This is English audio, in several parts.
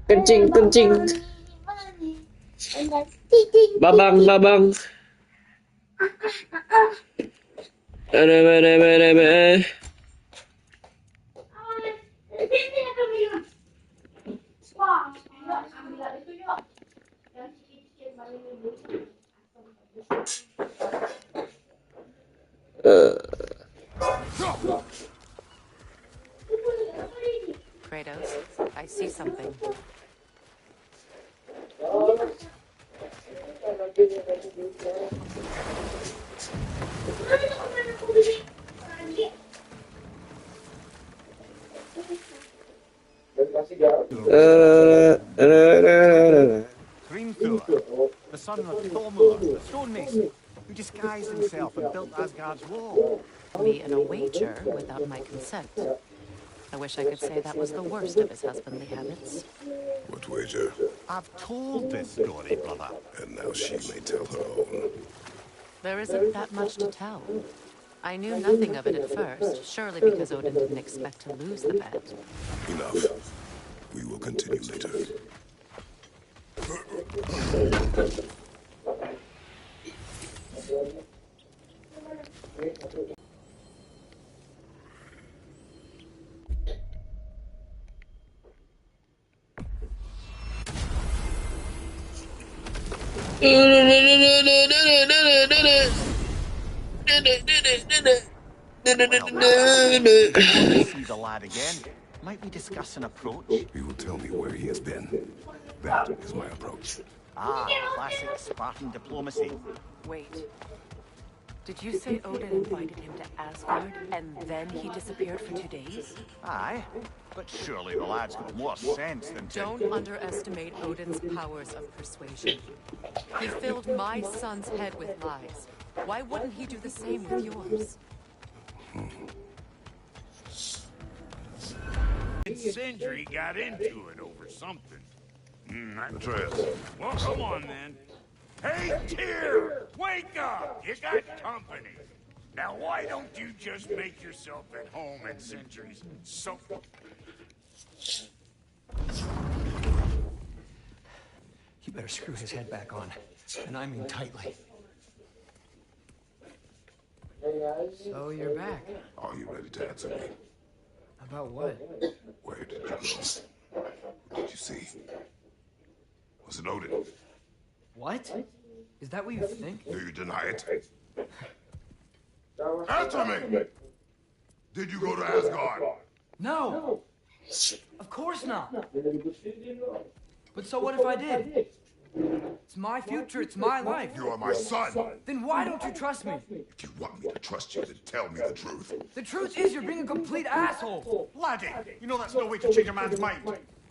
Kencing, kencing. Babang, babang. Ada, ada, ada, ada. Kratos, I see something. Thor, the son of Thormur, the stonemason, who disguised himself and built Asgard's wall. Me in a wager without my consent. I wish I could say that was the worst of his husbandly habits. What wager? I've told this story, brother. And now she may tell her own. There isn't that much to tell. I knew nothing of it at first, surely because Odin didn't expect to lose the bet. Enough. We will continue later. See the lad again. Might we discuss an approach? He will tell me where he has been. That is my approach. Ah, classic Spartan diplomacy. Wait. Did you say Odin invited him to Asgard, and then he disappeared for 2 days? Aye, but surely the lad's got more sense than to... Don't underestimate Odin's powers of persuasion. He filled my son's head with lies. Why wouldn't he do the same with yours? Sindri got into it over something. Atreus. Well, come on then. Hey, Tyr! Wake up! You got company. Now, why don't you just make yourself at home at Sindri's so... You better screw his head back on, and I mean tightly. So you're back. Are you ready to answer me? About what? Where did you go? What did you see? Was it Odin? What? Is that what you think? Do you deny it? Answer me! Did you go to Asgard? No! Of course not! But so what if I did? It's my future, it's my life. You are my son. Then why don't you trust me? If you want me to trust you, then tell me the truth. The truth is you're being a complete asshole. Laddie, you know that's no way to change a man's mind.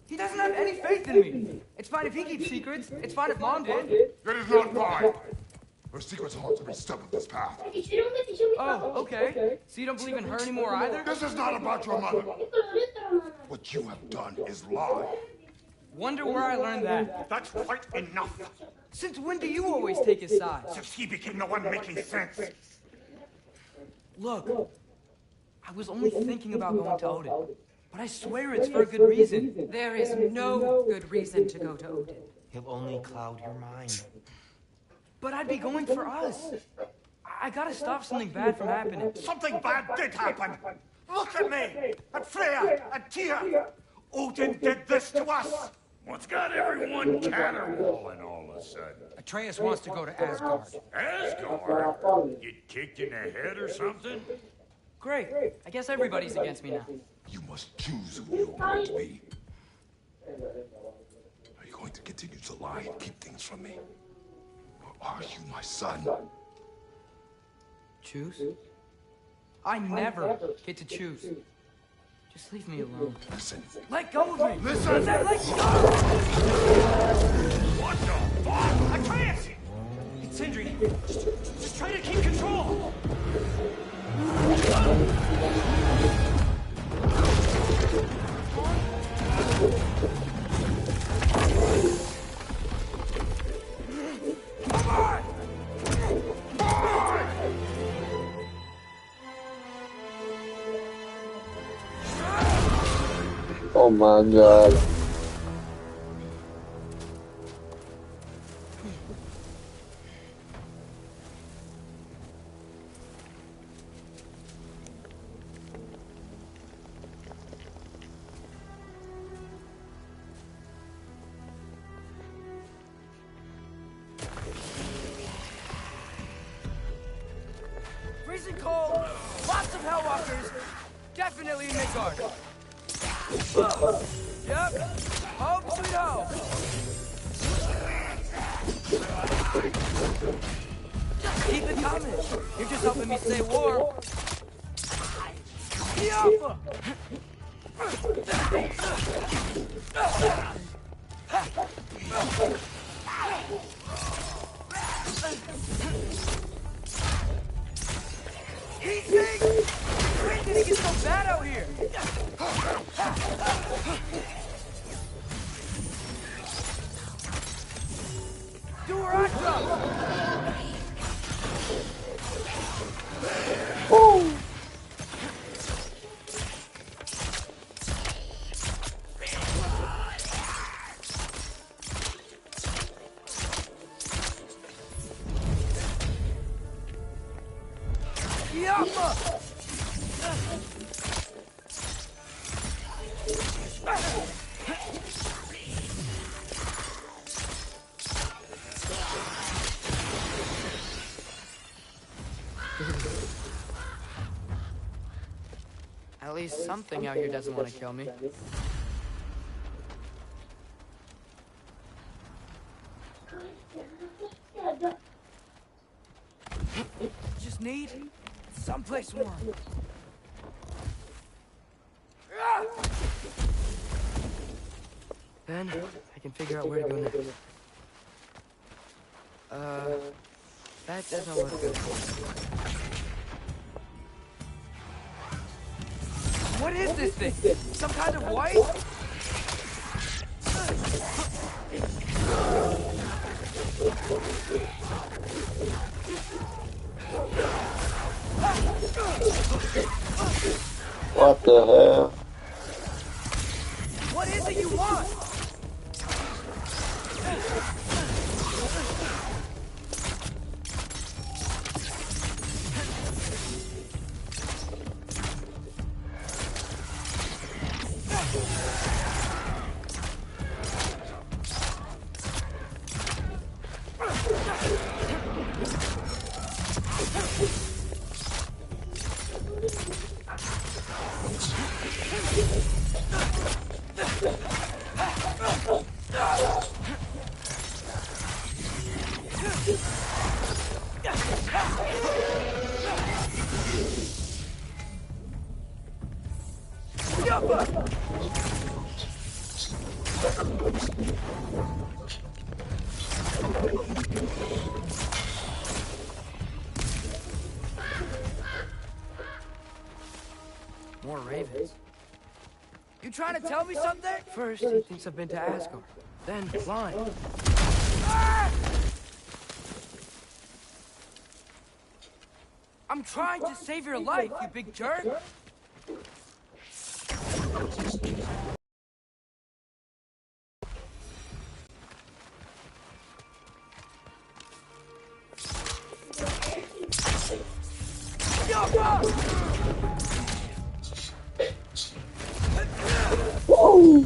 He doesn't have any faith in me. It's fine if he keeps secrets. It's fine if Mom did. It is not fine. Her secrets haunt every step of this path. Oh, okay. So you don't believe in her anymore either? This is not about your mother. What you have done is lie. Wonder where I learned that. That's quite enough. Since when do you always take his side? Since he became the one making sense. Look, I was only thinking about going to Odin. But I swear it's for a good reason. There is no good reason to go to Odin. He'll only cloud your mind. But I'd be going for us. I gotta stop something bad from happening. Something bad did happen. Look at me, at Freya, at Tyr. Odin did this to us. What's got everyone caterwauling all of a sudden? Atreus wants to go to Asgard. Asgard? Get kicked in the head or something? Great. I guess everybody's against me now. You must choose who you're going to be. Are you going to continue to lie and keep things from me? Or are you my son? Choose? I never get to choose. Just leave me alone. Listen. Let go of me! Listen! Let go! What the fuck? Atreus! It's Sindri. Just try to keep control! Oh my god. definitely in Midgard. Yep. Home sweet home. Just keep it coming. You're just helping me stay warm. Yappa! Easy! When did it get so bad out here? Do a rock jump! Yappa! At least something out here doesn't want to kill me. Just need someplace warm. Then I can figure out where to go next. That doesn't look good. What is this thing? Some kind of white? What the hell? What is it you want? More ravens. You trying to tell me something? First, he thinks I've been to Asgard. Then, lying. Ah! I'm trying to save your life, you big jerk! Whoa!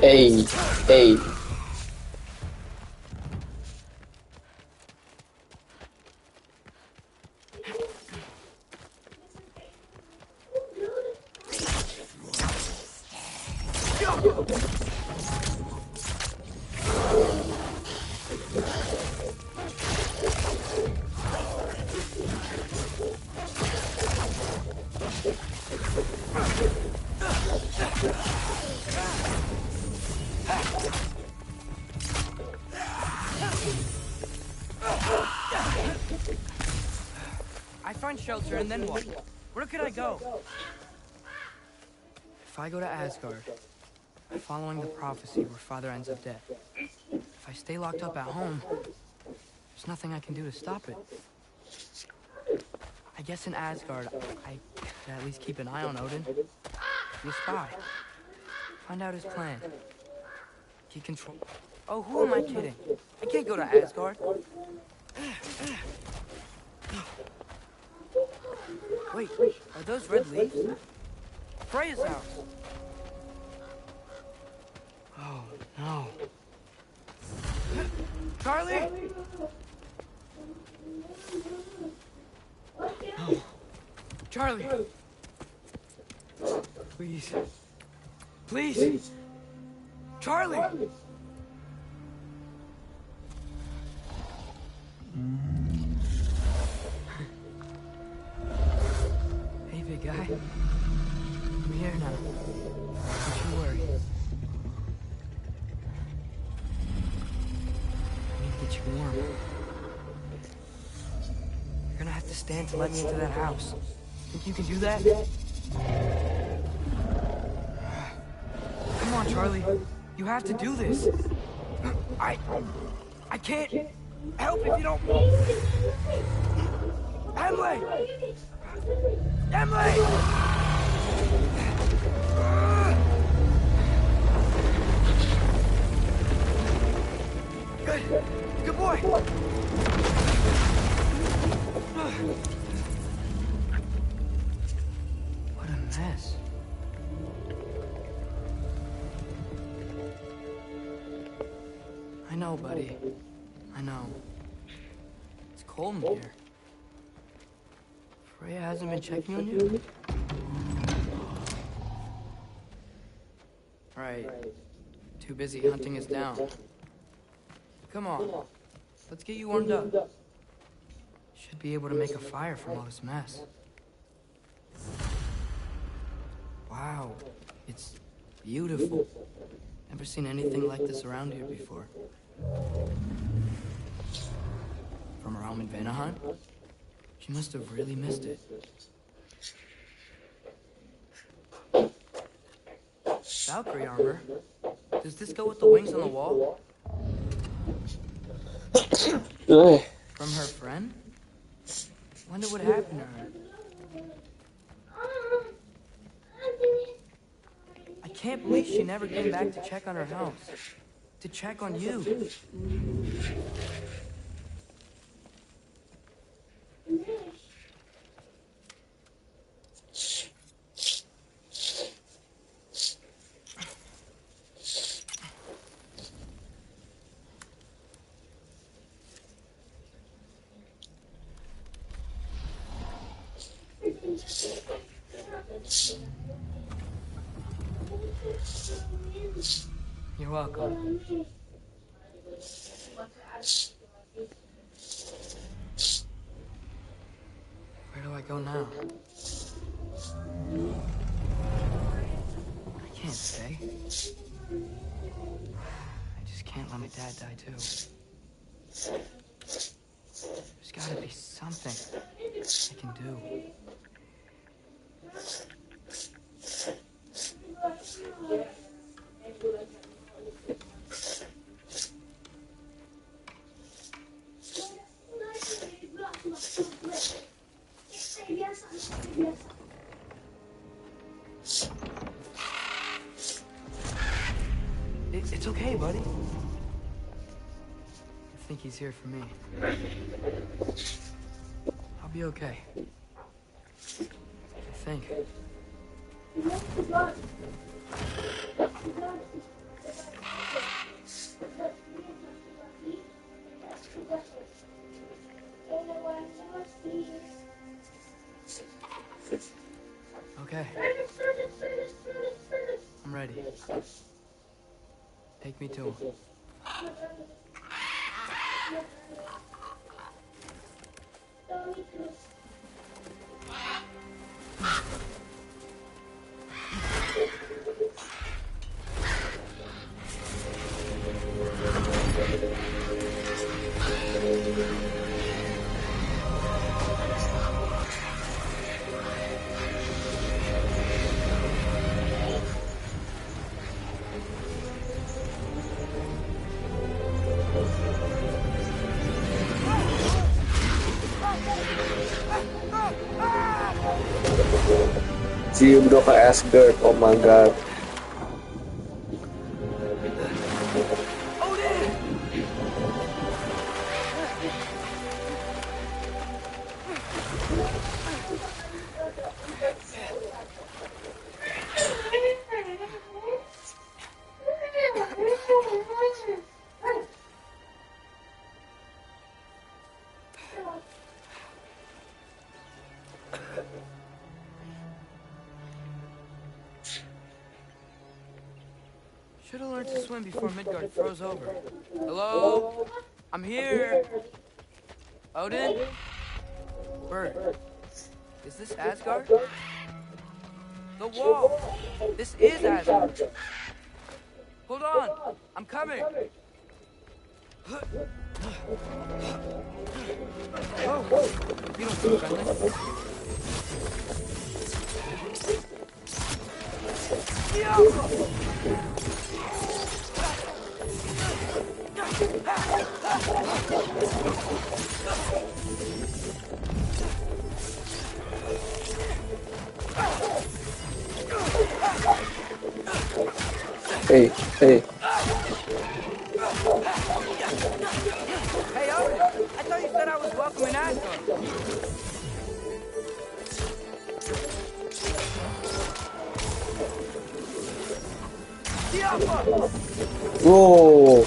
Hey, hey. I find shelter and then what? Where could I go? If I go to Asgard, following the prophecy where Father ends up dead. If I stay locked up at home, there's nothing I can do to stop it. I guess in Asgard, I could at least keep an eye on Odin. Be a spy. Find out his plan. Keep control. Oh, who am I kidding? I can't go to Asgard. Wait, are those red leaves? Freya's house. Oh, no. Charlie? No. Charlie! Please. Please! Charlie! Hey, big guy. I'm here now. Don't you worry. I need to get you warm. You're gonna have to stand to let me into that house. Think you can do that? Come on, Charlie. You have to do this. I can't help if you don't. Emily! Emily! Good boy. What a mess. I know, buddy. I know. It's cold in here. Freya hasn't been checking on you? Right. Too busy hunting us down. Come on. Let's get you warmed up. Should be able to make a fire from all this mess. Wow. It's beautiful. Never seen anything like this around here before. From her home in Vanaheim? She must have really missed it. Valkyrie armor? Does this go with the wings on the wall? From her friend? Wonder what happened to her. I can't believe she never came back to check on her house. To check on you. You're welcome. Where do I go now? I can't stay. I just can't let my dad die too. There's gotta be something I can do. It's okay, buddy. I think he's here for me. I'll be okay. I think. Okay. I'm ready. Take me to him. Cium dong ke Asgard. Oh my god. Should have learned to swim before Midgard froze over. Hello? I'm here. Odin? Bird. Is this Asgard? The wall. This is Asgard. Hold on. I'm coming. Oh, you don't seem friendly. Hey, hey. Hey, Odin, I thought you said I was welcome in Asgard. Whoa.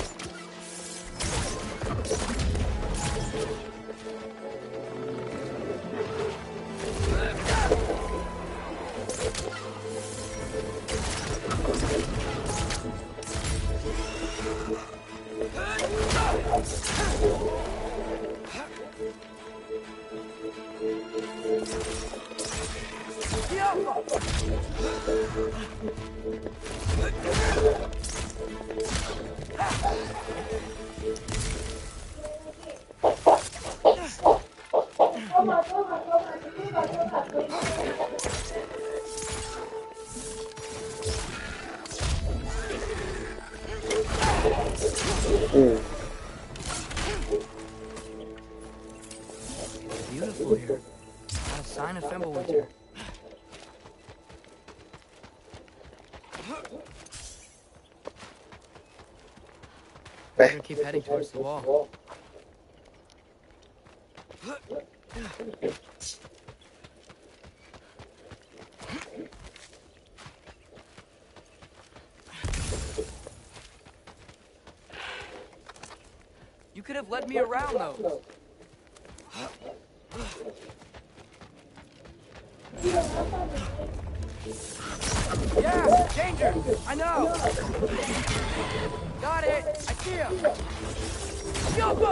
Beautiful here. Not a sign of Fimbulwinter. Better keep heading towards the wall. You could have led me around those. Yeah, danger! I know! Got it! I see him! Yopa!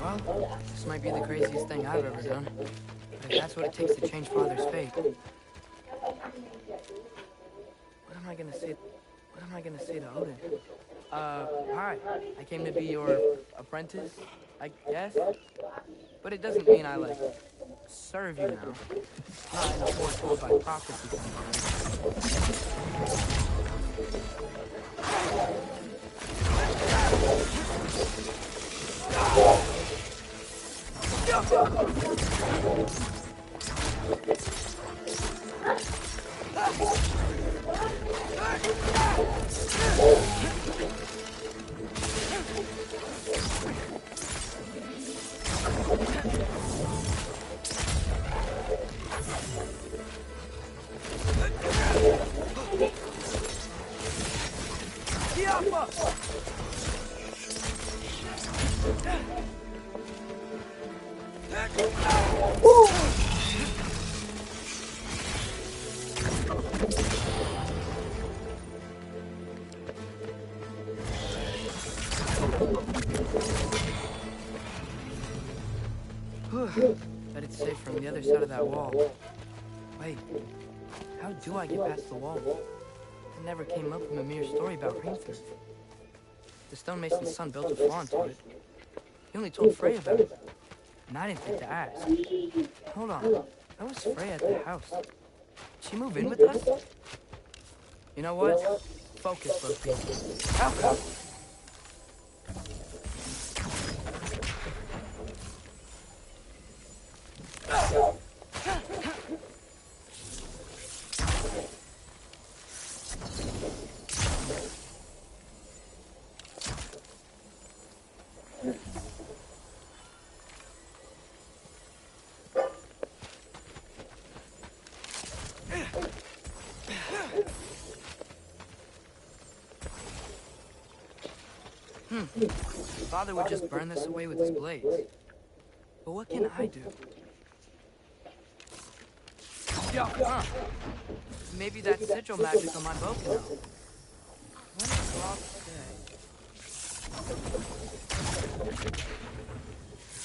Well, this might be the craziest thing I've ever done. But if that's what it takes to change Father's fate... What am I gonna say? What am I gonna say to Odin? Hi. I came to be your apprentice, I guess? But it doesn't mean I, like, serve you now. Not in a foretold by prophecy kind Bet it's safe from the other side of that wall. Wait, how do I get past the wall? It never came up from a mere story about Hrimthur. The stonemason's son built a flaw into it. He only told Frey about it. And I didn't think to ask. Hold on. That was Frey at the house. Did she move in with us? You know what? Focus, Loki. Alka! Father would just burn this away with his blades. But what can I do? Huh. Maybe that sigil magic on my bow can help. What does Rob say?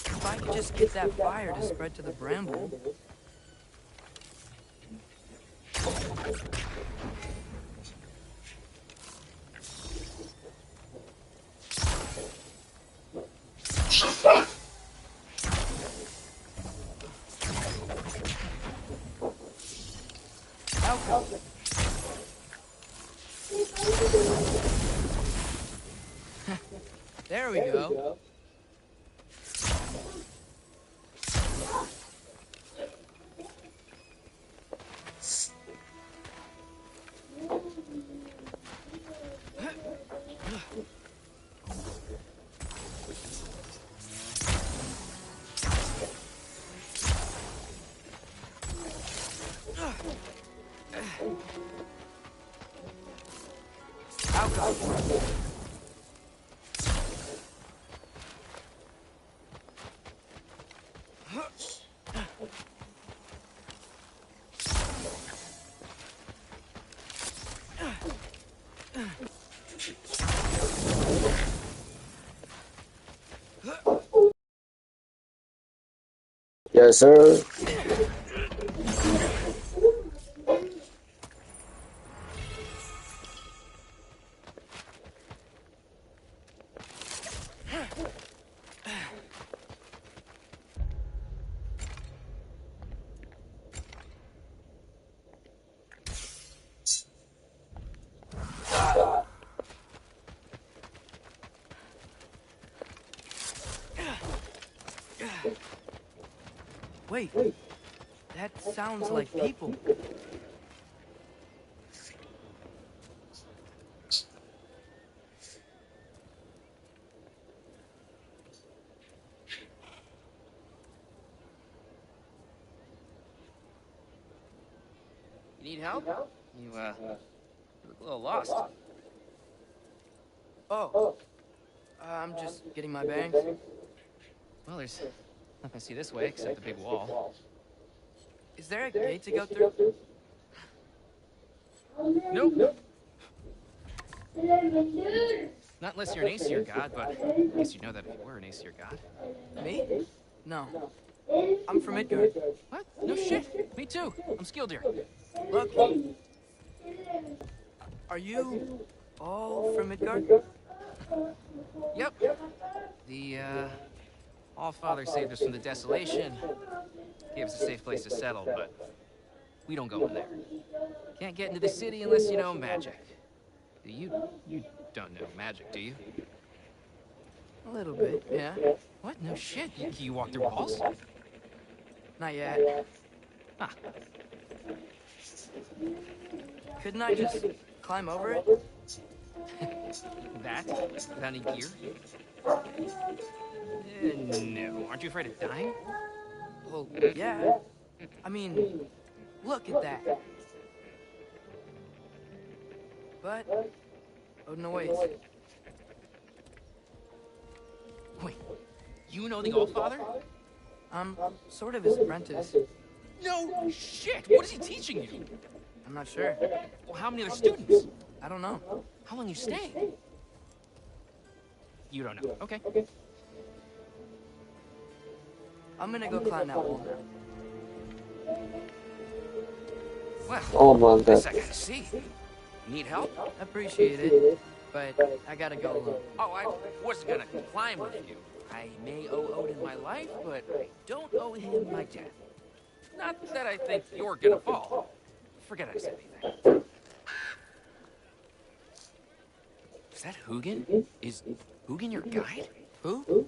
If I could just get that fire to spread to the bramble. There we go. Yes, sir. Wait, that sounds like people. You need help? You look a little lost. Oh, I'm just getting my bearings. Well, there's nothing to see this way except the big wall. Is there a gate to go through? Nope. Not unless you're an Aesir god, but I guess you'd know that if you were an Aesir god. Me? No. I'm from Midgard. What? No shit. Me too. I'm Skildir. Loki. Are you all from Midgard? Yep. The, All-Father saved us from the desolation. Gave us a safe place to settle, but we don't go in there. Can't get into the city unless you know magic. You don't know magic, do you? A little bit, yeah. What? No shit. You walk through walls? Not yet. Ah. Couldn't I just climb over it? That? Without any gear? No. Aren't you afraid of dying? Well, yeah. I mean, look at that. But, oh no, wait. Wait, you know the Allfather? I'm sort of his apprentice. No shit! What is he teaching you? I'm not sure. Well, how many other students? I don't know. How long you staying? You don't know. Okay. I'm gonna go climb that wall now. Well, Oh my this god. I gotta see. Need help? Appreciate it, but I gotta go alone. Oh, I wasn't gonna climb with you. I may owe Odin my life, but I don't owe him my death. Not that I think you're gonna fall. Forget I said anything. Is that Hugin? Is Hugin your guide? Who?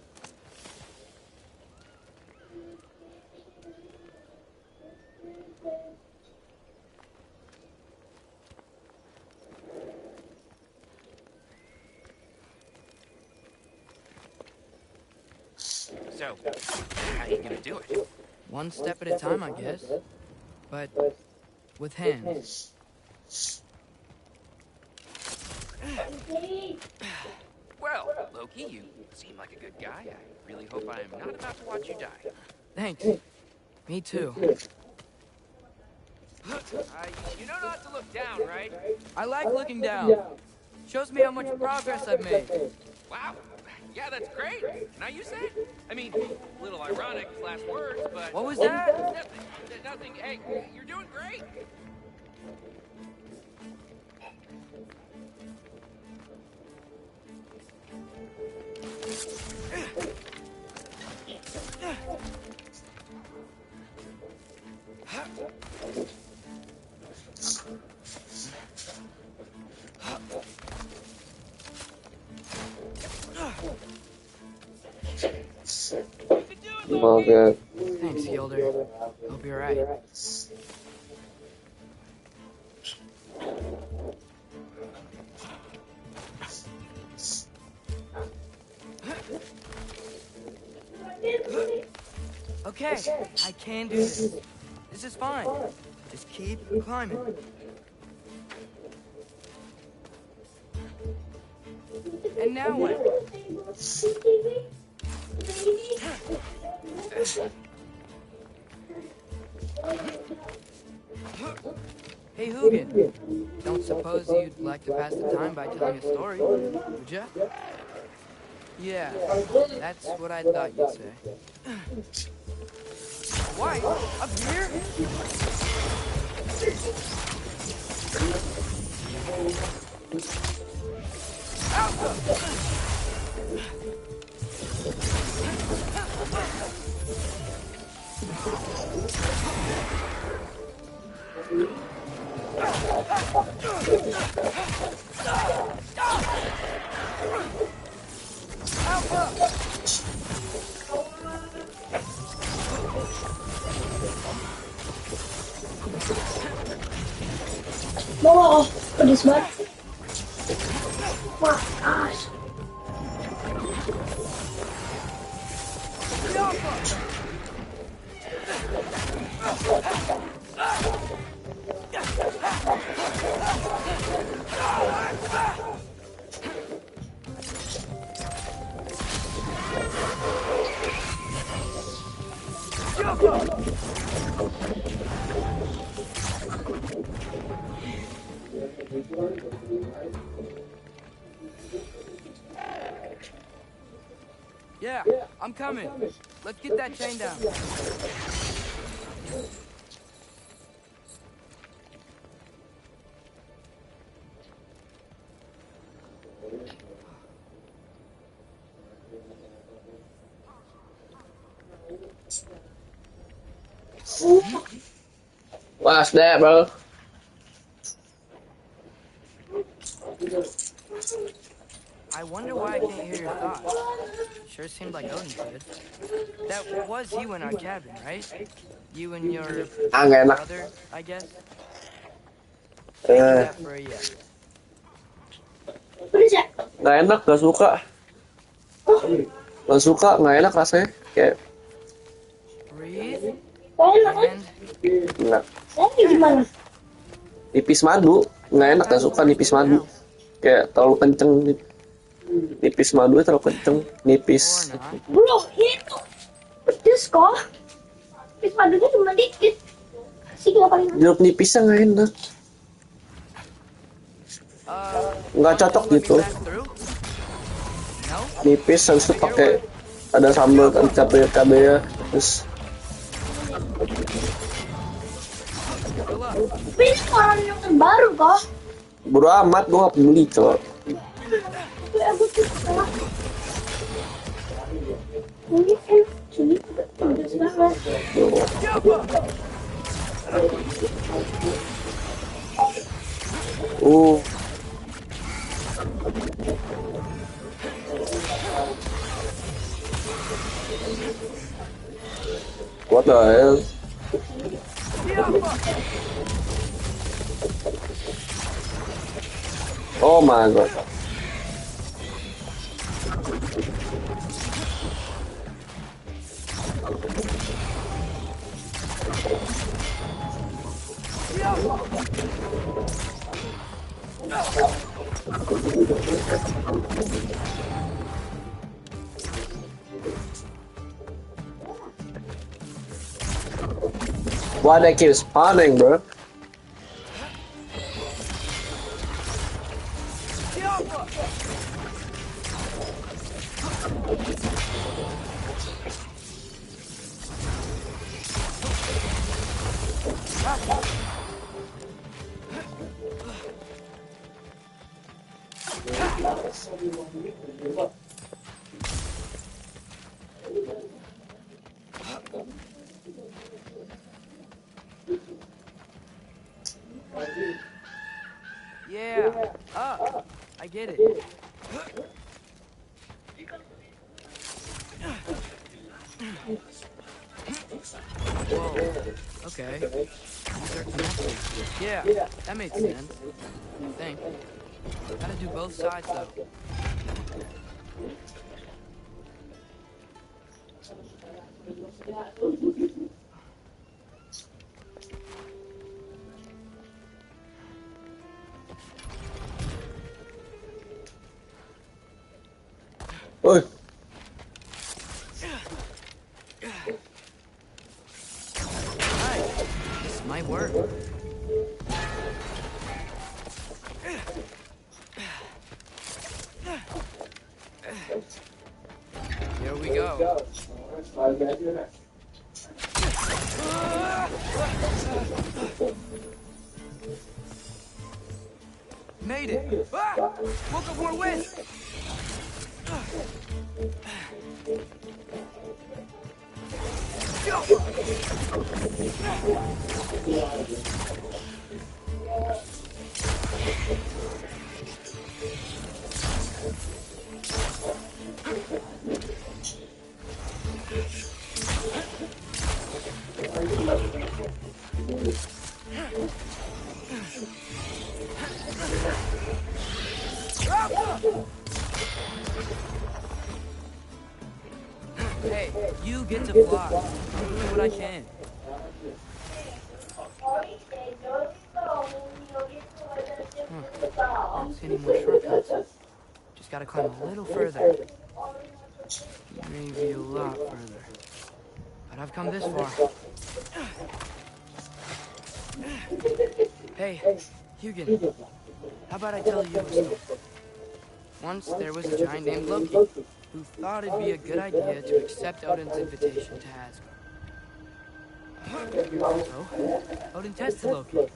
So, how are you gonna do it? One step at a time, I guess. But with hands. Well, Loki, you seem like a good guy. I really hope I am not about to watch you die. Thanks. Me too. You know not to look down, right? I like looking down. Shows me how much progress I've made. Wow. Yeah, that's great. Now you say? I mean, a little ironic, last words, but... What was that? Nothing. Hey, you're doing great. Oh god. Thanks, Gilder. Hope you're right. Okay, I can do this. This is fine. Just keep climbing. And now what? Hey, Hugin. Don't suppose you'd like to pass the time by telling a story, would ya? Yeah, that's what I thought you'd say. Why? Up here? Whoa, what is what? Oh gosh. Yeah, I'm coming. Let's get that chain down. What's that, bro? I wonder why I can't hear your thoughts. Sure seemed like Odin did. That was you in our cabin, right? You and your Nggak enak. brother, I guess? Thank you that for a yes. What is that? Nggak enak, nggak suka. Nggak suka, nggak enak rasanya. Kayak Breathe Enak kan? and nggak. Ini gimana? Nipis madu, nggak enak, nggak suka nipis madu. Kayak terlalu kenceng. Nipis madu terlalu kenceng, nipis. or not. Bro, itu pedes kok. Pis madunya cuma dikit. Sih nggak paling. Jeruk nipisnya nggak enak, nggak Want cocok to let me gitu. pass through? No? Nipis habis itu pakai ada sambal kan cabai ya, terus Good luck. Tapi ini orang yang terbaru kok. bodo amat, gue nggak peduli cowok. Tapi aku tuh salah. Ini kan sini udah banget. Uh, what the hell? Oh my god. Why they keep spawning, bro? Yeah. I get it. Whoa. Okay. These are connected. Yeah, that makes sense. I think. Gotta do both sides though. Oi. Nice. This might work. Here we go. Made it. Ah! Woke up more wind. Hey, you get to fly. I'm doing what I can. I don't see any more shortcuts. Just gotta climb a little further. Maybe a lot further. But I've come this far. Hey, Hugin. How about I tell you a story? Once there was a giant named Loki who thought it'd be a good idea to accept Odin's invitation to Asgard. So, Odin tested Loki,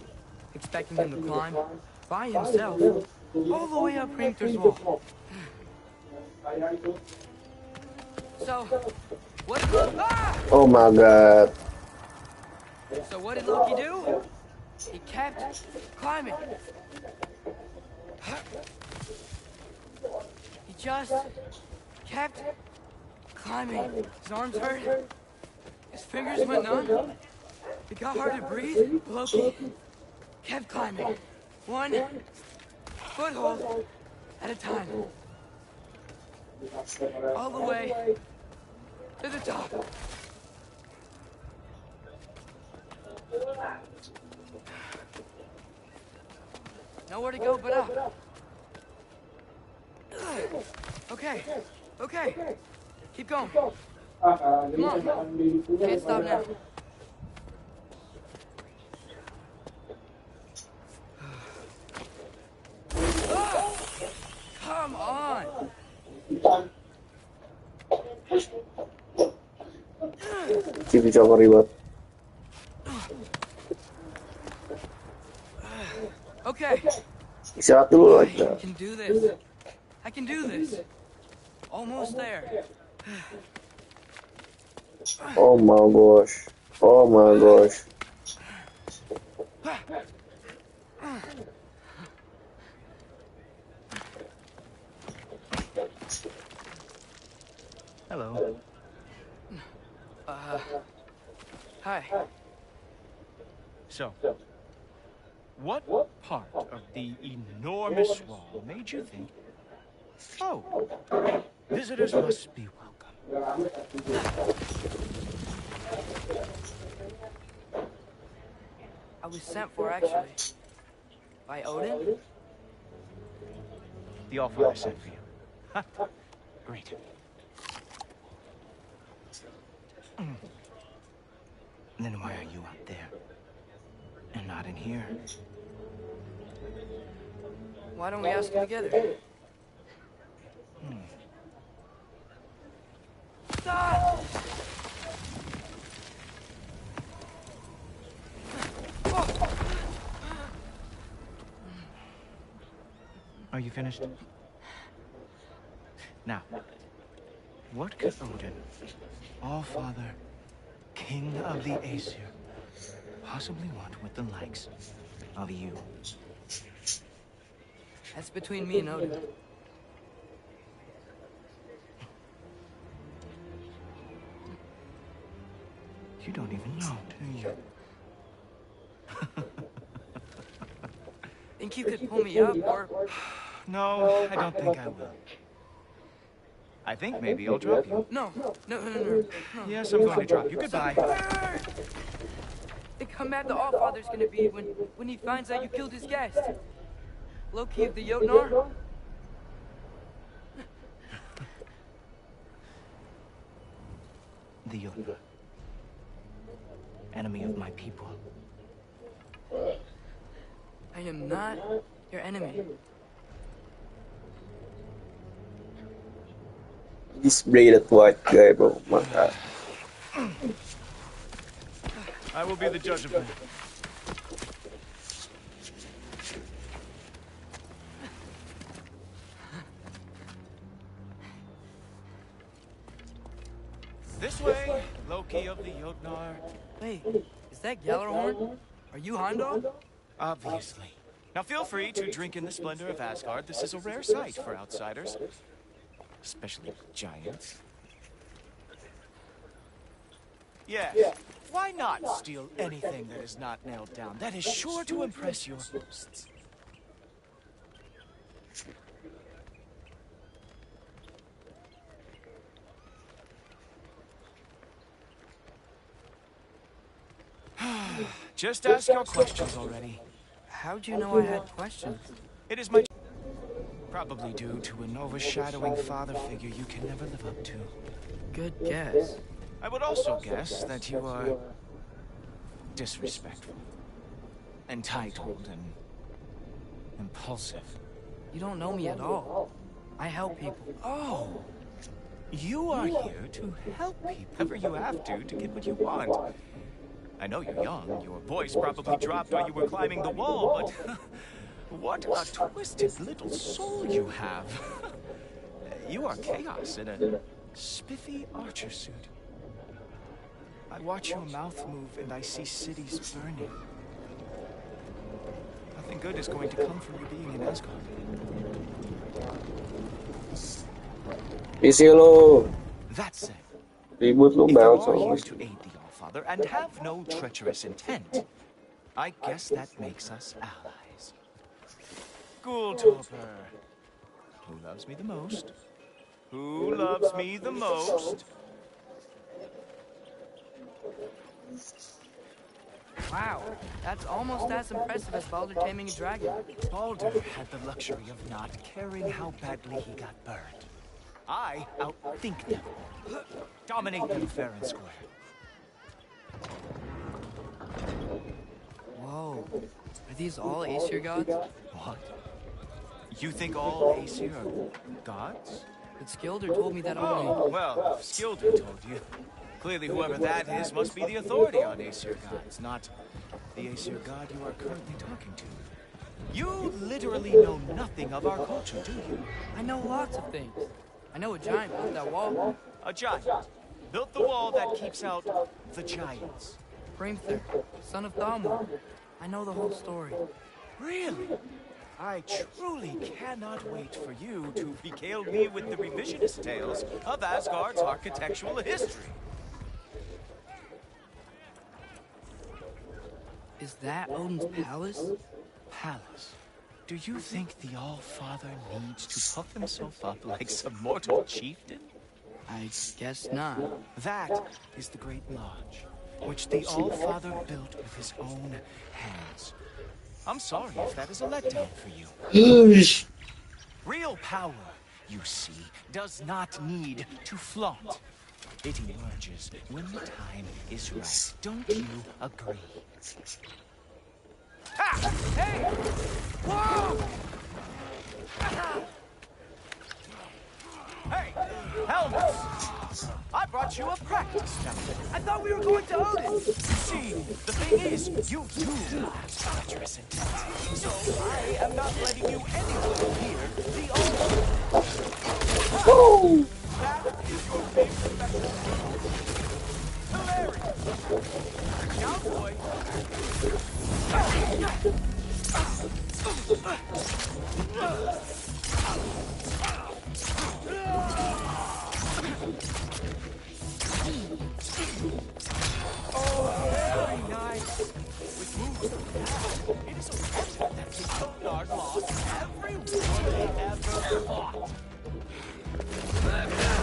expecting him to climb by himself all the way up Hrimthur's wall. So, what did Loki... Oh my god. So what did Loki do? He kept climbing. He just kept climbing. His arms hurt. His fingers went numb. It got hard to breathe. Loki kept climbing. One foothold at a time. All the way to the top. Nowhere to go but up. Okay, okay. Keep going. Come on. Can't stop now. Come on. Jadi jangan ribet. Okay. Istirahat dulu I aja. can do this. I can do this. Almost there. Oh my gosh. Oh my gosh. Hello. Hi. So, what part of the enormous wall made you think, oh, visitors must be welcome? I was sent for, actually. By Odin? The Allfather sent for you. Ha, great. Then why are you out there? And not in here? Why don't we ask him together? Are you finished? Now, what could Odin, All-Father, King of the Aesir, possibly want with the likes of you? That's between me and Odin. You don't even know, do you? Think you could pull me up, or... No, I don't think I will. I think maybe I'll drop you. No. No. Yes, I'm going to drop you. Goodbye. Think how mad the Allfather's gonna be when he finds out you killed his guest. Loki of the Jotnar? The Jotnar. Enemy of my people. I am not your enemy. This braided white guy, bro. My God. I will be the judge of that. This way, Loki of the Jotnar. Wait, is that Gjallarhorn? Are you Heimdall? Obviously. Now feel free to drink in the splendor of Asgard. This is a rare sight for outsiders. Especially giants. Yes. Why not steal anything that is not nailed down? That is sure to impress your hosts. Just ask your questions already. How'd you know I had questions? It is my... Probably due to an overshadowing father figure you can never live up to. Good guess. I would also guess that you are... disrespectful. Entitled and... impulsive. You don't know me at all. I help people. Oh! You are here to help people. Whatever you have to get what you want. I know you're young. Your voice probably dropped while you were climbing the wall, but... what a twisted little soul you have. You are chaos in a spiffy archer suit. I watch your mouth move and I see cities burning. Nothing good is going to come from you being in Asgard. Isi lo. That said, Ribut lu if you banget are sama here Mas. to aid the Allfather and have no treacherous intent, I guess that makes us allies. Ghoultoper. Who loves me the most? Who loves me the most? Wow, that's almost as impressive as Baldur taming a dragon. Baldur had the luxury of not caring how badly he got burned. I outthink them. Dominate them fair and square. Whoa, are these all Aesir gods? What? You think all Aesir are gods? But Skilder told me that only... Well, if Skilder told you. Clearly whoever that is must be the authority on Aesir gods, not the Aesir god you are currently talking to. You literally know nothing of our culture, do you? I know lots of things. I know a giant built that wall. A giant. Built the wall that keeps out the giants. Hrimthur, son of Thalmor. I know the whole story. Really? I truly cannot wait for you to regale me with the revisionist tales of Asgard's architectural history. Is that Odin's palace? Palace? Do you think the All-Father needs to puff himself up like some mortal chieftain? I guess not. That is the Great Lodge, which the All-Father built with his own hands. I'm sorry if that is a letdown for you. Real power, you see, does not need to flaunt. It emerges when the time is right. Don't you agree? Ha! Hey! Whoa! Hey! Helmets! I brought you a practice now. I thought we were going to Odin. See, the thing is, you do have treacherous intent. So I am not letting you anywhere near the Odin. That is your favorite method. Hilarious. Now, boy. Oh, very nice. With movement, it is a wonder that the Jotnar lost every war they ever fought.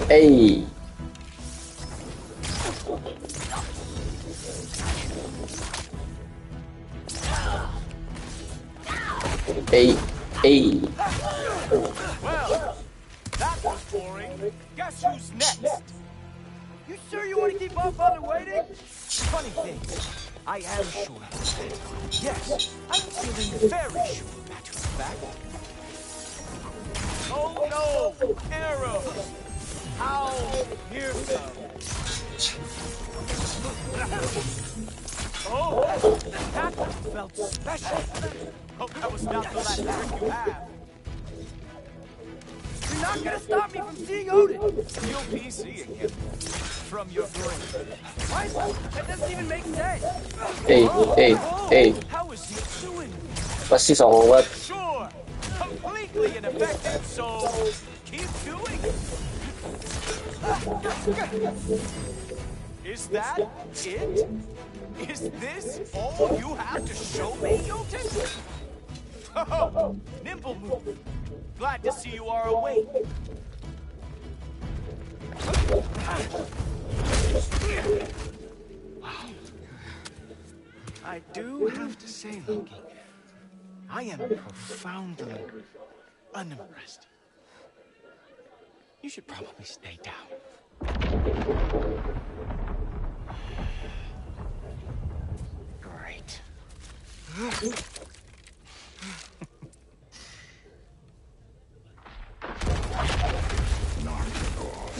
Hey. Hey. Hey. Well, that was boring. Guess who's next? You sure you want to keep our father waiting? Funny thing, I am sure of that. Yes, I'm feeling very sure, matter of fact. Oh no! Arrows! How fearsome! Oh, that felt special. Hope that was not the last trick you have. You're not gonna stop me from seeing Odin! You'll be seeing him from your grave. What? That doesn't even make sense! Hey. How is he doing? Pasti songong banget. Sure, completely ineffective, so keep doing it. Is that it? Is this all you have to show me, Jotun? Oh, nimble move. Glad to see you are awake. I do have to say, Loki, I am profoundly unimpressed. You should probably stay down. Great. Knock it off.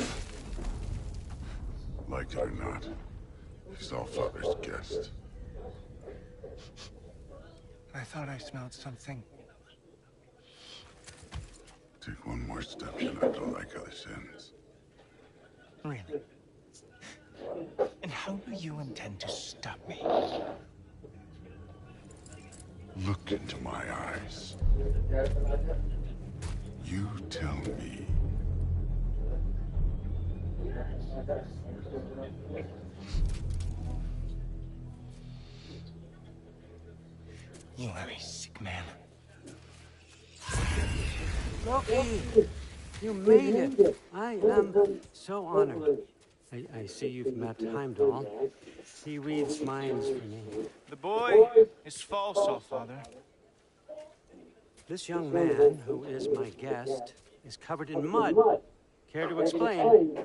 Like it or not, he's Allfather's guest. I thought I smelled something. Take one more step, you're not gonna like how this ends. Really? And how do you intend to stop me? Look into my eyes. You tell me. You are a sick man. Loki, you made it. I am so honored. I see you've met Heimdall. He reads minds for me. The boy is false, Allfather. This young man, who is my guest, is covered in mud. Care to explain?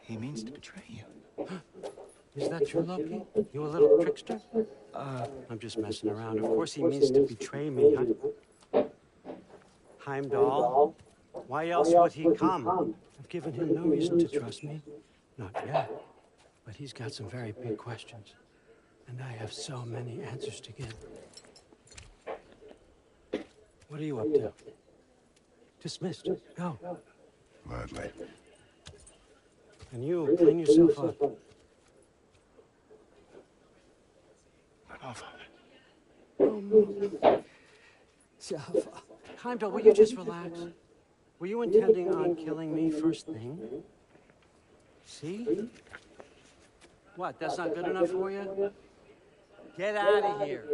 He means to betray you. Is that true, Loki? You a little trickster? I'm just messing around. Of course he means to betray me. Heimdall? Why else would he come? I've given him no reason to trust me. Not yet. But he's got some very big questions. And I have so many answers to give. What are you up to? Dismissed. Go. Gladly. And you, clean yourself up. Jaffa. Heimdall, will you just relax? Were you intending on killing me first thing? See? What, that's not good enough for you? Get out of here.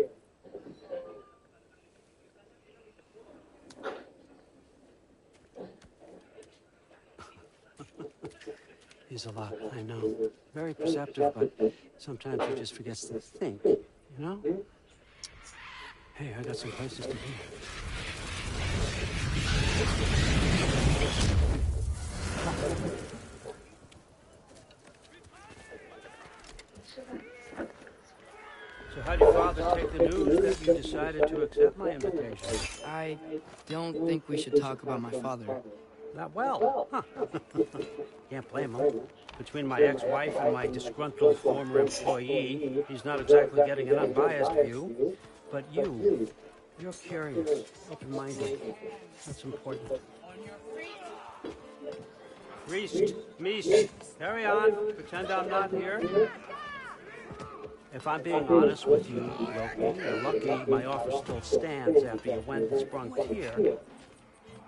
He's a lot, I know. Very perceptive, but sometimes he just forgets to think, you know? Hey, I got some places to be. So how'd your father take the news that you decided to accept my invitation? I don't think we should talk about my father. That well? Huh. Can't blame him. Between my ex-wife and my disgruntled former employee, he's not exactly getting an unbiased view. But you're curious, open-minded. That's important. Priest, Meest, carry on. Pretend I'm not here. If I'm being honest with you, Loki, you're lucky my offer still stands after you went and sprung Tyr.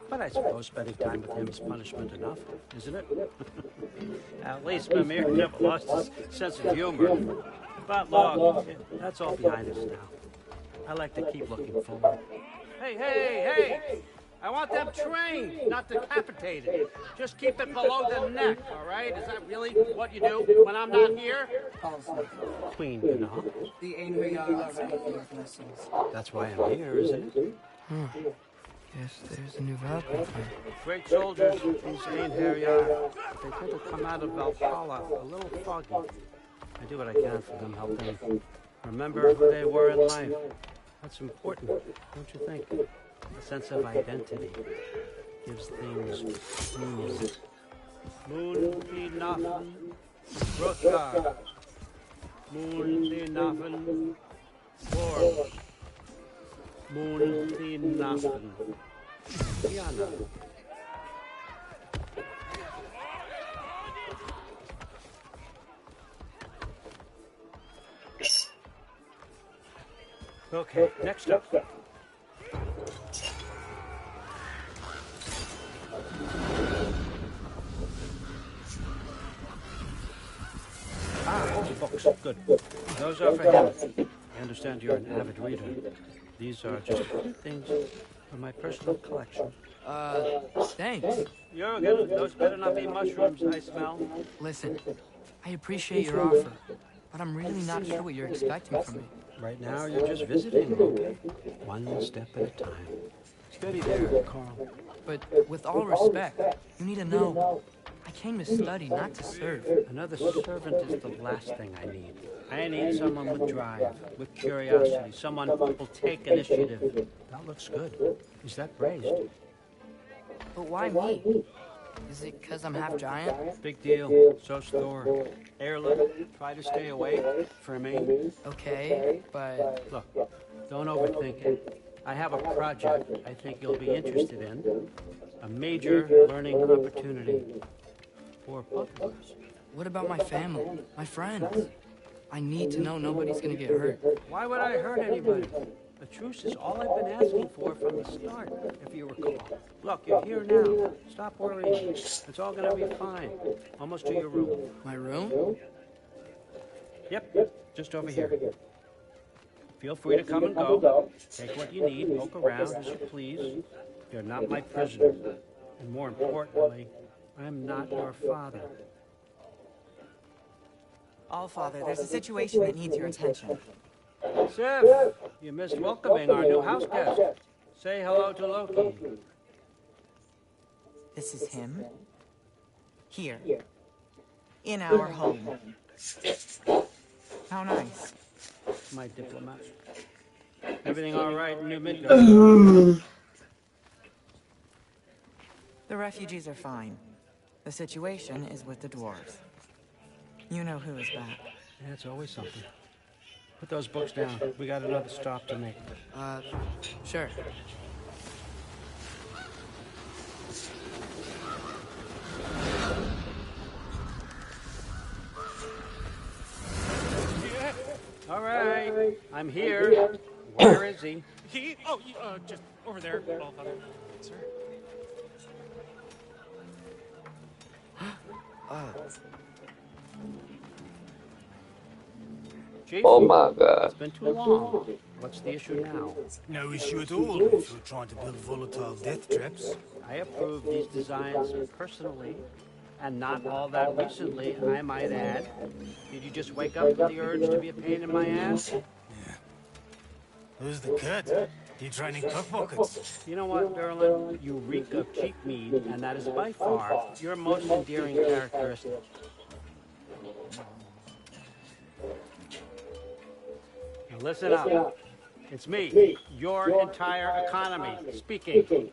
But I suppose spending time with him is punishment enough, isn't it? At least Mimir never lost his sense of humor. But look, that's all behind us now. I like to keep looking forward. Hey! I want them trained, not decapitated. Just keep it below the neck, all right? Is that really what you do when I'm not here? Queen, you know? The Einriyar blessings. That's why I'm here, isn't it? Yes, there's a new Valkyrie. Great soldiers, these Einriyar. They tend to come out of Valhalla a little foggy. I do what I can for them, help them remember who they were in life. That's important, don't you think? A sense of identity gives things meaning. Moon be nothing, Rothgar. Moon be nothing, War. Moon be nothing, Diana. Okay, next up. Books, good. Those are for him. I understand you're an avid reader. These are just a few things from my personal collection. Thanks. You're good. Those better not be mushrooms I smell. Listen, I appreciate your offer, but I'm really not sure what you're expecting from me. Right now, you're just visiting, okay? One step at a time. Steady there, Carl. But with all respect, you need to know, I came to study, not to serve. Another servant is the last thing I need. I need someone with drive, with curiosity, someone who will take initiative. That looks good. Is that praised? But why me? Is it because I'm half giant? Big deal. So's Thor. Airlift, try to stay awake for me. Okay, but... Look, don't overthink it. I have a project I think you'll be interested in. A major learning opportunity for both of us. What about my family, my friends? I need to know nobody's gonna get hurt. Why would I hurt anybody? The truce is all I've been asking for from the start, if you recall. Look, you're here now. Stop worrying. It's all gonna be fine. Almost to your room. My room? Yep, just over here. Feel free to come and go. Take what you need, poke around as you please. You're not my prisoner. And more importantly, I'm not your father. Allfather, there's a situation that needs your attention. Sif, you missed welcoming our new house guest. Say hello to Loki. This is him. Here. In our home. How nice. My diplomat. Everything all right in New Midgard? The refugees are fine. The situation is with the dwarves. You know who is back. Yeah, it's always something. Put those books down. We got another stop to make. Sure. I'm here. Where is he? He? Oh, just over there, All Father. Sir. Chief, Oh my god. it's been too long. What's the issue now? No issue at all if you're trying to build volatile death traps. I approved these designs personally, and not all that recently, I might add. Did you just wake up with the urge to be a pain in my ass? Yeah. Who's the cut? You training pickpockets? You know what, Derlin? You reek of cheap meat, and that is by far your most endearing characteristic. Now listen up. It's me, your entire economy, speaking.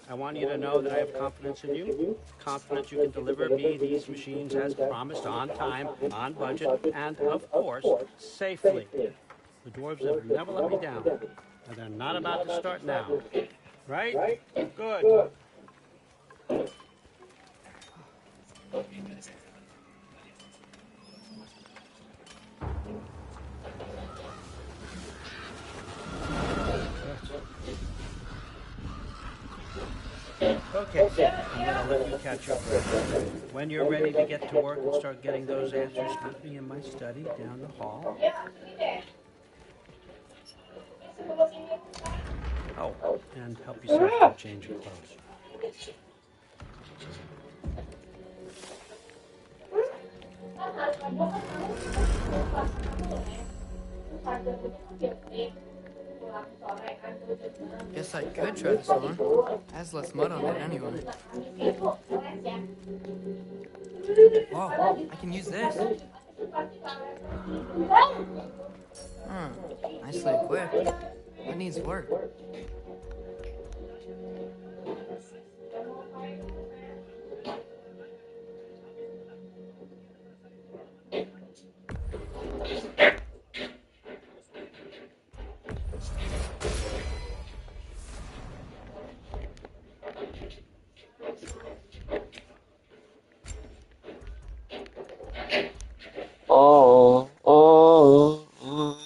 I want you to know that I have confidence in you, confidence you can deliver me these machines as promised, on time, on budget, and, of course, safely. The dwarves have never let me down, and they're not about to start now. Right? Good. Okay, I'm gonna let you catch your breath. When you're ready to get to work and start getting those answers, meet me in my study down the hall. Oh, and help yourself to a change of clothes. Guess I could try this on. Has less mud on it anyway. Whoa, I can use this. Nicely equipped. What needs work? Oh, oh, oh.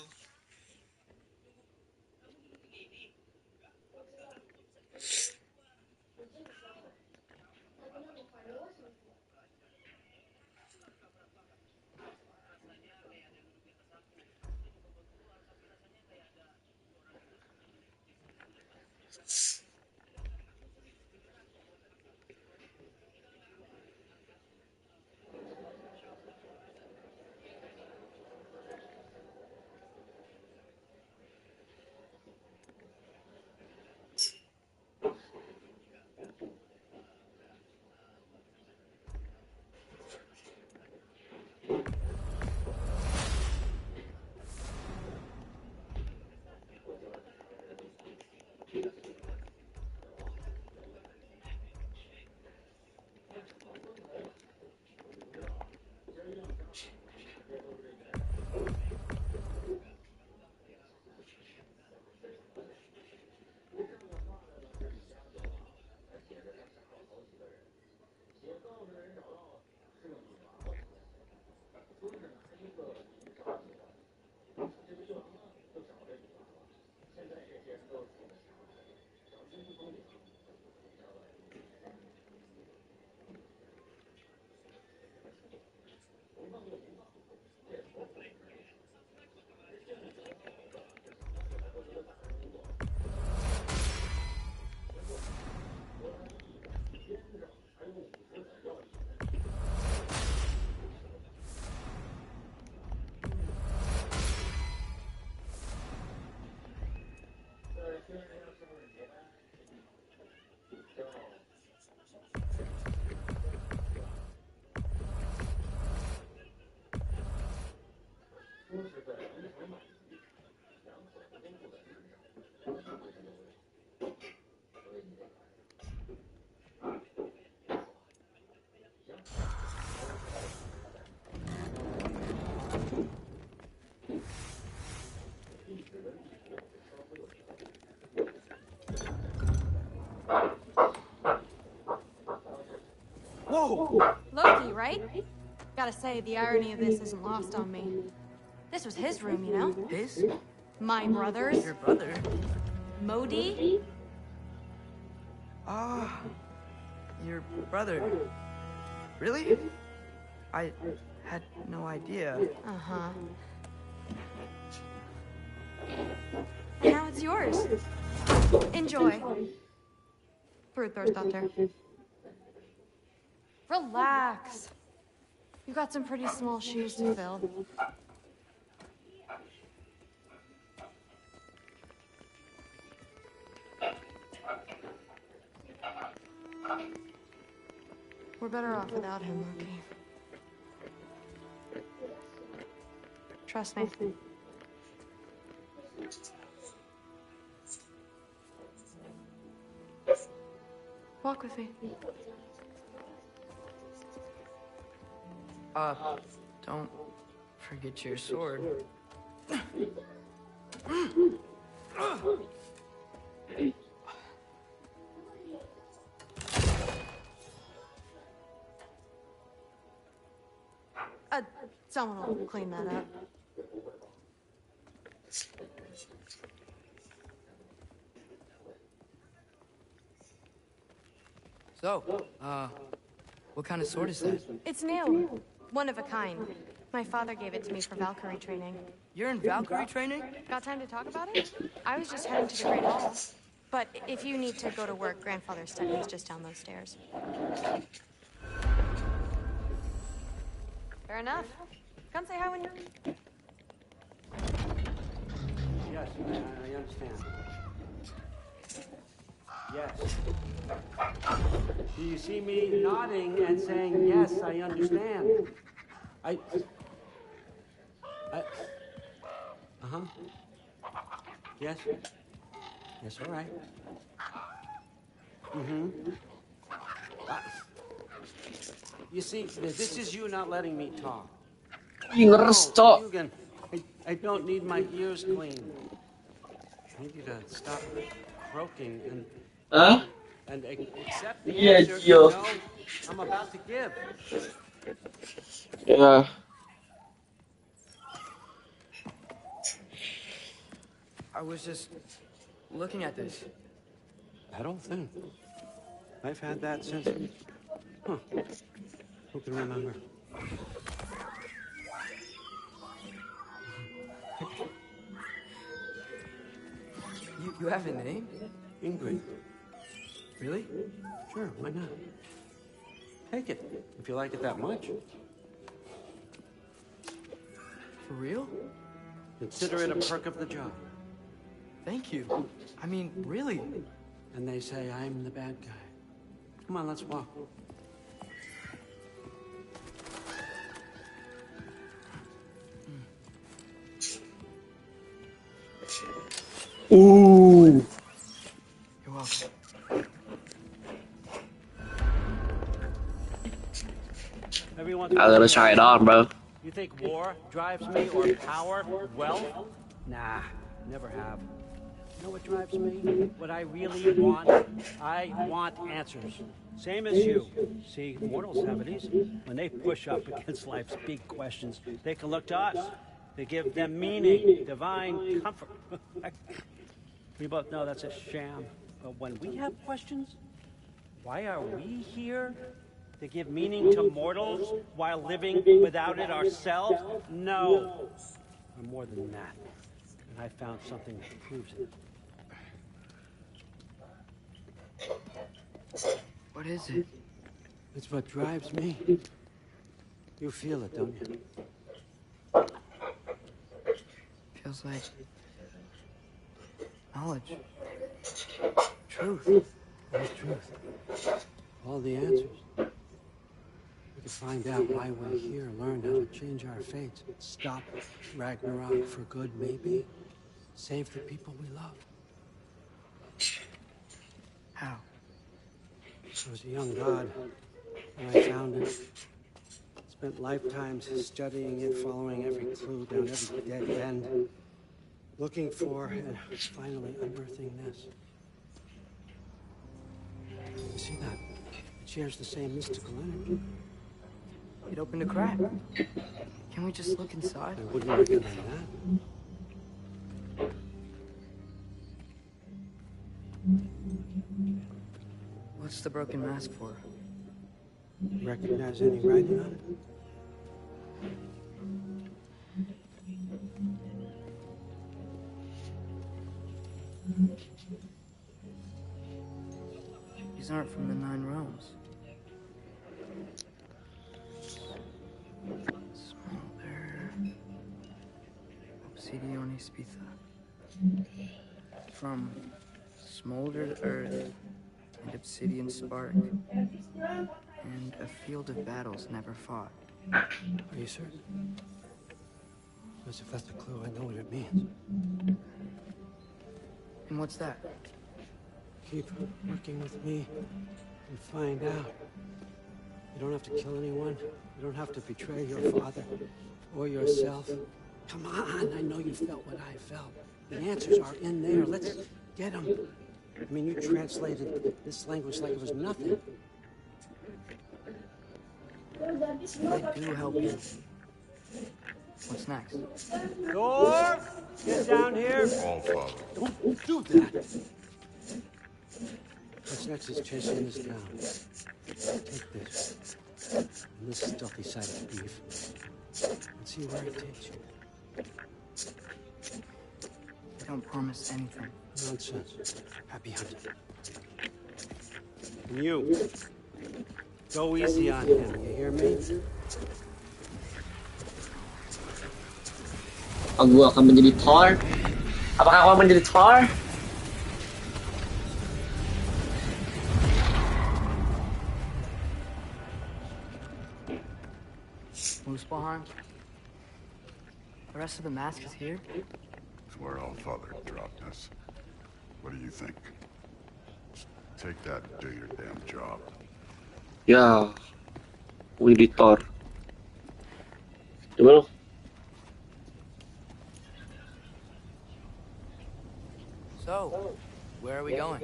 Whoa! Loki, right? Gotta say, the irony of this isn't lost on me. This was his room, you know? His? My brothers? Your brother? Modi? Ah, your brother. Really? I had no idea. Uh-huh. And now it's yours. Enjoy. Brudbjörnsdotter. Relax. You've got some pretty small shoes to fill. We're better off without him, Loki. Trust me. Walk with me. Don't forget your sword. Someone will clean that up. So, what kind of sword is that? It's new. One of a kind. My father gave it to me for Valkyrie training. You're in Valkyrie training? Got time to talk about it? I was just heading to the Great Hall. But if you need to go to work, Grandfather's study is just down those stairs. Fair enough. Come say hi when you're... Yes, I understand. Yes. Do you see me nodding and saying, yes, I understand? Uh-huh. Yes. Yes, all right. Mm-hmm. You see, this is you not letting me talk. Stop. Eugen, I don't need my ears cleaned. I need you to stop croaking and accept the answer I'm about to give. Yeah. I was just looking at this. That old thing. I've had that since... Huh. Who can remember? You have a name? Ingrid. Really? Sure, why not? Take it, if you like it that much. For real? Consider it a perk of the job. Thank you. I mean, really. And they say I'm the bad guy. Come on, let's walk. Ooh. You're welcome. Everyone, I gotta try it on, bro. You think war drives me, or power, wealth? Nah, never have. You know what drives me? What I really want? I want answers. Same as you. See, mortals have it easy. When they push up against life's big questions, they can look to us. They give them meaning, divine comfort. We both know that's a sham. But when we have questions, why are we here? To give meaning to mortals while living without it ourselves? No. We're more than that. And I found something that proves it. What is it? It's what drives me. You feel it, don't you? Feels like knowledge. Truth. There's truth. All the answers. We can find out why we're here, learn how to change our fates, stop ragnarok for good, maybe. Save the people we love. How? I was a young god when I found it. Spent lifetimes studying it, following every clue down every dead end, looking for and finally unearthing this. You see that? It shares the same mystical energy. It opened a crack. Can we just look inside? I wouldn't recommend that. What's the broken mask for? Recognize any writing on it? These aren't from the Nine Realms. Smolder. Obsidione Spitha. From smoldered earth and obsidian spark. And a field of battles never fought. Are you certain? Because if that's a clue, I know what it means. And what's that? Keep working with me and find out. You don't have to kill anyone. You don't have to betray your father or yourself. Come on, I know you felt what I felt. The answers are in there. Let's get them. I mean, you translated this language like it was nothing. I do help you. What's next? Thor, get down here. All father. Don't do that. What's next is chasing this down. Take this. And this stealthy side of beef. And see where it takes you. I don't promise anything. Nonsense. Happy hunting. And you, go easy on him, you hear me? Aku akan menjadi Thor. Apakah aku akan menjadi Thor? Muspelheim? The rest of the mask is here? It's where all father dropped us. What do you think? Just take that and do your damn job. Ya, menjadi Thor. Gimana? So, where are we going?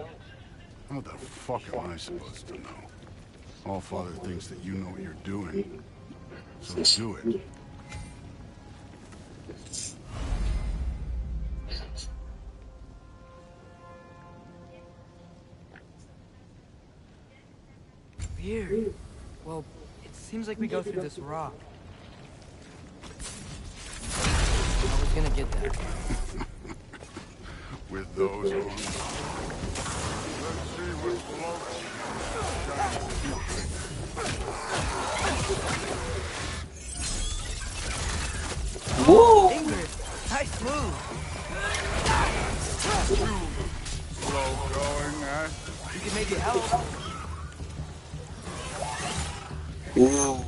What the fuck am I supposed to know? All father thinks that you know what you're doing. So do it. Weird. Well, it seems like we go through this rock. I was gonna get that. With those on. Let's see what floats. Woo! Ingrid, nice move. Slow going, huh? You can make it help. Wow.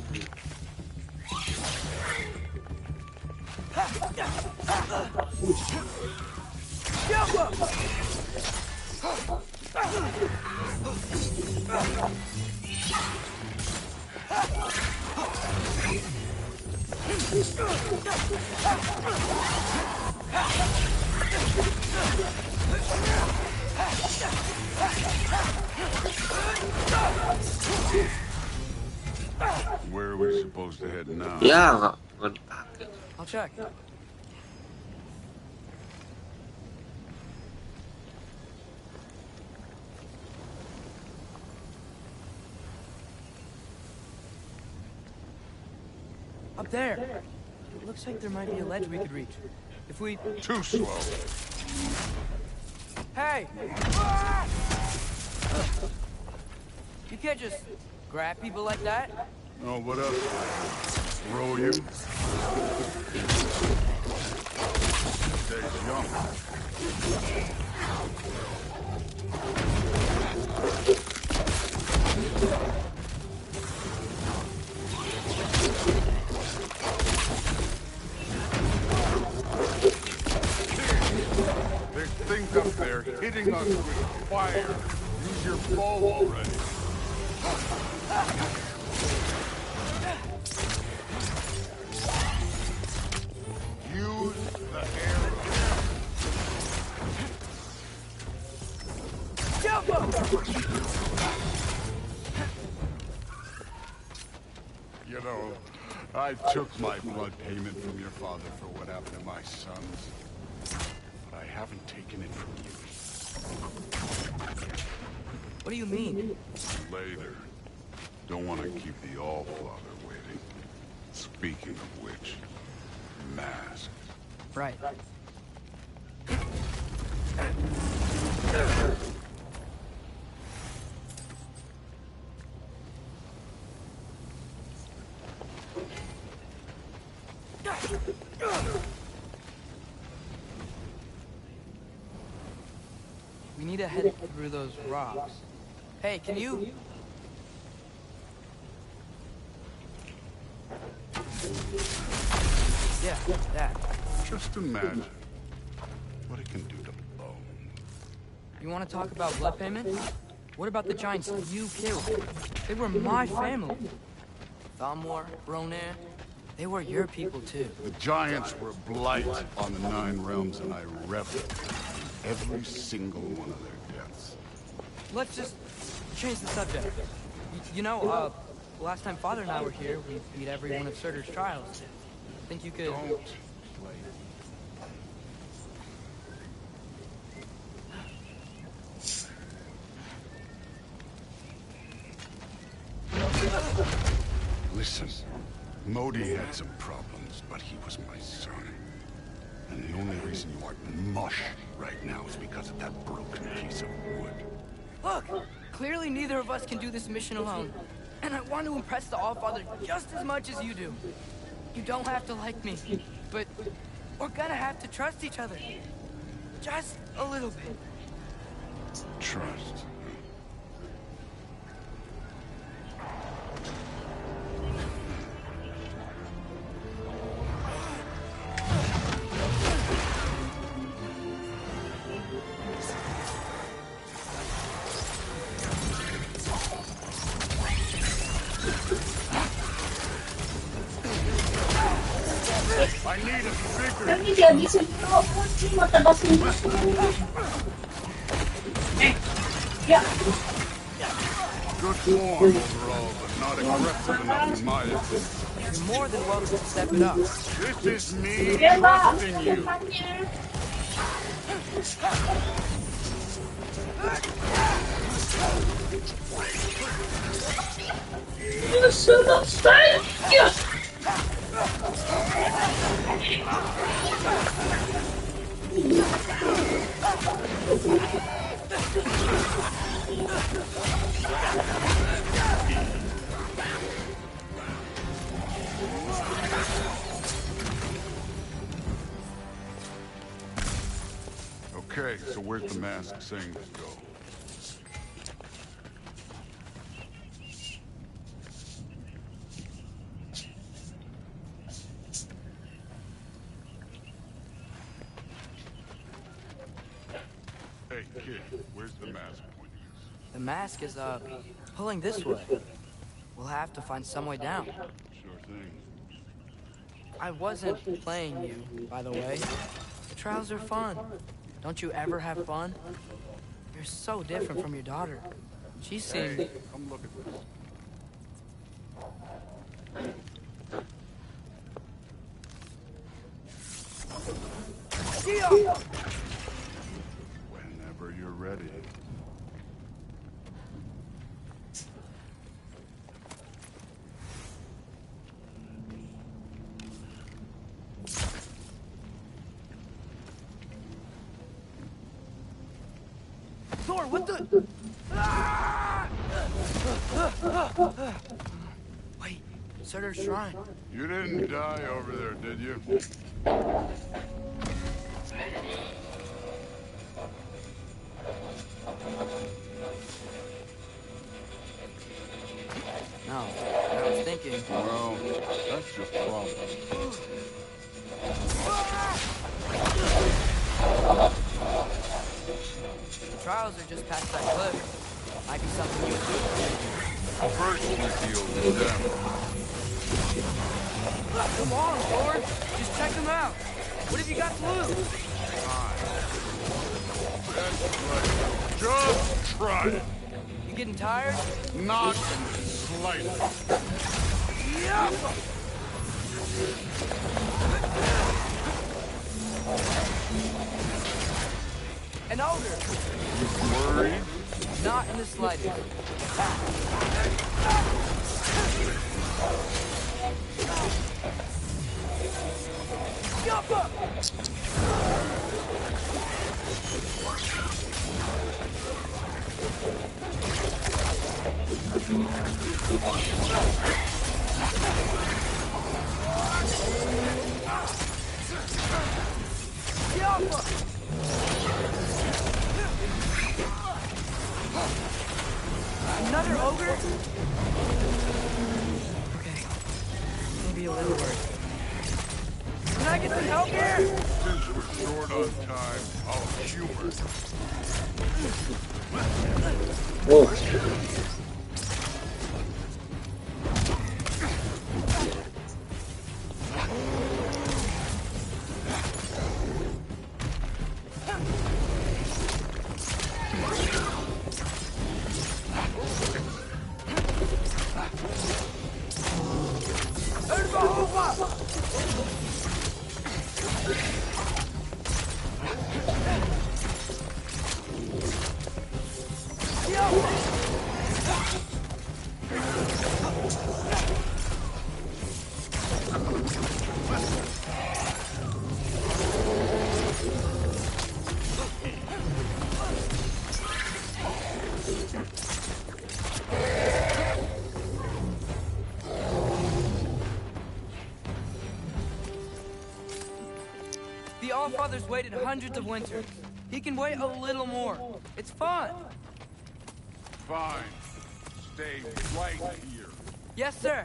Where are we supposed to head now? Ya, I'll check. Up there. It looks like there might be a ledge we could reach. If we... Too slow. Hey! You can't just grab people like that. Oh, what up? Throw you? Stays young. There's things up there hitting us with fire. Use your bow already. Use the arrow. You know, I took my blood payment from your father for what happened to my sons. But I haven't taken it from you. What do you mean? Later. Don't want to keep the Allfather waiting. Speaking of which, mask. Right. We need to head through those rocks. Hey, can you... Yeah, that. Just imagine what it can do to bone. You want to talk about blood payment? What about the giants you killed? They were my family. Thamor, Ronan, they were your people too. The giants were a blight on the 9 realms, and I reveled in every single one of their deaths. Let's just change the subject. You know, last time Father and I were here, we beat every one of Surtur's trials. Think you could... Don't play. Listen, Modi had some problems, but he was my son. And the only reason you aren't mush right now is because of that broken piece of wood. Look! Clearly neither of us can do this mission alone. And I want to impress the Allfather just as much as you do. You don't have to like me, but we're gonna have to trust each other. Just a little bit. Trust. Tapi dia bisa cuma terbasin. Ya. Good form overall, but not aggressive enough in my opinion. You're more than welcome to step it up. This is me trusting you. You should have stayed. Yes. Okay, so where's the mask saying to go? Hey, kid, where's the mask pointing? The mask is, pulling this way. We'll have to find some way down. Sure thing. I wasn't playing you, by the way. The trials are fun. Don't you ever have fun? You're so different from your daughter. She seemed... Hey, come look at this. Whenever you're ready. Thor, what the... Wait, Surtur's shrine. You didn't die over there, did you? No, I was thinking... Well, that's your problem. The trials are just past that cliff. Might be something you would do. First, we deal with them. Come on, Thor. Just check them out. What have you got to lose? That's right. Just try it. You getting tired? Not in the slightest. Yep. An ogre. You worried? Not in the slightest. Another ogre? Okay. Maybe a little worried. Can I get some help here? Since we're short on time, I'll humor. Oh. The Allfather's waited hundreds of winters. He can wait a little more. It's fun. Fine. Stay right here. Yes, sir.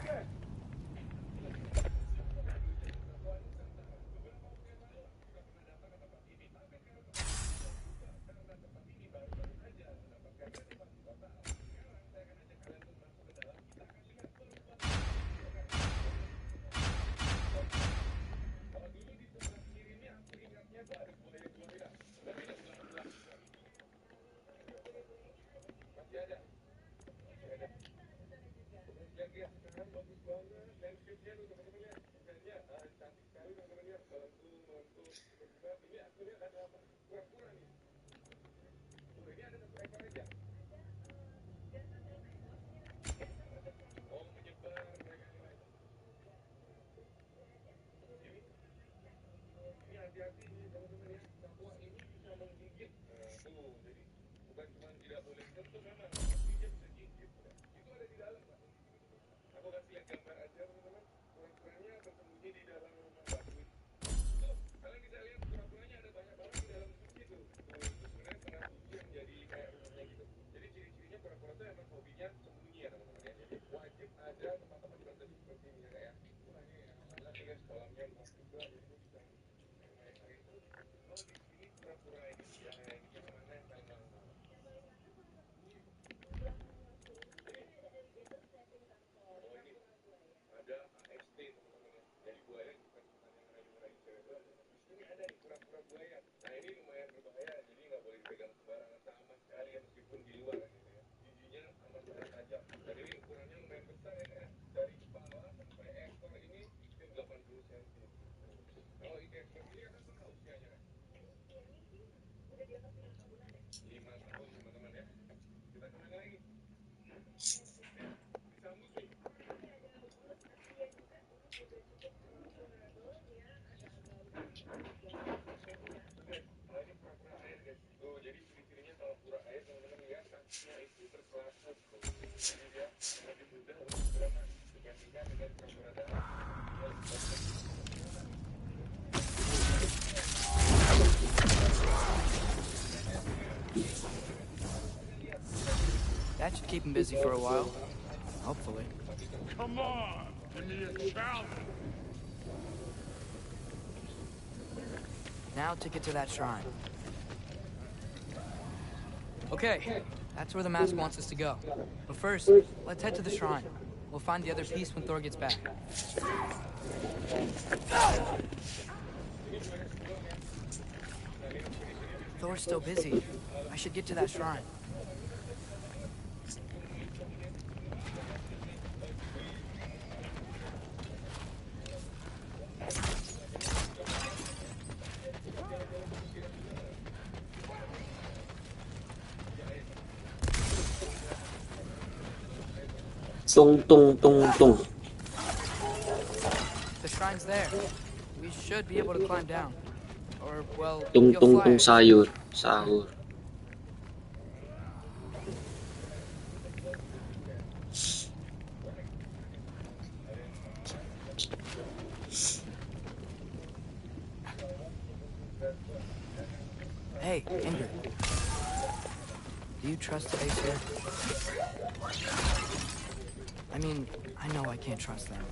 That should keep him busy for a while. Hopefully. Come on, give me a challenge. Now to get to that shrine. Okay, that's where the mask wants us to go. But first, let's head to the shrine. We'll find the other piece when Thor gets back. Thor's still busy. I should get to that shrine. Tung tung tung tung. The shrine's there. We should be able to climb down. Or, well, Tung you'll tung fly, tung I assume. sayur. Sahur. Hey, Ingrid. Do you trust the base here? I mean, I know I can't trust them.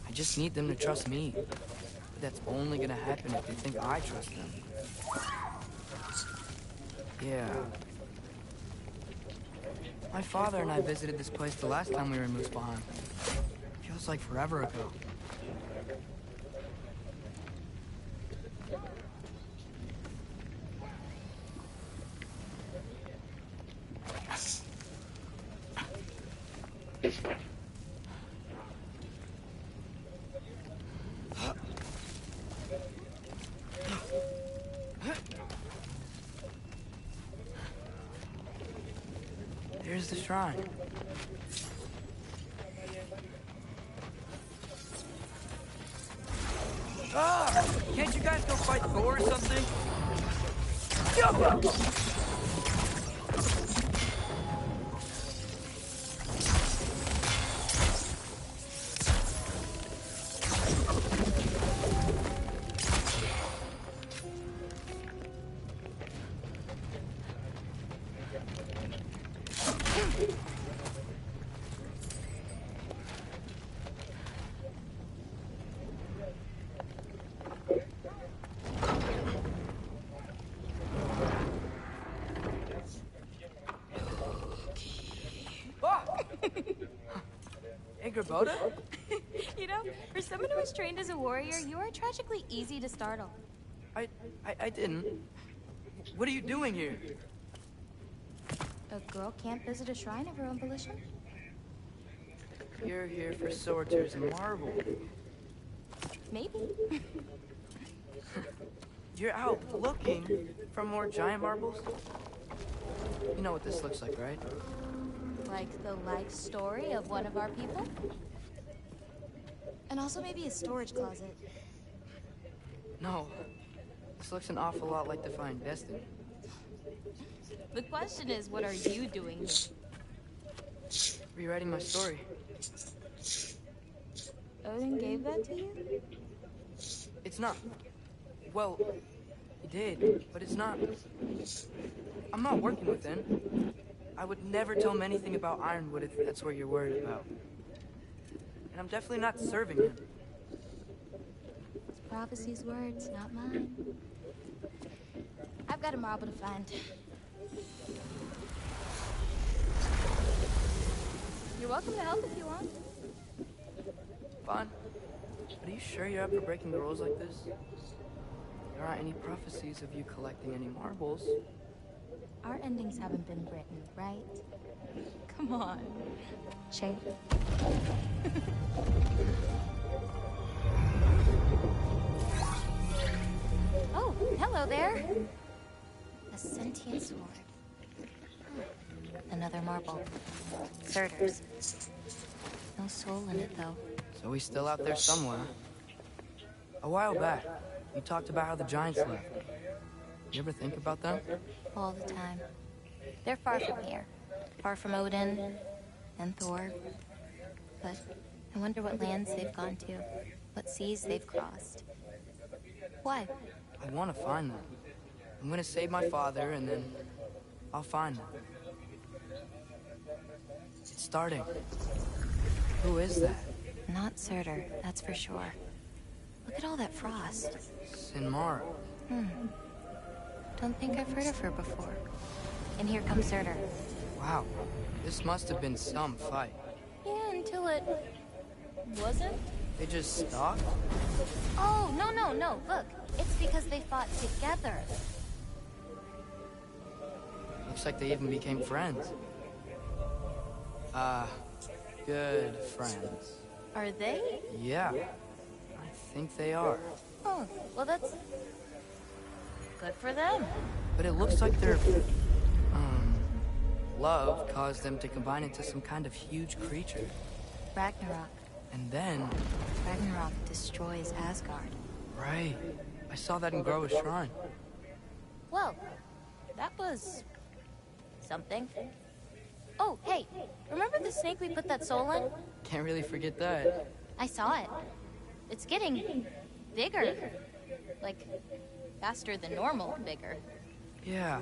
I just need them to trust me. But that's only gonna happen if they think I trust them. Yeah. My father and I visited this place the last time we were in Muspelheim. Feels like forever ago. There's the shrine. Ah! Can't you guys go fight Thor or something? Boda? You know, for someone who was trained as a warrior, you are tragically easy to startle. I didn't. What are you doing here? A girl can't visit a shrine of her own volition? You're here for sorters and marble. Maybe. You're out looking for more giant marbles? You know what this looks like, right? Like the life story of one of our people? And also maybe a storage closet. No. This looks an awful lot like Defying Destiny. The question is, what are you doing here? Rewriting my story. Odin gave that to you? It's not. Well, he did, but it's not. I'm not working with him. I would never tell him anything about Ironwood if that's what you're worried about. And I'm definitely not serving him. It's prophecy's words, not mine. I've got a marble to find. You're welcome to help if you want. Fine. But are you sure you're up for breaking the rules like this? There aren't any prophecies of you collecting any marbles. Our endings haven't been written, right? Come on. Shay. Oh, hello there. A sentient sword. Another marble. Surtur's. No soul in it, though. So he's still out there somewhere. A while back, you talked about how the giants left. You ever think about them? All the time. They're far from here. Far from Odin and Thor. But I wonder what lands they've gone to. What seas they've crossed. Why? I want to find them. I'm gonna save my father, and then I'll find them. It's starting. Who is that? Not Surtur, that's for sure. Look at all that frost. Sinmara. Don't think I've heard of her before. And here comes Surtur. Wow. This must have been some fight. Yeah, until it... wasn't? They just stopped? Oh, no. Look, it's because they fought together. Looks like they even became friends. Good friends. Are they? Yeah. I think they are. Oh, well that's... good for them. But it looks like they're... love caused them to combine into some kind of huge creature. Ragnarok. And then... Ragnarok destroys Asgard. Right. I saw that in Groa's shrine. Whoa. That was... something. Oh, hey. Remember the snake we put that soul in? Can't really forget that. I saw it. It's getting... bigger. Like, faster than normal bigger. Yeah.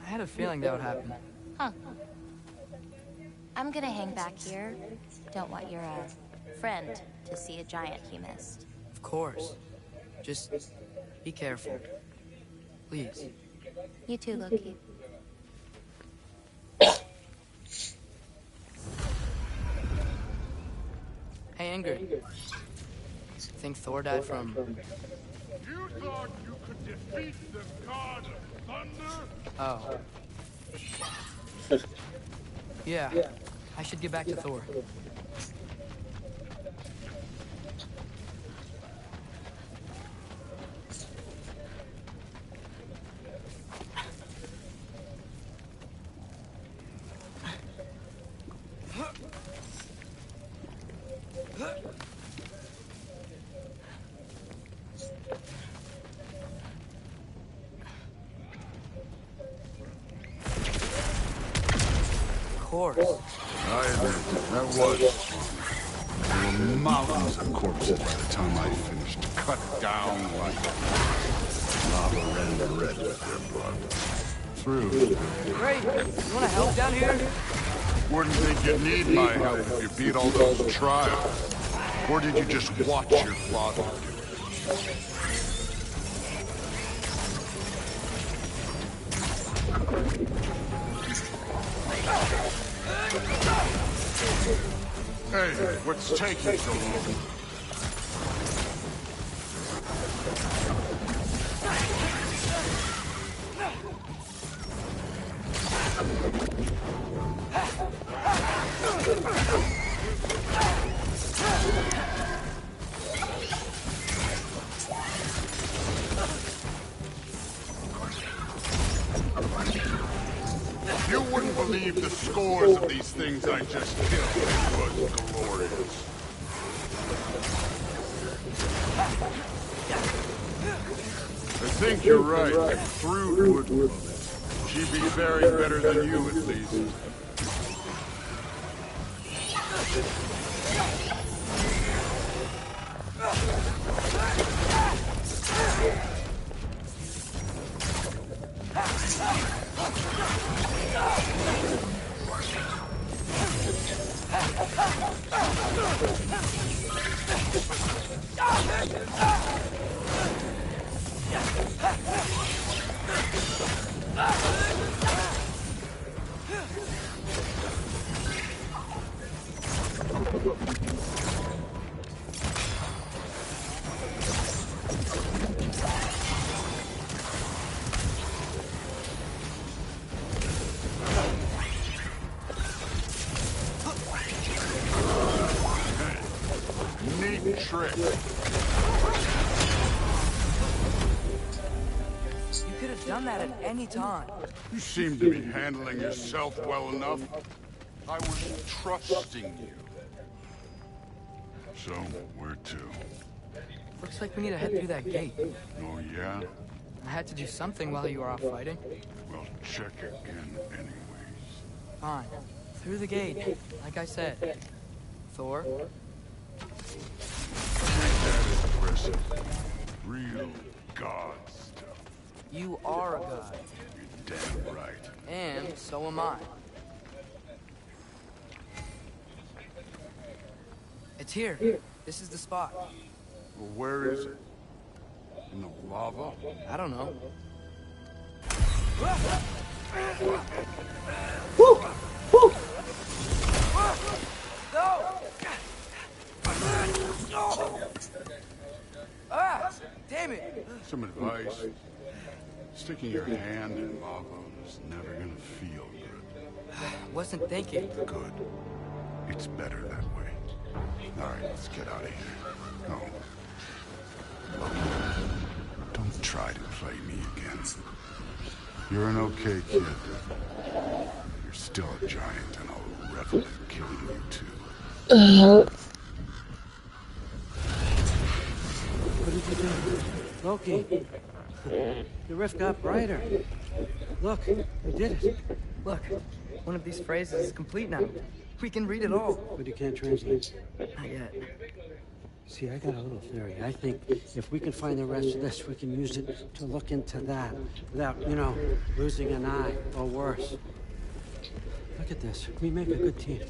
I had a feeling that would happen. Huh. I'm gonna hang back here. Don't want your, friend to see a giant he missed. Of course. Just be careful. Please. You too, Loki. Hey, Ingrid. Think Thor died from... You thought you could defeat the god of thunder? Oh. Yeah. I should get back to Thor. Of course. I admit, that was fun. There were mountains of corpses by the time I finished, cut down like lava red with their blood. Through. Great. You wanna help down here? Wouldn't think you'd need my help if you beat all those trials. Or did you just watch your father do it? Hey, what's taking so long? You wouldn't believe the scores of these things I just killed. It was glorious. I think you're right. Through would love it. She'd be faring better than you, at least. Neat trick. You could have done that at any time. You seem to be handling yourself well enough. I was trusting you. So, where to? Looks like we need to head through that gate. Oh, yeah? I had to do something while you were off fighting. Well, check again anyways. Fine. Through the gate, like I said. Thor? That is impressive. Real god stuff. You are a god. You're damn right. And so am I. It's here. This is the spot. Well, where is it? In the lava? I don't know. Woo! Woo! Ah! Damn it! Some advice. Sticking your hand in lava is never gonna feel good. Wasn't thinking. Good. It's better that way. All right, let's get out of here. No. Look, don't try to play me again. You're an okay kid. You're still a giant, and I'll revel in killing you too. What did you do? Loki, the rift got brighter. Look, we did it. Look, one of these phrases is complete now. We can read it all. But you can't translate. Not yet. See, I got a little theory. I think if we can find the rest of this, we can use it to look into that without, losing an eye or worse. Look at this. We make a good team.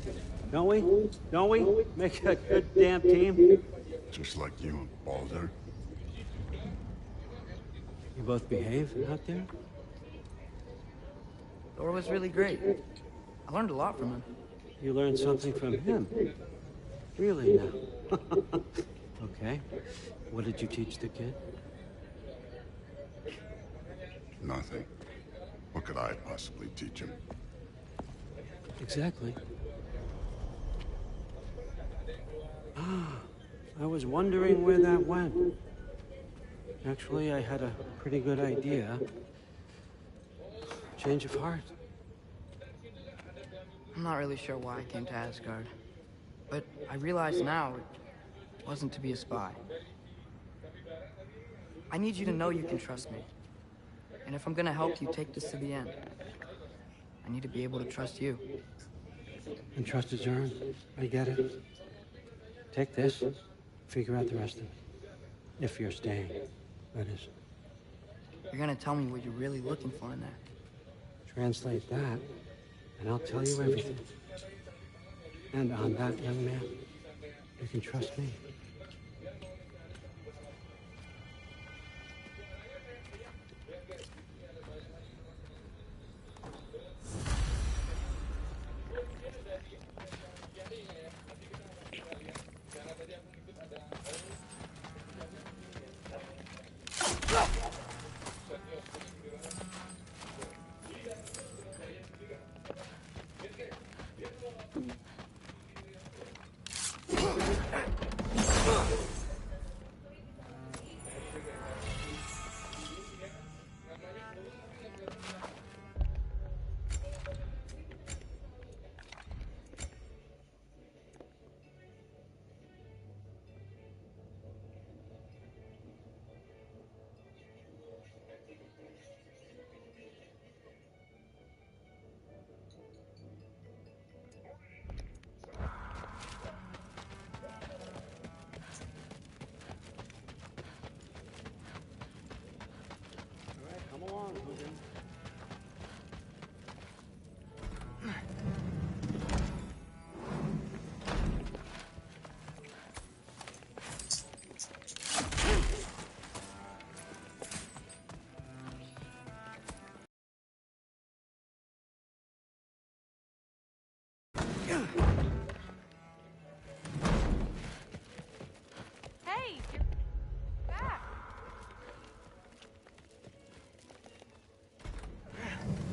Don't we? Don't we? Make a good damn team. Just like you and Balder. You both behave out there? Thor was really great. I learned a lot from him. You learned something from him? Really now? Okay. What did you teach the kid? Nothing. What could I possibly teach him? Exactly. I was wondering where that went. Actually, I had a pretty good idea. Change of heart. I'm not really sure why I came to Asgard. But I realize now it wasn't to be a spy. I need you to know you can trust me. And if I'm gonna help you take this to the end, I need to be able to trust you. And trust is earned. I get it. Take this, figure out the rest of it. If you're staying, that is. You're gonna tell me what you're really looking for in there. Translate that, and I'll tell you everything. And on that, young man, you can trust me. Hey, you're back.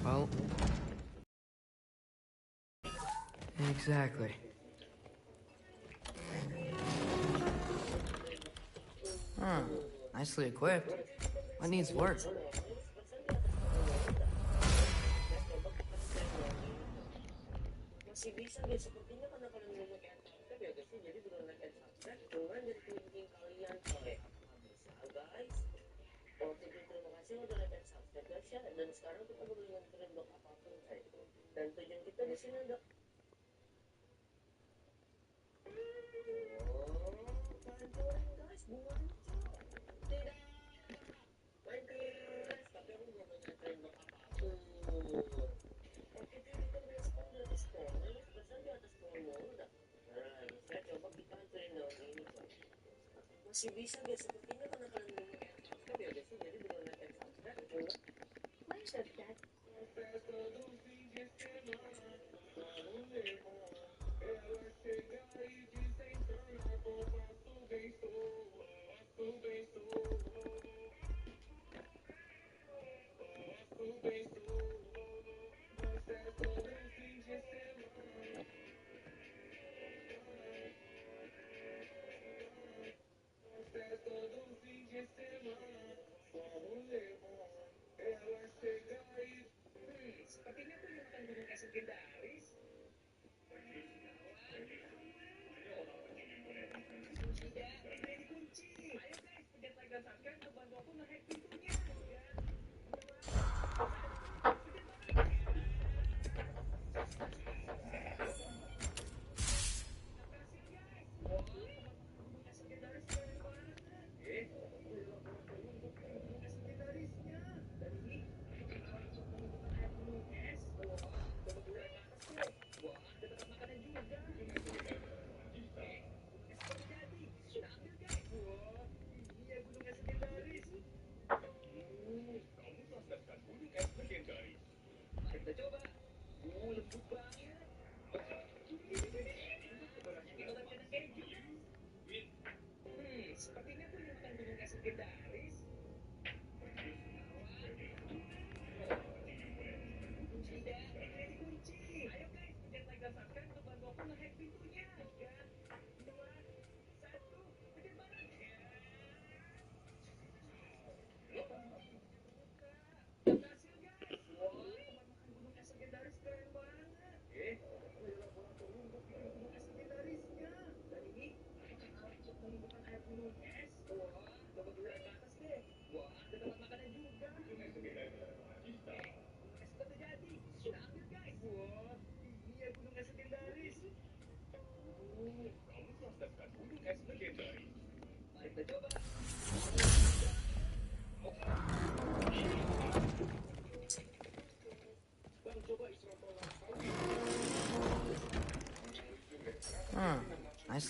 Well... Exactly. Huh. Nicely equipped. What needs work? Masih bisa deh, sepertinya karena kalian belum naik subscribe ya guys, jadi belum naik subscribe, jangan jadi penting kalian coy. Bisa guys. Oke, terima kasih udah like subscribe guys ya. Dan sekarang kita boleh nganterin blok apapun kayak gitu. Dan tujuan kita di sini ada. Bantuin guys, buruan coy. Tidak. Main keras, tapi aku belum nganterin blok apapun. Oke, jadi kita udah gratis pohon, ini sebesar di atas pohon mulu dah. Nah, saya coba kita anterin daun ini coy. Masih bisa guys, sepertinya karena kalian belum naik subscribe ya guys, jadi belum naik subscribe coba. Main subscribe.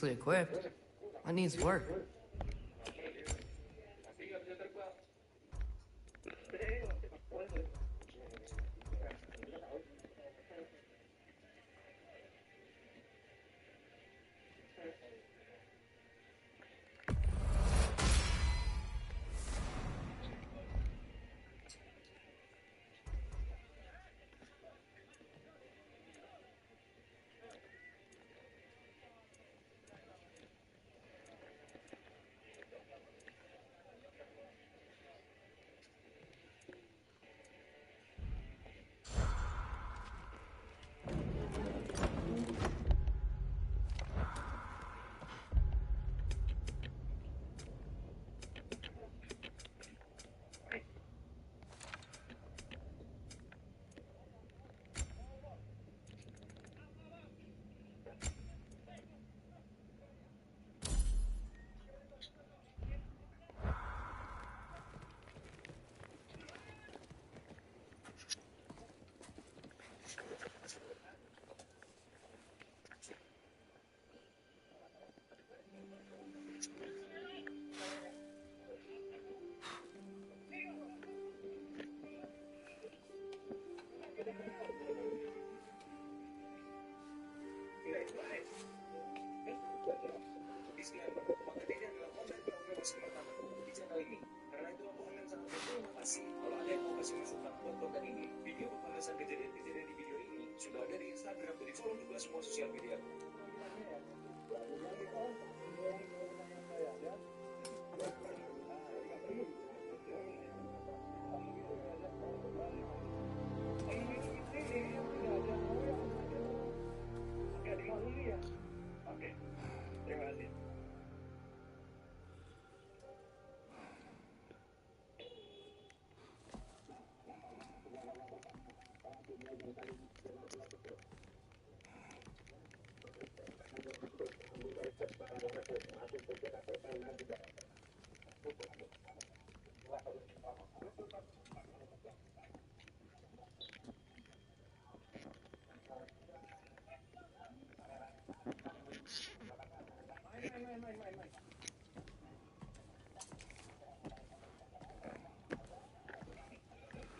obviously equipped. What needs work?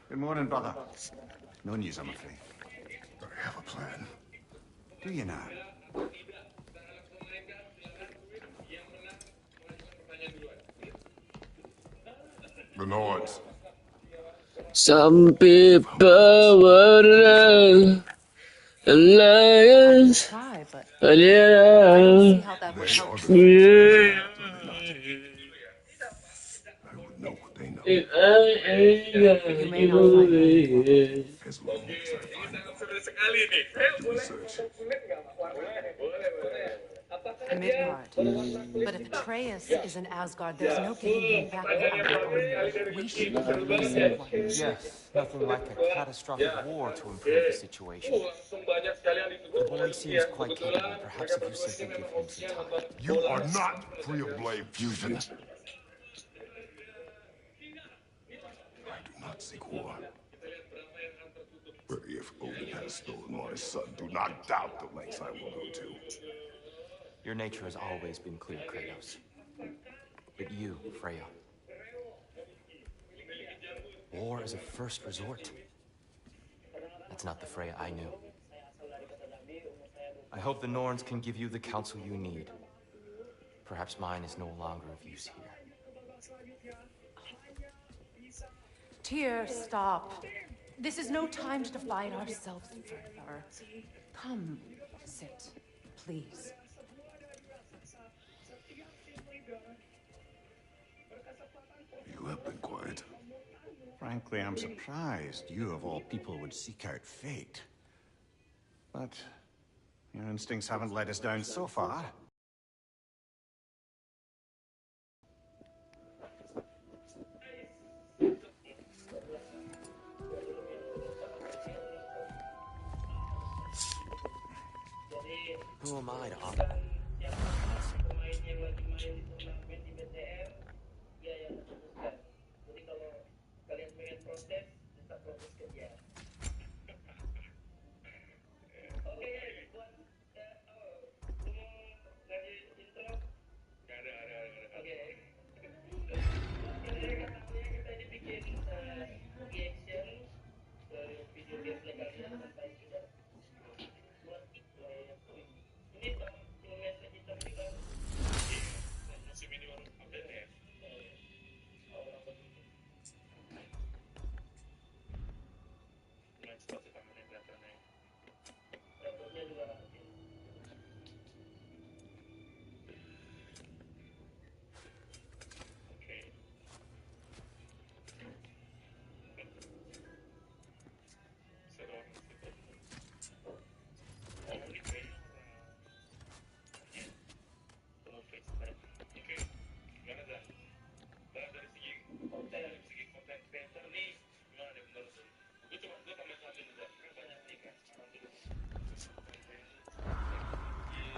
Good morning, brother. No news, I'm afraid. I have a plan. Do you now? The Nords. Some people would alliance. Try, but Yeah. I don't see how that would They help. are the Yeah. I would know what they know. You may not find them. As long as I find them. Back to research. Admit part. But if Atreus is in Asgard, there's no getting him back without our army. We should be losing one. Yes, nothing like a catastrophic war to improve the situation. The boy seems quite capable. Perhaps if you simply give him some time. You are not free of blade fusion. I do not seek war. But if Odin has stolen my son, do not doubt the lengths I will go to. Your nature has always been clear, Kratos. But you, Freya. War is a first resort. That's not the Freya I knew. I hope the Norns can give you the counsel you need. Perhaps mine is no longer of use here. Tyr, stop. This is no time to divide ourselves further. Come, sit, please. You have been quiet. Frankly, I'm surprised you, of all people, would seek out fate. But your instincts haven't let us down so far. Who am I to offer?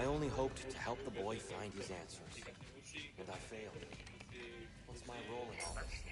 I only hoped to help the boy find his answers. And I failed. What's my role in all this?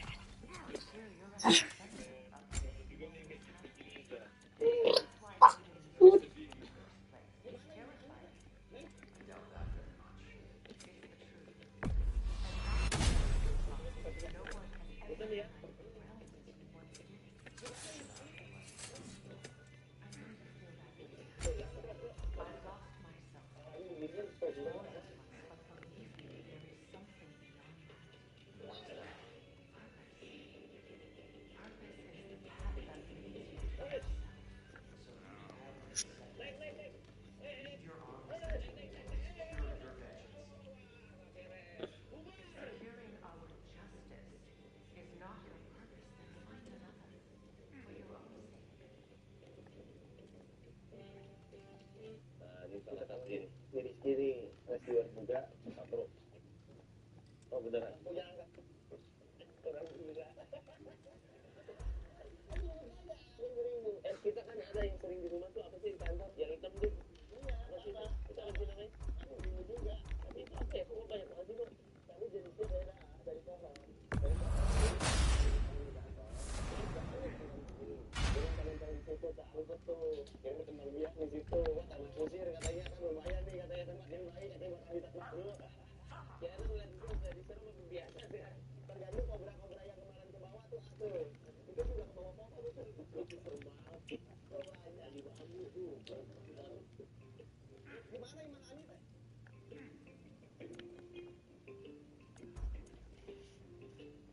Nah, ini salah satu ini. Ini Rizky nih, reviewer juga, Sapro. Oh, beneran. Punya angka. Orang gila. Kita kan ada yang sering di rumah tuh, apa sih di kantor? Yang hitam tuh. Iya, apa sih itu? Kita lagi namanya. Ini juga. Tapi itu apa ya? Kok banyak banget sih, Bro? Tapi jenisnya beda dari pohon. Dari pohon. Foto tak lupa tuh yang berkembang biak di situ. Wah, tanah kusir katanya kan lumayan nih, katanya tempat yang baik, katanya bakal habitat dulu. Ya itu ngeliat itu udah disuruh lebih biasa sih. Tergantung kobra-kobra yang kemarin ke bawah tuh itu juga ke bawah pohon itu serem banget. Kobranya di bambu tuh. Gimana emang Ani teh?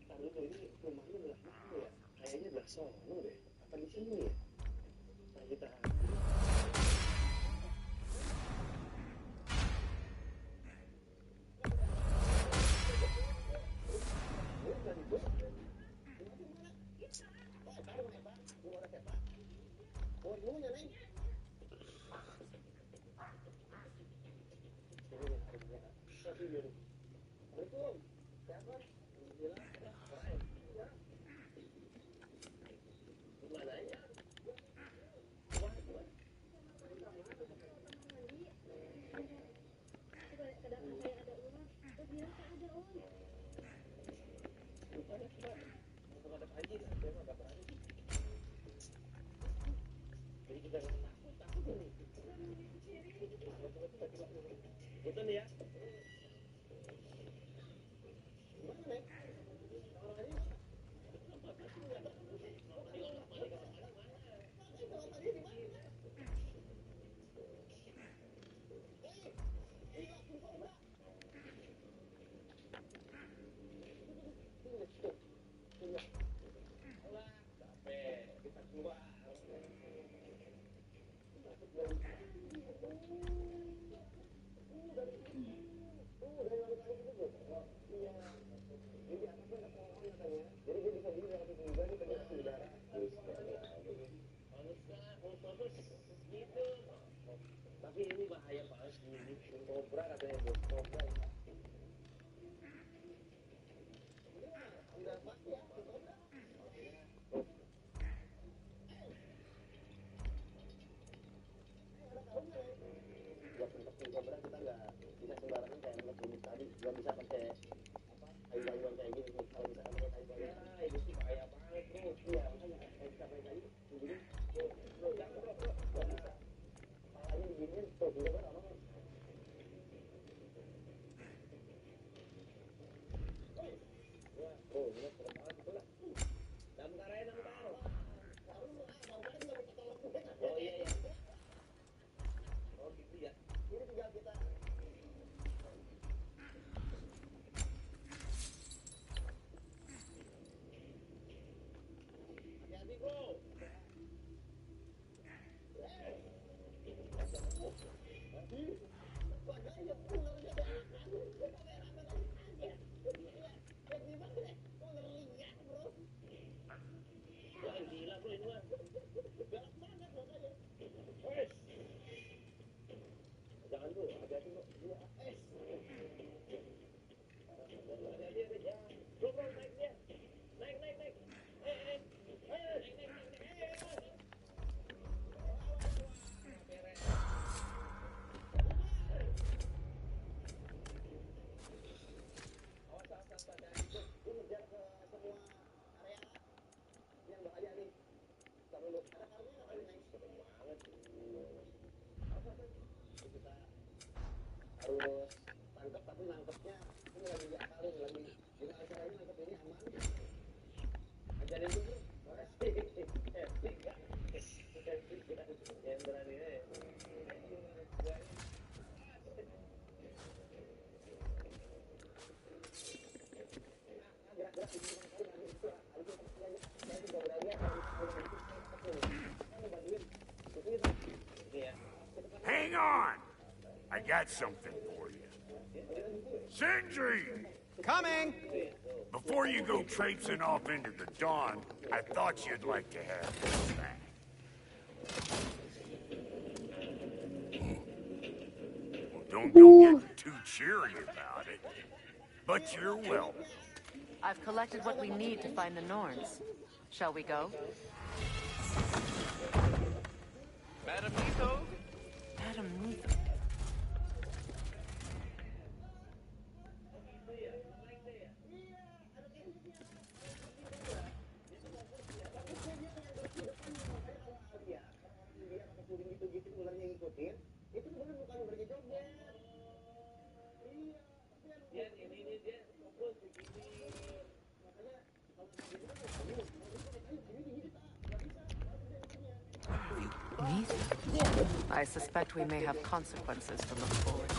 Tahu tuh ini rumahnya belah mana ya? Kayaknya belah sono deh. Apa di sini ya? Kita betul ya. Tapi ini bahaya banget ini kobra katanya bos, kobra. Udah pasti ya kobra. Buat menangkap kobra kita nggak bisa sembarangan kayak menangkap tadi, nggak bisa pakai apa kayu-kayuan kayak gini. Kalau bisa pakai kayu-kayuan, itu sih bahaya banget bro. Iya makanya kalau kita pakai kayu, begini, bro jangan bro, nggak bisa. Palanya diginiin, tuh udah berapa? Oh, ini serem banget itu lah. Damkar aja damkar. Oh iya iya. Oh gitu ya. Ini tinggal kita. Hati-hati bro. Jangan bro, hati-hati bro. Bro, naik dia. Naik. Naik. harus tangkap tapi nangkepnya ini lagi diakalin lagi gimana caranya nangkep ini aman ajarin dulu masih yang berani Hang on! I got something for you. Sentry! Coming! Before you go traipsing off into the dawn, I thought you'd like to have this back. Well, don't get too cheery about it. But you're welcome. I've collected what we need to find the Norns. Shall we go? Madam Nito? Madam Nito. I suspect we may have consequences to look forward to.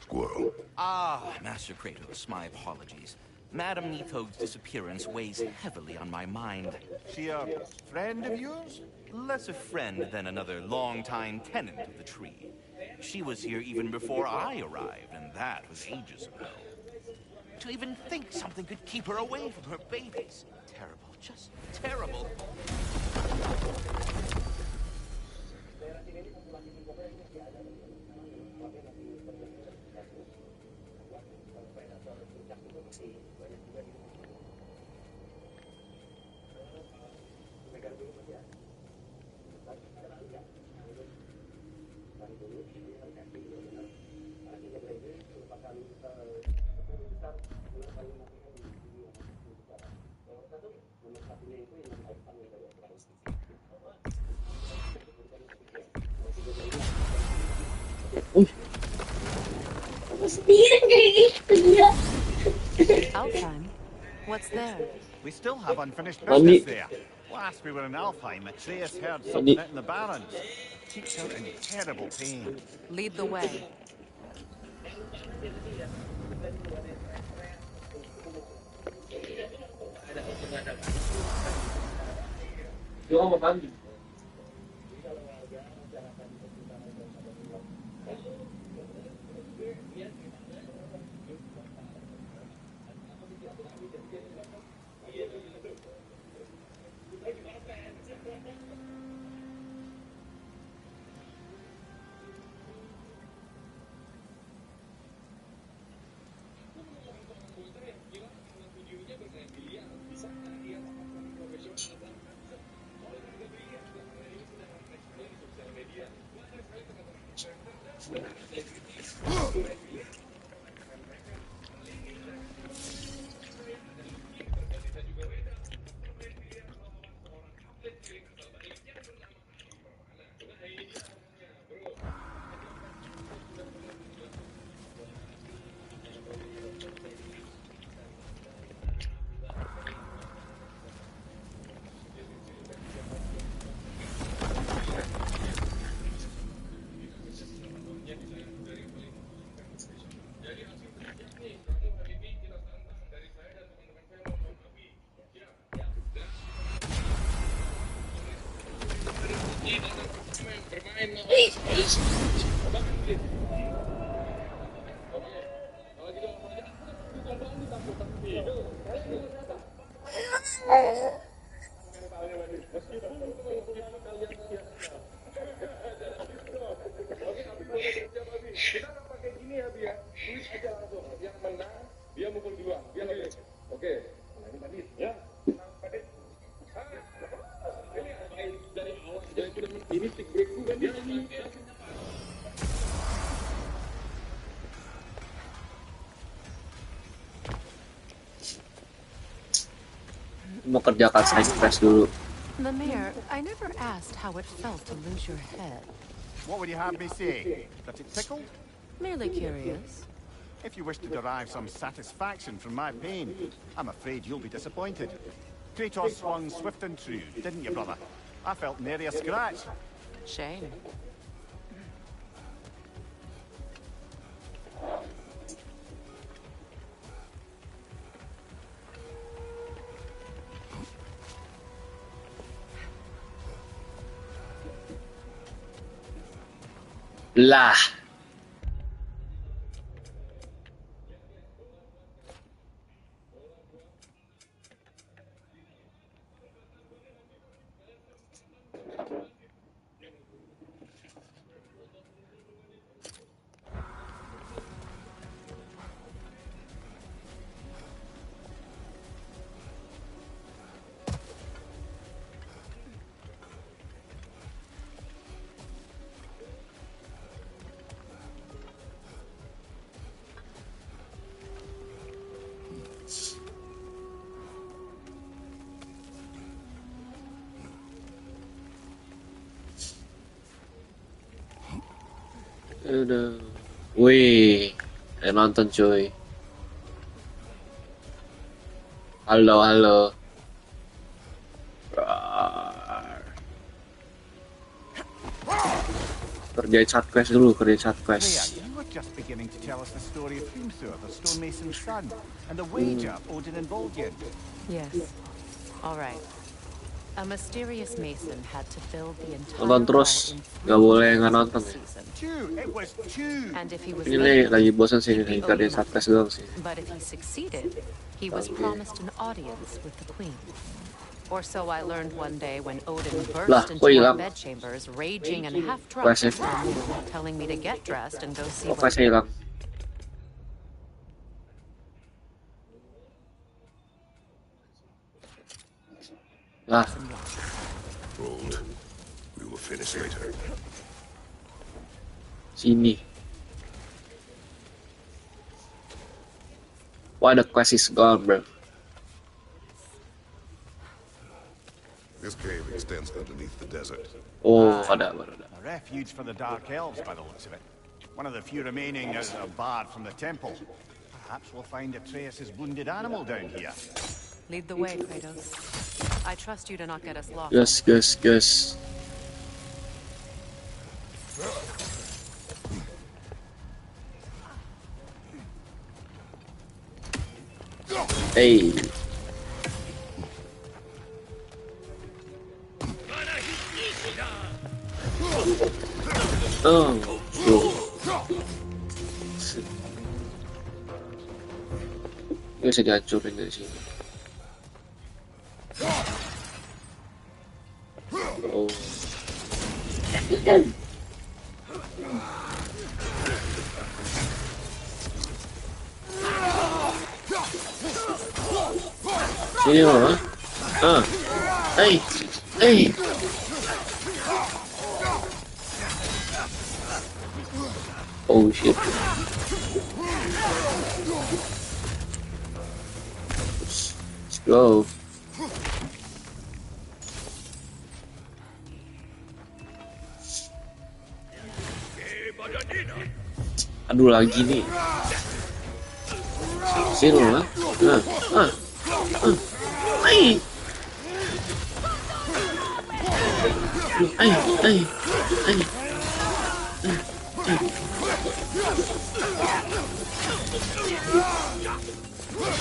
Squirrel. Ah, Master Kratos, my apologies. Madam Nito's disappearance weighs heavily on my mind. She a friend of yours? Less a friend than another long-time tenant of the tree. She was here even before I arrived, and that was ages ago. To even think something could keep her away from her babies. Terrible, just terrible. Alfheim? What's there? We still have unfinished Money. business there. Last we were in Alfheim, Atreus heard something out in the Barrens. Cheeks out in terrible pain. Lead the way. Mau kerjakan side quest dulu. Mimir, I never asked how it felt to lose your head. What would you have me say? That it tickled? Merely curious. If you wish to derive some satisfaction from my pain, I'm afraid you'll be disappointed. Kratos swung swift and true, didn't you, brother? I felt nary a scratch. Shame. Lah. Aduh. Wih, ada nonton cuy. Halo, halo. Kerjain side quest dulu, kerjain side quest. You were just beginning to tell us the story of Hrimthur, the stonemason's son, and the wager Odin involved you in. Yes. All right. A mysterious mason had to build the entire Nonton terus, nggak boleh nggak nonton ya. And if he was Ini lagi bosan sih, lagi kerjain side quest doang sih. But if he succeeded, he was promised an audience with the queen. Or so I learned one day when Odin burst into our bedchambers, raging and half drunk, telling me to get dressed and go see what. Hilang. Lah. Hold. We will finish later. Sini. Why the quest is gone, bro? This cave extends underneath the desert. Oh, ada. A refuge for the Dark Elves, by the looks of it. One of the few remaining as a bard from the temple. Perhaps we'll find Atreus' wounded animal down here. Lead the way, Kratos. I trust you to not get us lost. Gas. Hey. Oh. Ini bisa dihancurin dari sini. Oh. Sini loh. Hey. Oh shit. Let's go. Aduh lagi nih. Sini loh.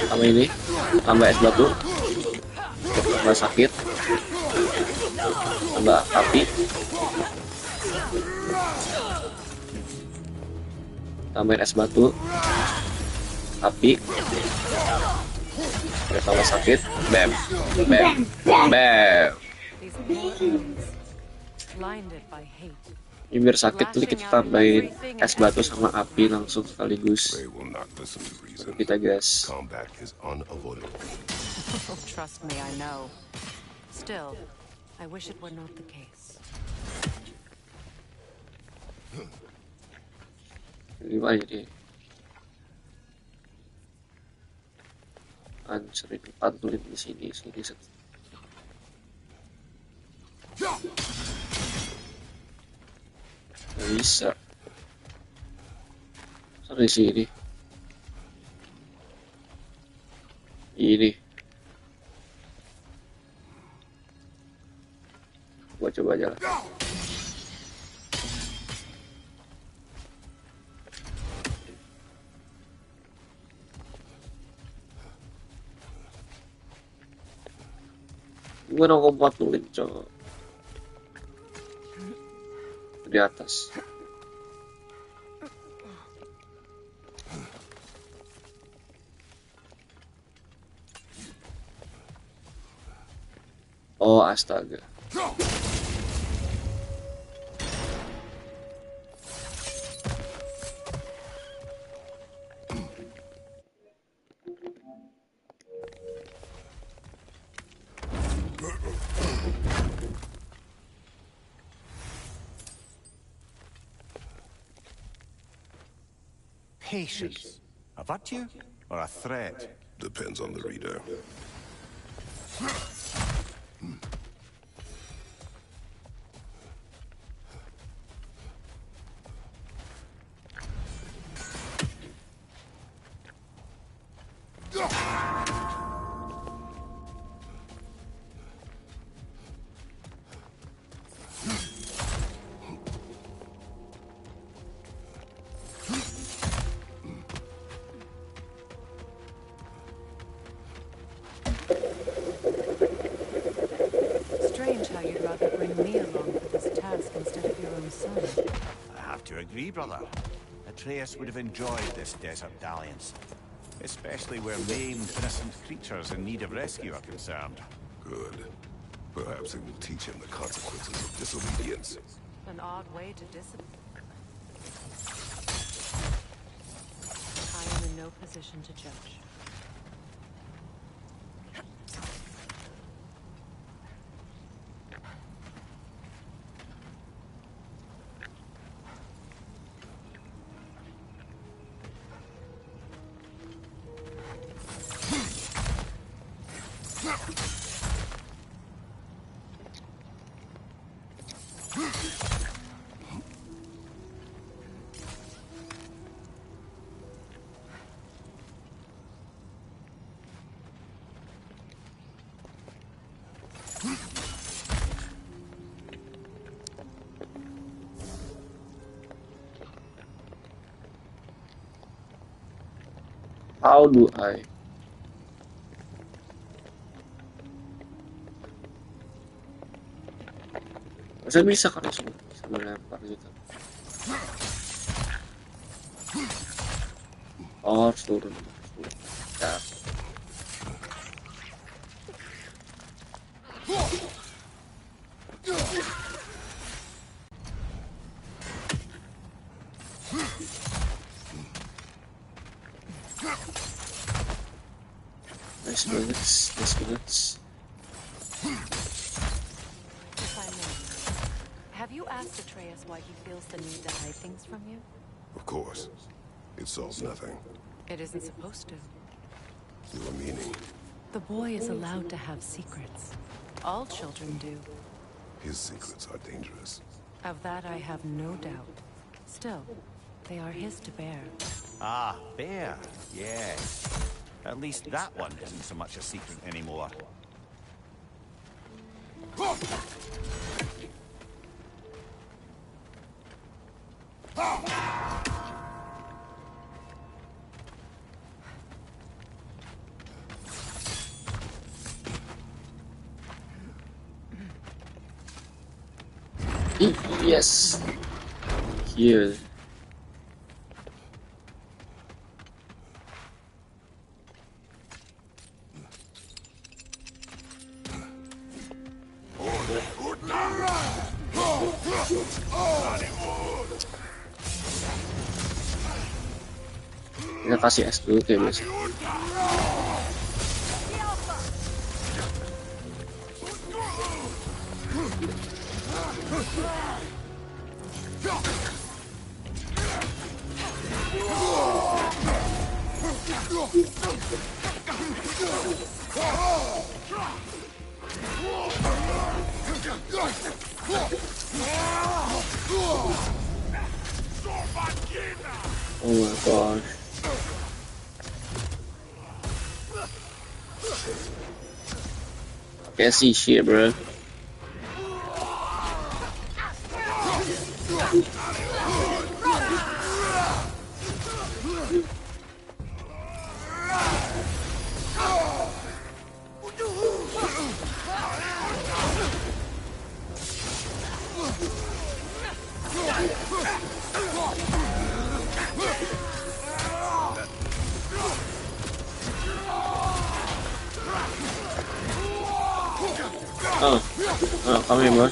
Tambah ini, tambah es batu, tambah sakit, tambah api, tambahin es batu, api, tambah sakit, bam. Ini biar sakit tuh kita tambahin es batu sama api langsung sekaligus. Kita gas. Trust me, I know. Still, I wish it were not the case. Ini apa jadi? Ancurin, pantulin di sini. Nggak bisa. Dari sini. Ini. Gua coba aja lah. Gue nongol 4 menit coba. Di atas. Oh astaga. Patience. A virtue or a threat? Depends on the reader. Strange how you'd rather bring me along for this task instead of your own son. I have to agree, brother. Atreus would have enjoyed this desert dalliance. Especially where maimed, innocent creatures in need of rescue are concerned. Good. Perhaps it will teach him the consequences of disobedience. An odd way to discipline. I am in no position to judge. How do I? Masa bisa kan langsung sama lempar gitu. Oh, harus turun. Ya. Nice minutes, nice minutes. If I may, have you asked Atreus why he feels the need to hide things from you? Of course. It solves nothing. It isn't supposed to. Your meaning. The boy is allowed to have secrets. All children do. His secrets are dangerous. Of that I have no doubt. Still, they are his to bear. Ah, bear. Yes. At least that one isn't so much a secret anymore. Yes. Here. Kita kasih es dulu kayak biasa. Oh my gosh. Can't see shit, bro. Oh, come here, bro.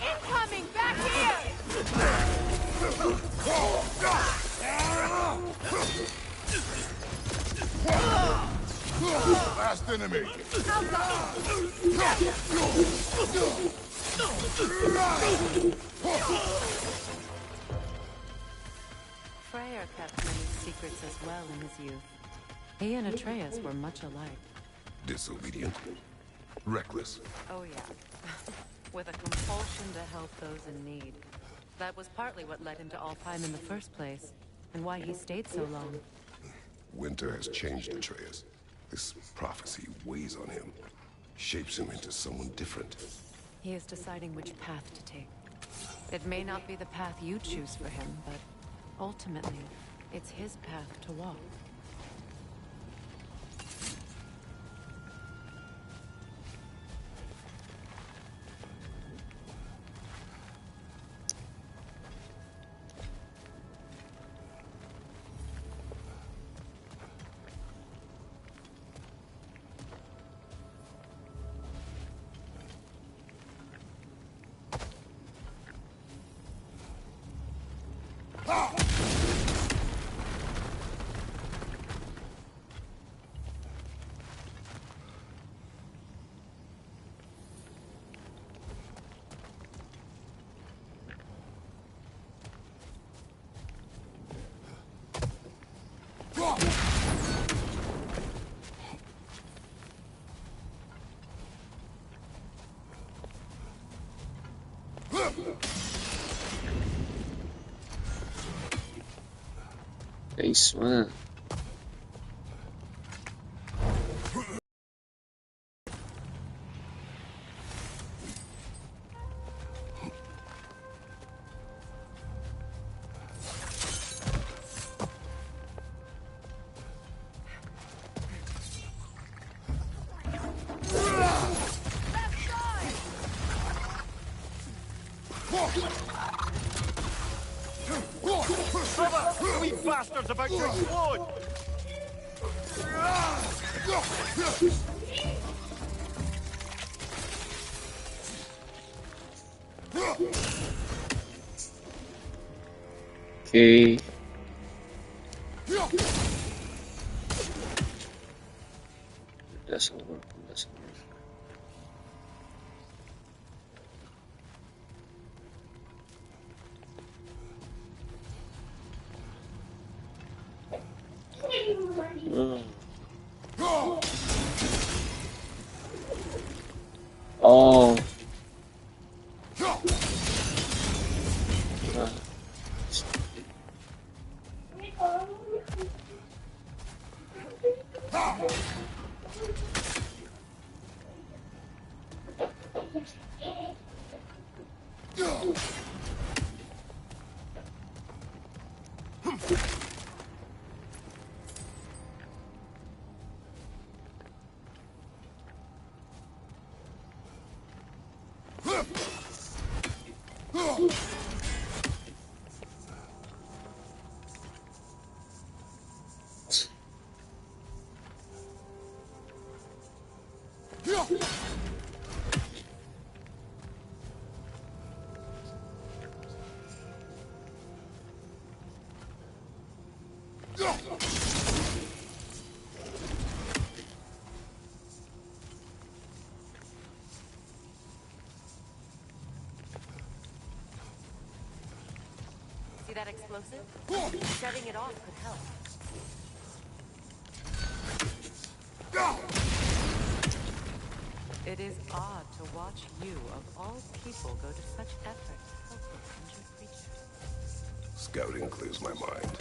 Incoming! Back here! Last enemy. Freyr kept many secrets as well in his youth. He and Atreus were much alike. Disobedient. Reckless. Oh yeah. With a compulsion to help those in need. That was partly what led him to Alfheim in the first place, and why he stayed so long. Winter has changed Atreus. This prophecy weighs on him. Shapes him into someone different. He is deciding which path to take. It may not be the path you choose for him, but ultimately, it's his path to walk. É isso, mano. We bastards about to explode! Okay. That's gonna work. That's gonna work. Oh. See that explosive? Setting it off could help. It is odd to watch you, of all people, go to such effort to help those injured creatures. Scouting clears my mind.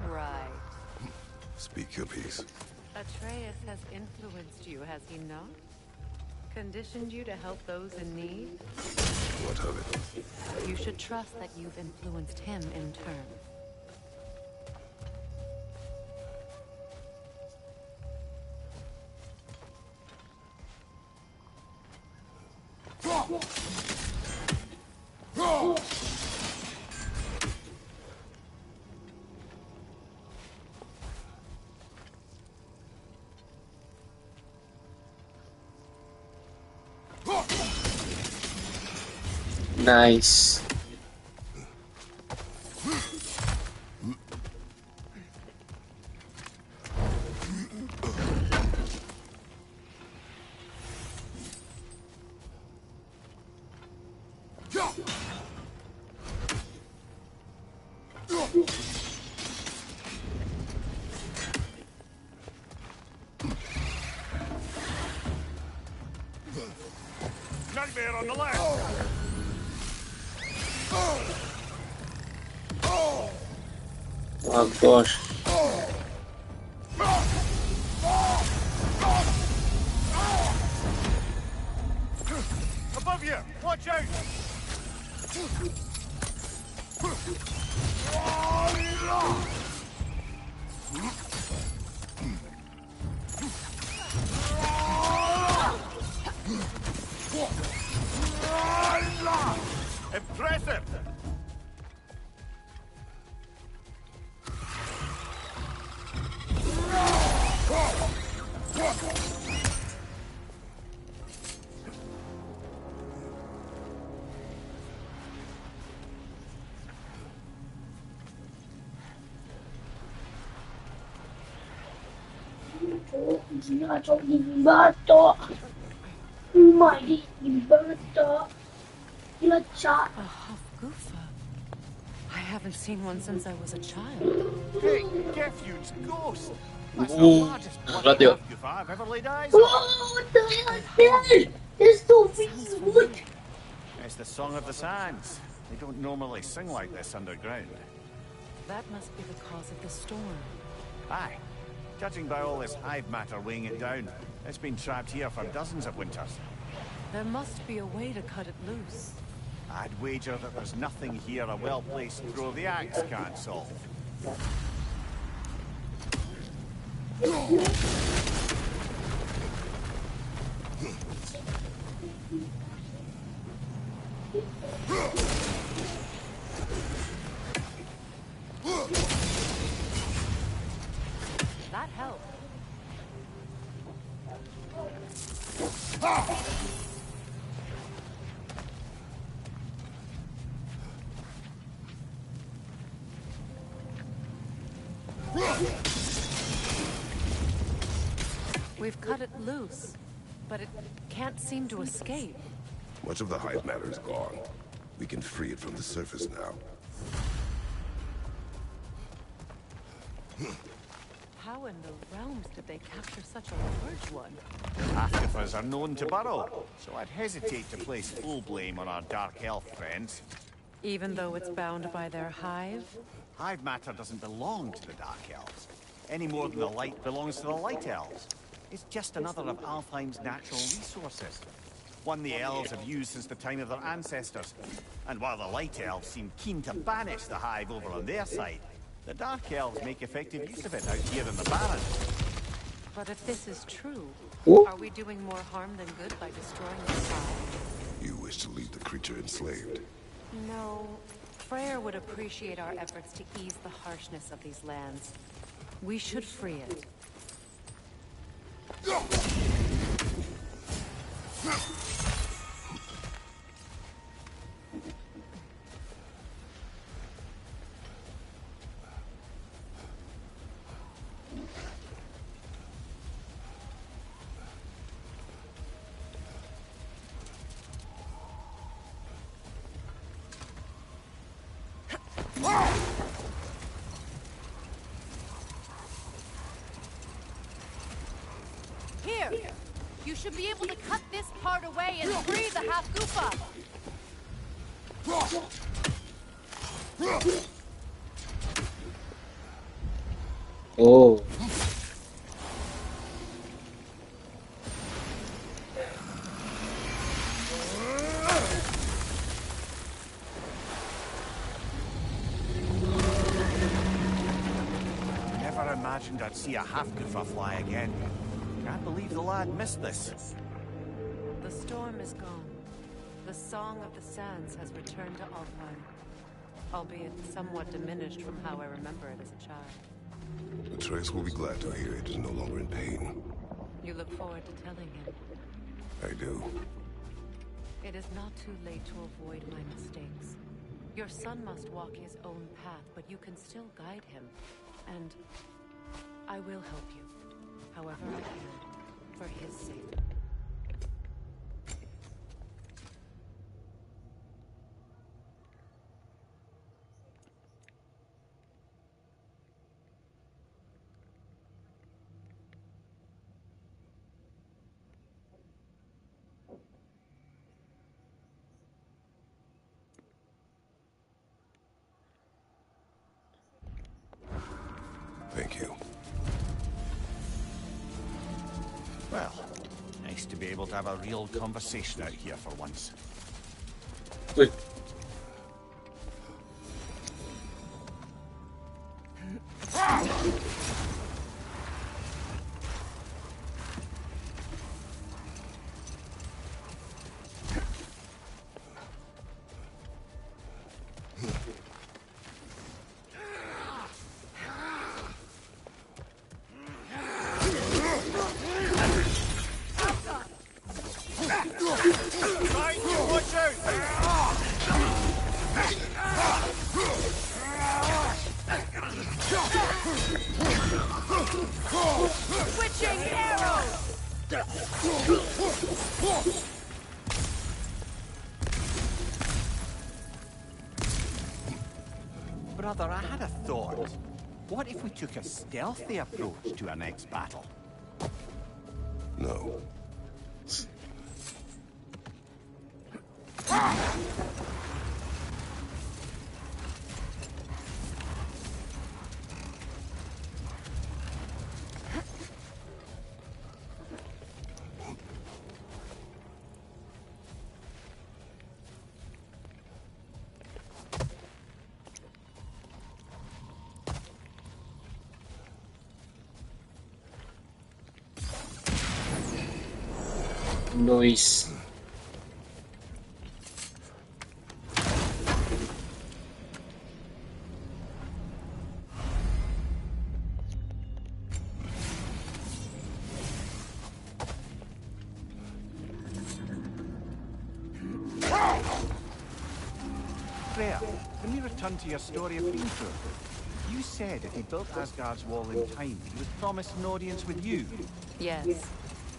Right. Speak your piece. Atreus has influenced you, has he not? Conditioned you to help those in need? What of it? You should trust that you've influenced him in turn. Nice. Nightmare on the left! Oh gosh. Above you! Watch out! Impressive! Gila, cok, dingin banget, cok. My, dingin banget, cok. Gila, cok. I haven't seen one since I was a child. Hey, Gefeud's ghost! That's the largest bloody half I've ever laid eyes on. Whoa, what the hell is this? This so weird. It's the Song of the Sands. They don't normally sing like this underground. That must be the cause of the storm. Aye. Judging by all this hive matter weighing it down, it's been trapped here for dozens of winters. There must be a way to cut it loose. I'd wager that there's nothing here a well-placed throw of the axe can't solve. That helped. We've cut it loose, but it can't seem to escape. Much of the hive matter is gone. We can free it from the surface now. How in the realms did they capture such a large one? Afghans are known to burrow, so I'd hesitate to place full blame on our dark elf friends. Even though it's bound by their hive? Hive matter doesn't belong to the dark elves, any more than the light belongs to the light elves. It's just another of Alfheim's natural resources. One the elves have used since the time of their ancestors. And while the light elves seem keen to banish the hive over on their side, the dark elves make effective use of it out here in the Barren. But if this is true, Ooh. are we doing more harm than good by destroying this hive? You wish to leave the creature enslaved. No. Freyr would appreciate our efforts to ease the harshness of these lands. We should free it. Here! You should be able to cut this part away and free the half-goofa! Oh. Never imagined I'd see a half-goofa fly again. Can't believe the lad missed this. The storm is gone. The Song of the Sands has returned to Alfheim, albeit somewhat diminished from how I remember it as a child. Atreus will be glad to hear it is no longer in pain. You look forward to telling him. I do. It is not too late to avoid my mistakes. Your son must walk his own path, but you can still guide him. And I will help you, however I can, for his sake. Thank you. Well, nice to be able to have a real conversation out here for once. Wait. Switching arrows! Brother, I had a thought. What if we took a stealthy approach to our next battle? No. Noise. Freya, when we return to your story of Fiendfur, you said if he built Asgard's wall in time, he was promised an audience with you. Yes,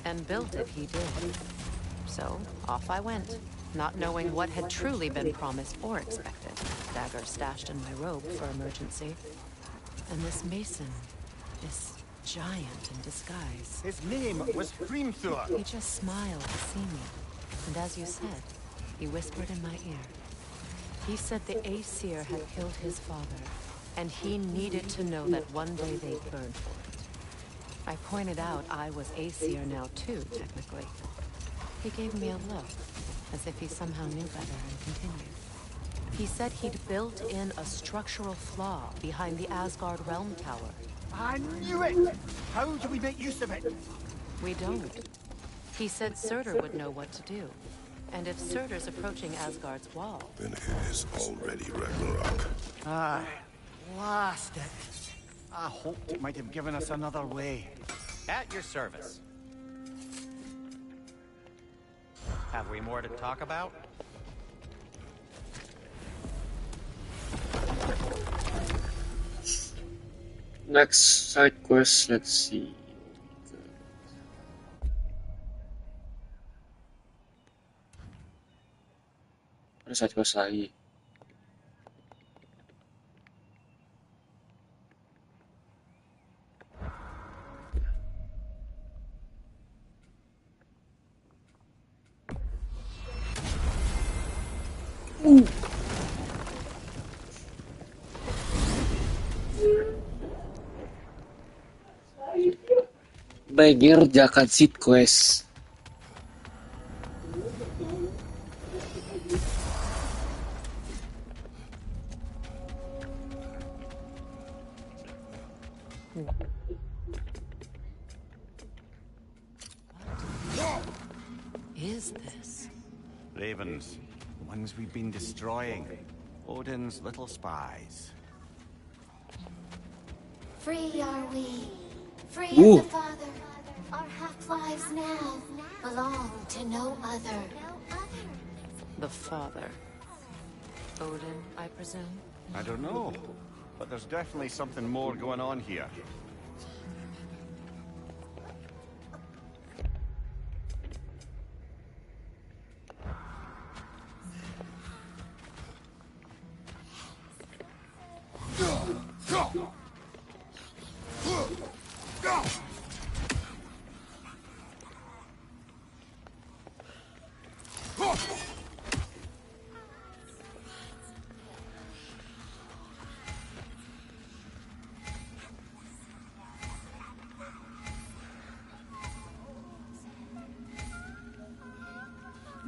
and built it he did. So, off I went, not knowing what had truly been promised or expected. Dagger stashed in my robe for emergency. And this mason, this giant in disguise. His name was Hrimthur. He just smiled to see me. And as you said, he whispered in my ear. He said the Aesir had killed his father, and he needed to know that one day they'd burn for it. I pointed out I was Aesir now too, technically. He gave me a look, as if he somehow knew better, and continued. He said he'd built in a structural flaw behind the Asgard Realm Tower. I knew it! How do we make use of it? We don't. He said Surtur would know what to do. And if Surtur's approaching Asgard's wall... Then it is already Ragnarok. Aye, blast it. I hoped it might have given us another way. At your service. Have we more to talk about? Next side quest, let's see. Ada side quest lagi. Beggar Jacket Seed Quest. Is this? Ravens, the ones we've been destroying. Odin's little spies. Free are we. Free Ooh. of the Father. Our half-lives now belong to no other. The father. Odin, I presume? I don't know, but there's definitely something more going on here.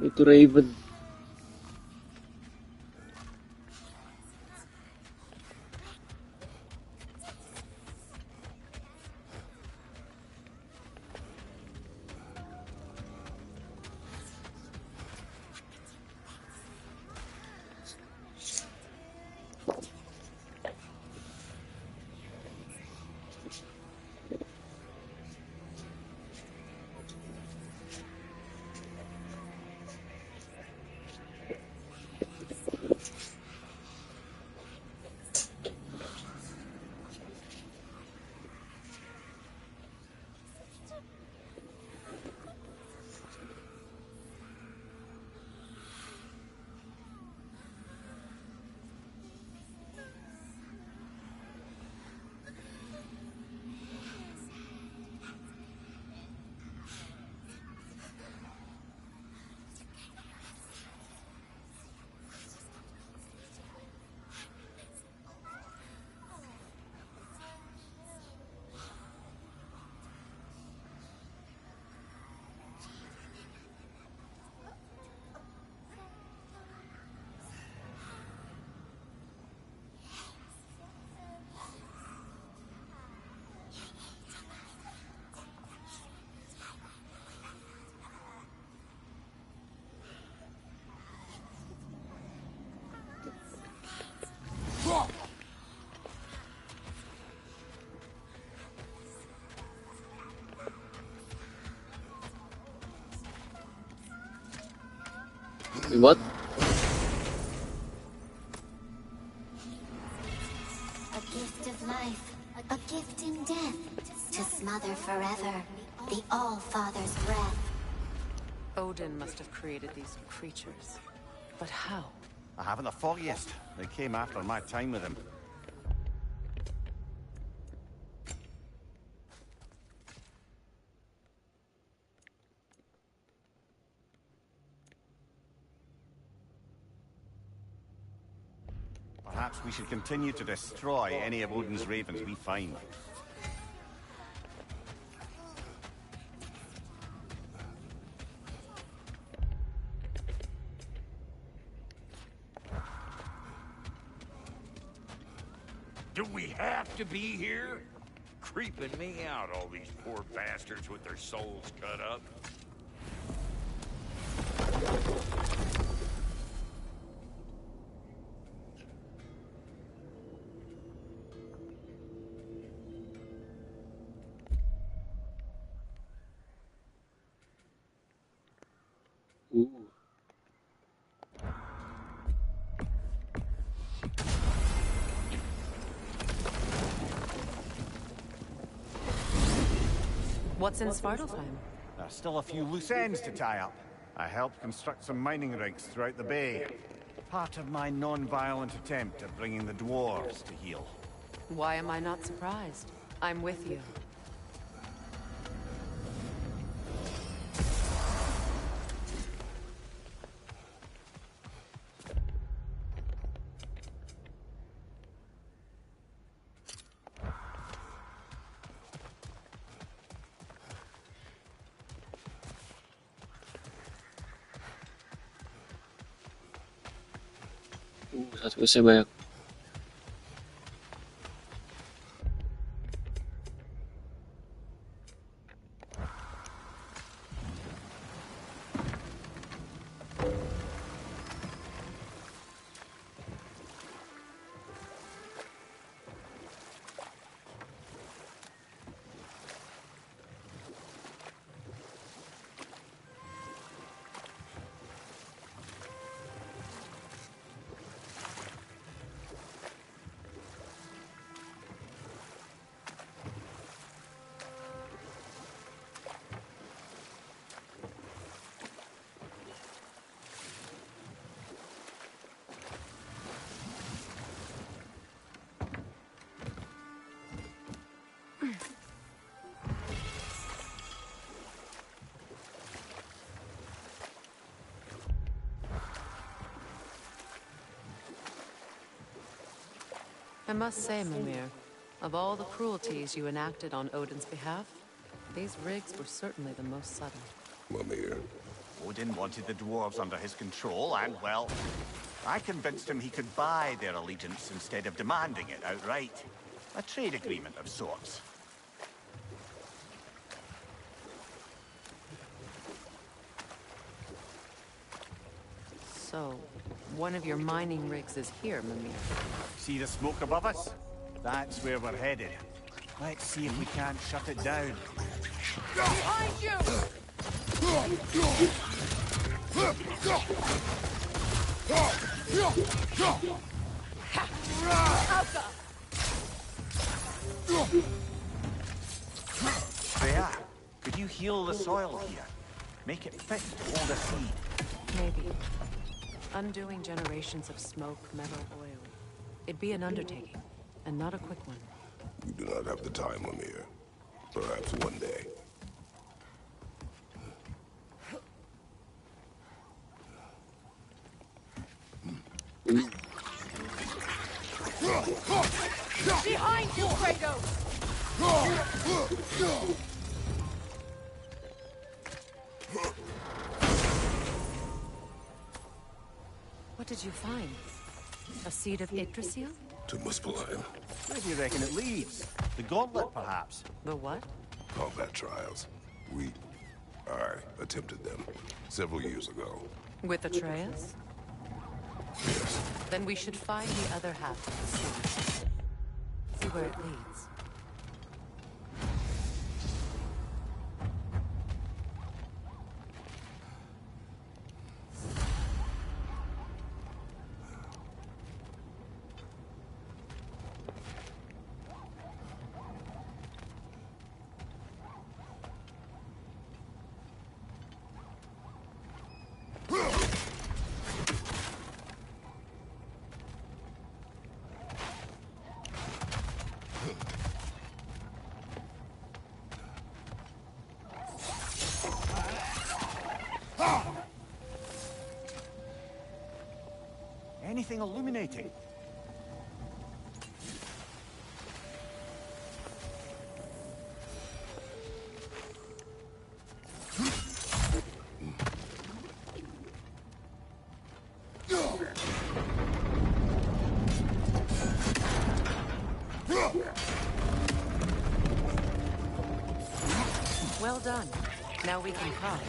Itu Raven. What? A gift of life, a gift in death, to smother forever the All-Father's breath. Odin must have created these creatures. But how? I haven't the foggiest. They came after my time with him. Perhaps we should continue to destroy any of Odin's ravens we find. Do we have to be here? Creeping me out, all these poor bastards with their souls cut up. What's in Svartalfheim? There's still a few loose ends to tie up. I helped construct some mining rigs throughout the bay. Part of my non-violent attempt at bringing the dwarves to heel. Why am I not surprised? I'm with you. Satu saya banyak. I must say, Mimir, of all the cruelties you enacted on Odin's behalf, these rigs were certainly the most subtle. Mimir. Odin wanted the dwarves under his control, and, well, I convinced him he could buy their allegiance instead of demanding it outright. A trade agreement of sorts. So, one of your mining rigs is here, Mimir. See the smoke above us? That's where we're headed. Let's see if we can't shut it down. Behind you! Freya, could you heal the soil here? Make it fit to hold a seed. Maybe. Undoing generations of smoke, metal, oil. It'd be an undertaking, and not a quick one. You do not have the time, Mimir. Perhaps one day. Behind you, Kratos! What did you find? A seed of Yggdrasil? To Muspelheim. Where do you reckon it leads? The gauntlet, perhaps? The what? Combat trials. I attempted them several years ago. With Atreus? Yes. Then we should find the other half of the seed. See where it leads. Anything illuminating? Well done. Now we can cross.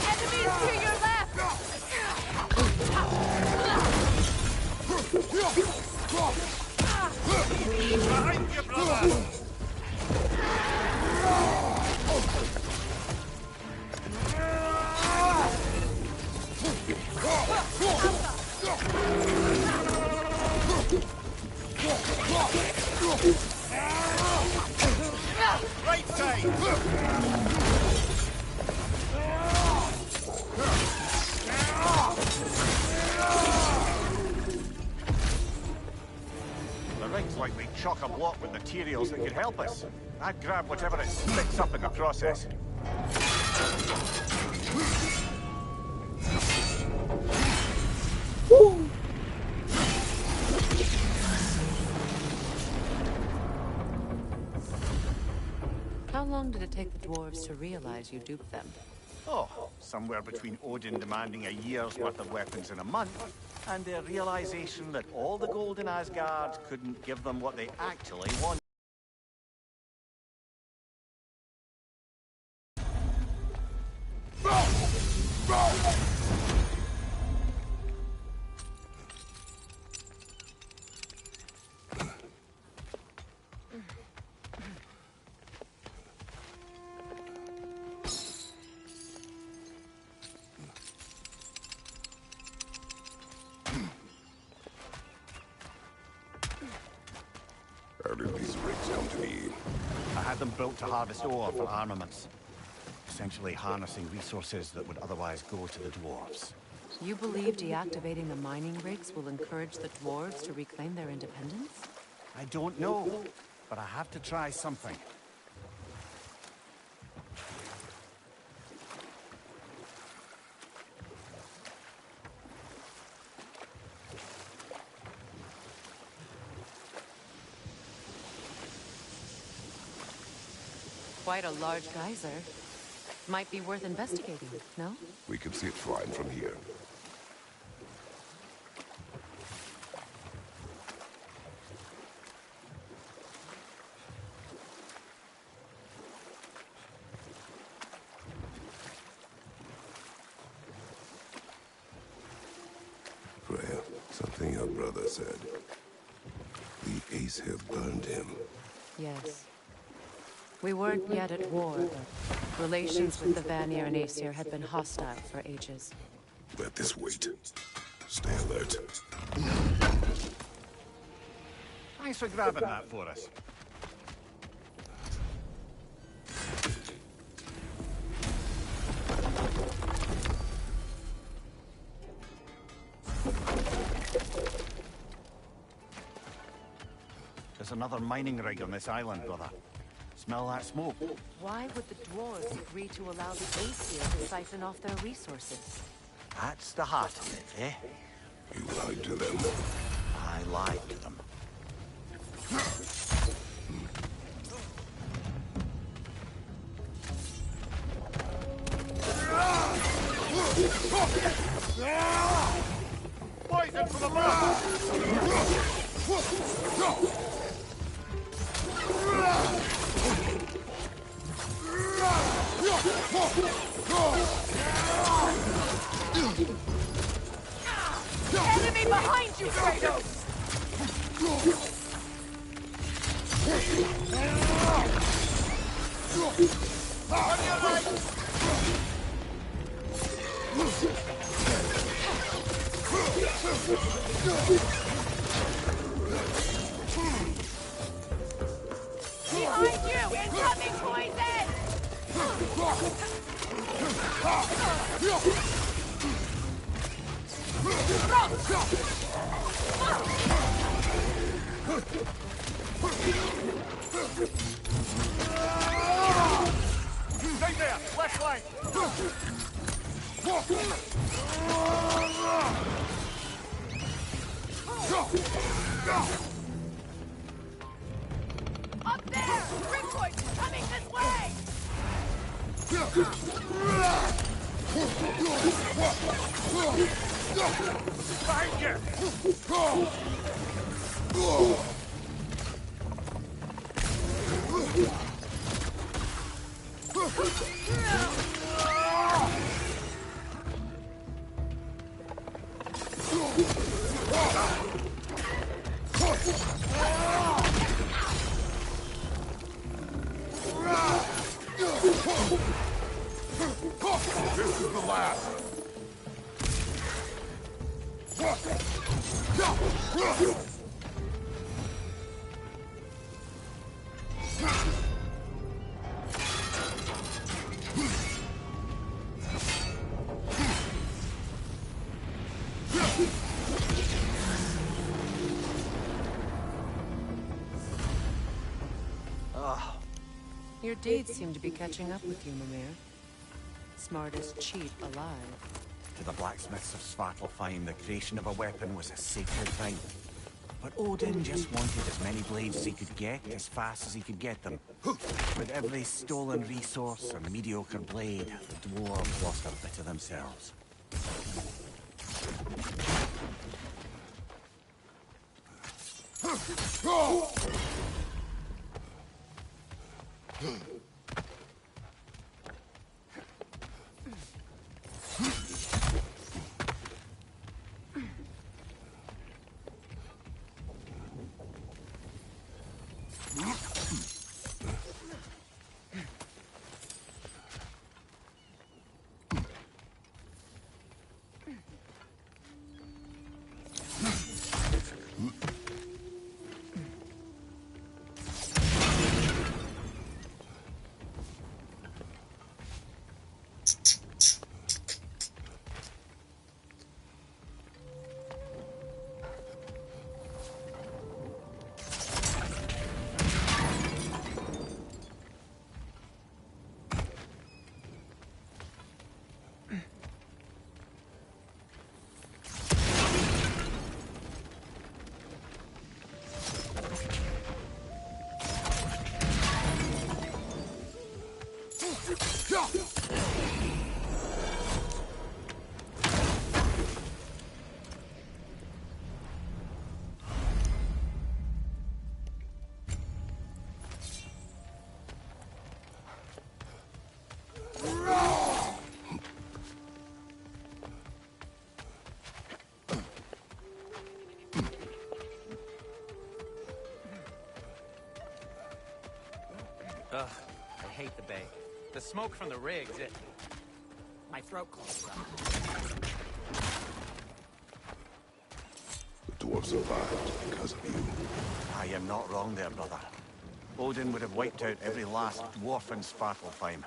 Enemies to your left! Behind you, brother! Right side! The rig's likely chock-a-block with materials that could help us. I'd grab whatever it spits up in the process. How long did it take the dwarves to realize you duped them? Oh, somewhere between Odin demanding a year's worth of weapons in a month, and their realization that all the gold in Asgard couldn't give them what they actually wanted. How did these rigs come to be? I had them built to harvest ore for armaments. Essentially harnessing resources that would otherwise go to the dwarves. You believe deactivating the mining rigs will encourage the dwarves to reclaim their independence? I don't know, but I have to try something. Quite a large geyser. Might be worth investigating, no? We can see it fine from here. Freya, something your brother said. The Ace have burned him. Yes. We weren't yet at war, but relations with the Vanir and Aesir had been hostile for ages. Let this wait. Stay alert. Thanks for grabbing that for us. There's another mining rig on this island, brother. Smell that smoke? Why would the dwarves agree to allow the Aesir to siphon off their resources? That's the heart of it, eh? You lied to them. I lied to them. Poison for the blood! Enemy behind you, Kratos! On your right! Behind you! Incoming poison! Stay there! Left flank! Up there! Ring poison coming this way! Behind you! This is the last. Your deeds seem to be catching up with you, Mimir. Smartest cheat alive. To the blacksmiths of Svartalfheim, the creation of a weapon was a sacred thing. But Odin just wanted as many blades as he could get, as fast as he could get them. With every stolen resource or mediocre blade, the dwarves lost a bit of themselves. Ugh, I hate the bay. The smoke from the rigs, my throat closes up. The dwarves survived because of you. I am not wrong there, brother. Odin would have wiped out every last dwarf in Svartalfheim.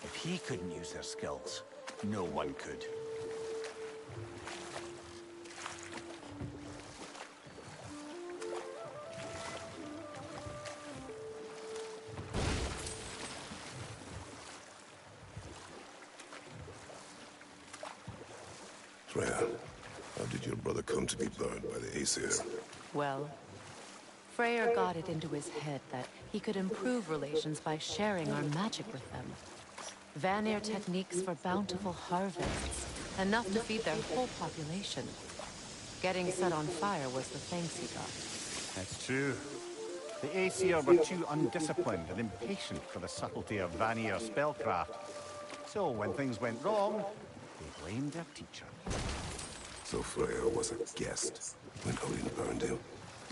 If he couldn't use their skills, no one could. Freya, how did your brother come to be burned by the Aesir? Well, Freyr got it into his head that he could improve relations by sharing our magic with them. Vanir techniques for bountiful harvests, enough to feed their whole population. Getting set on fire was the thanks he got. That's true. The Aesir were too undisciplined and impatient for the subtlety of Vanir spellcraft. So when things went wrong, they blamed their teacher. So Freya was a guest when Odin burned him?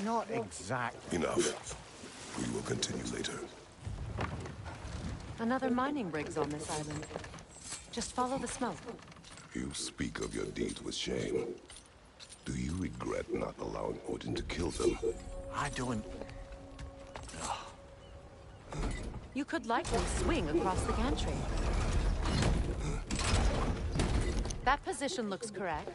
Not exactly. Enough. We will continue later. Another mining rig's on this island. Just follow the smoke. You speak of your deeds with shame. Do you regret not allowing Odin to kill them? I don't... You could likely swing across the gantry. That position looks correct.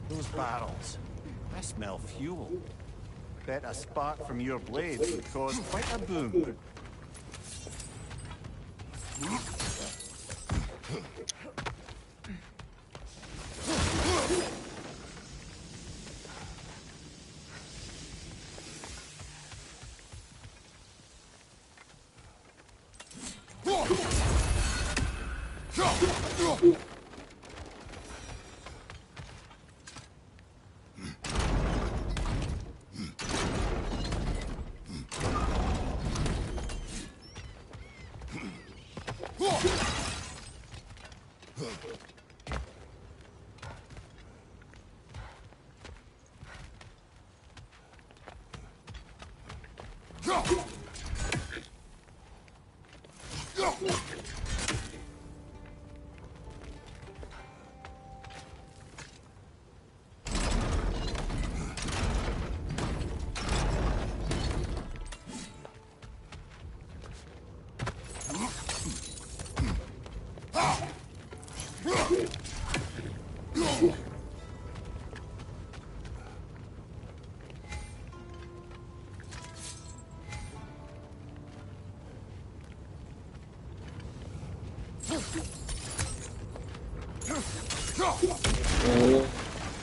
Those barrels. I smell fuel. Bet a spark from your blades would cause quite a boom.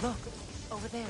Look, over there.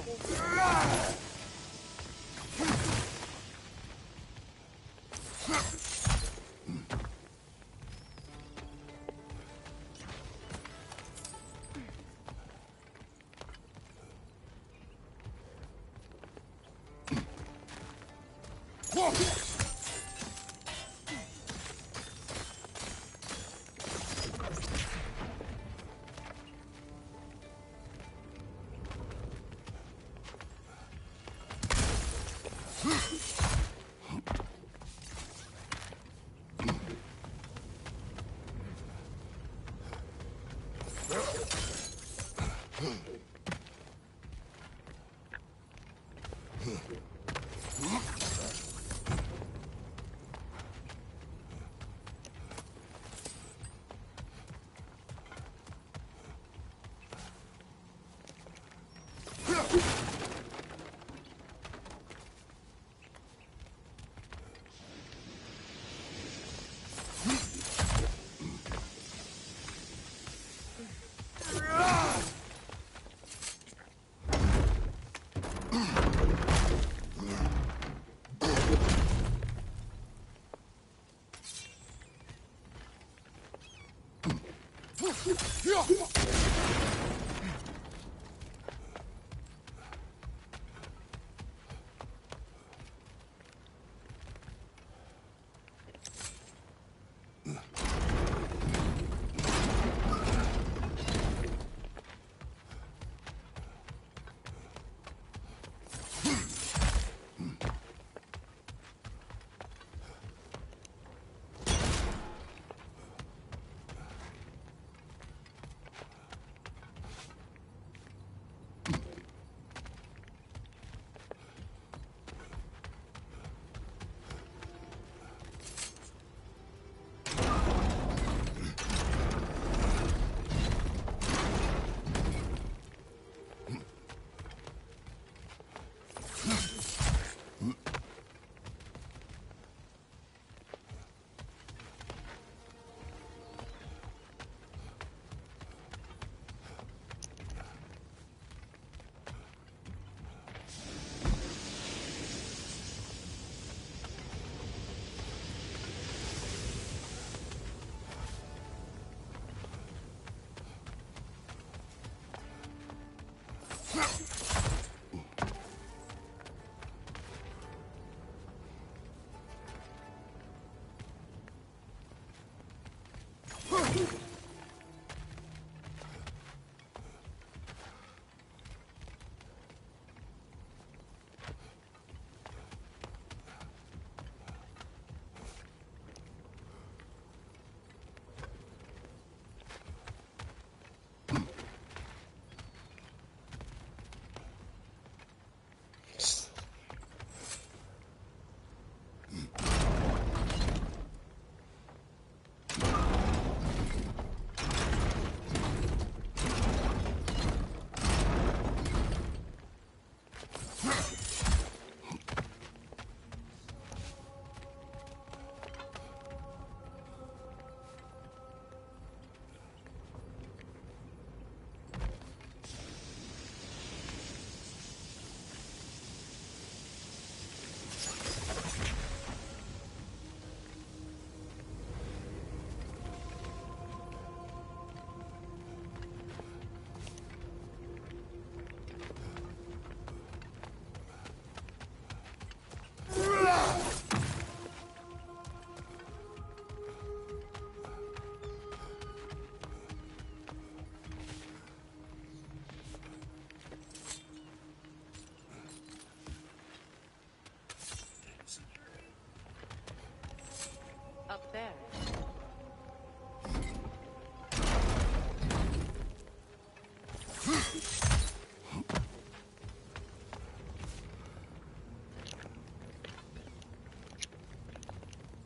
Up there.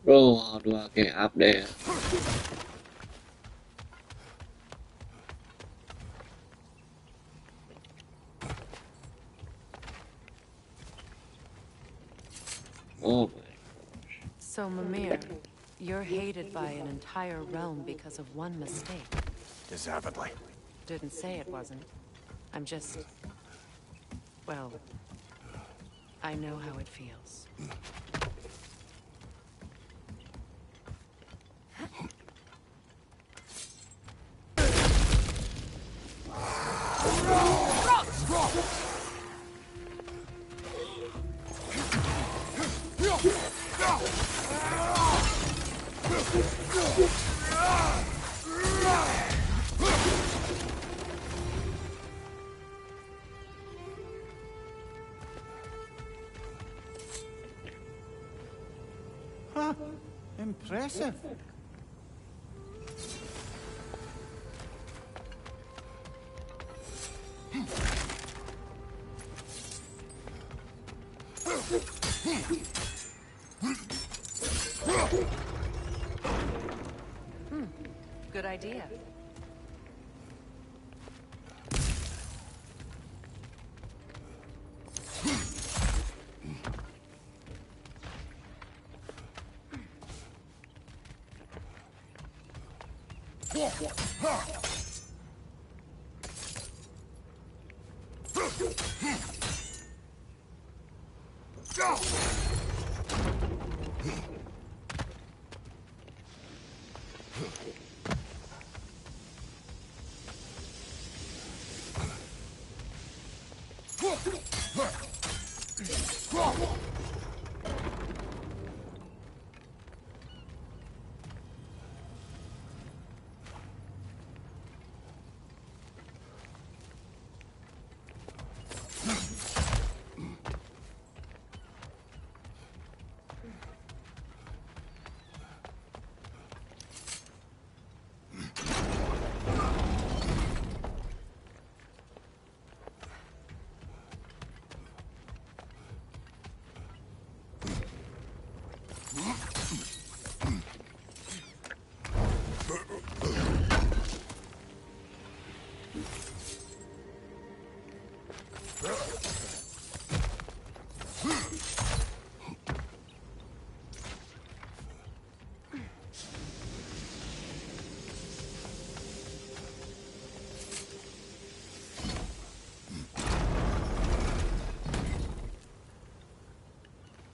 Oh, dua kayak update. Oh. So, Mimir, you're hated by an entire realm because of one mistake. Deservedly. Didn't say it wasn't. I'm just... well, I know how it feels. Huh. Impressive. Good idea.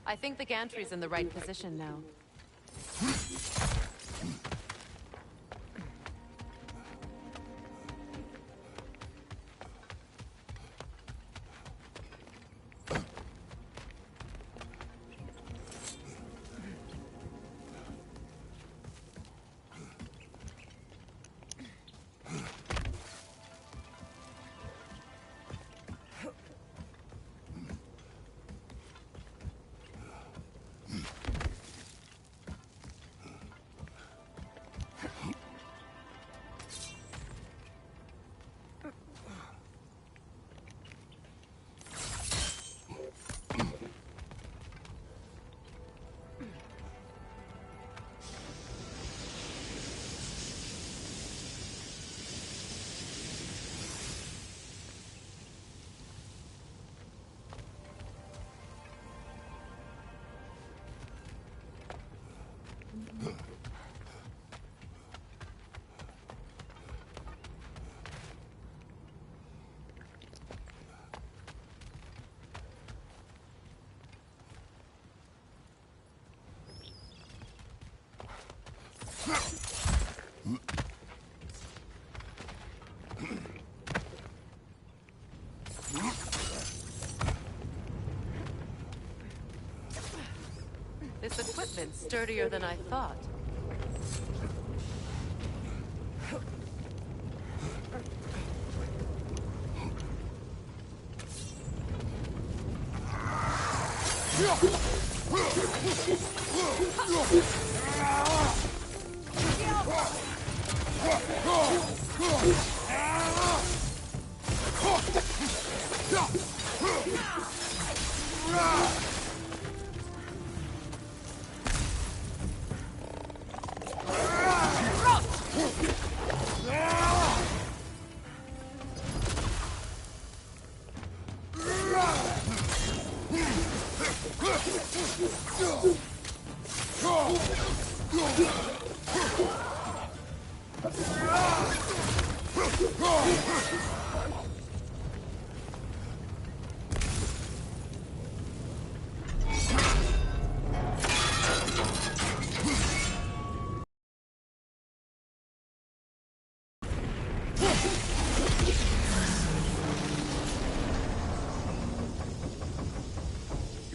I think the gantry's in the right position now. This equipment's sturdier than I thought.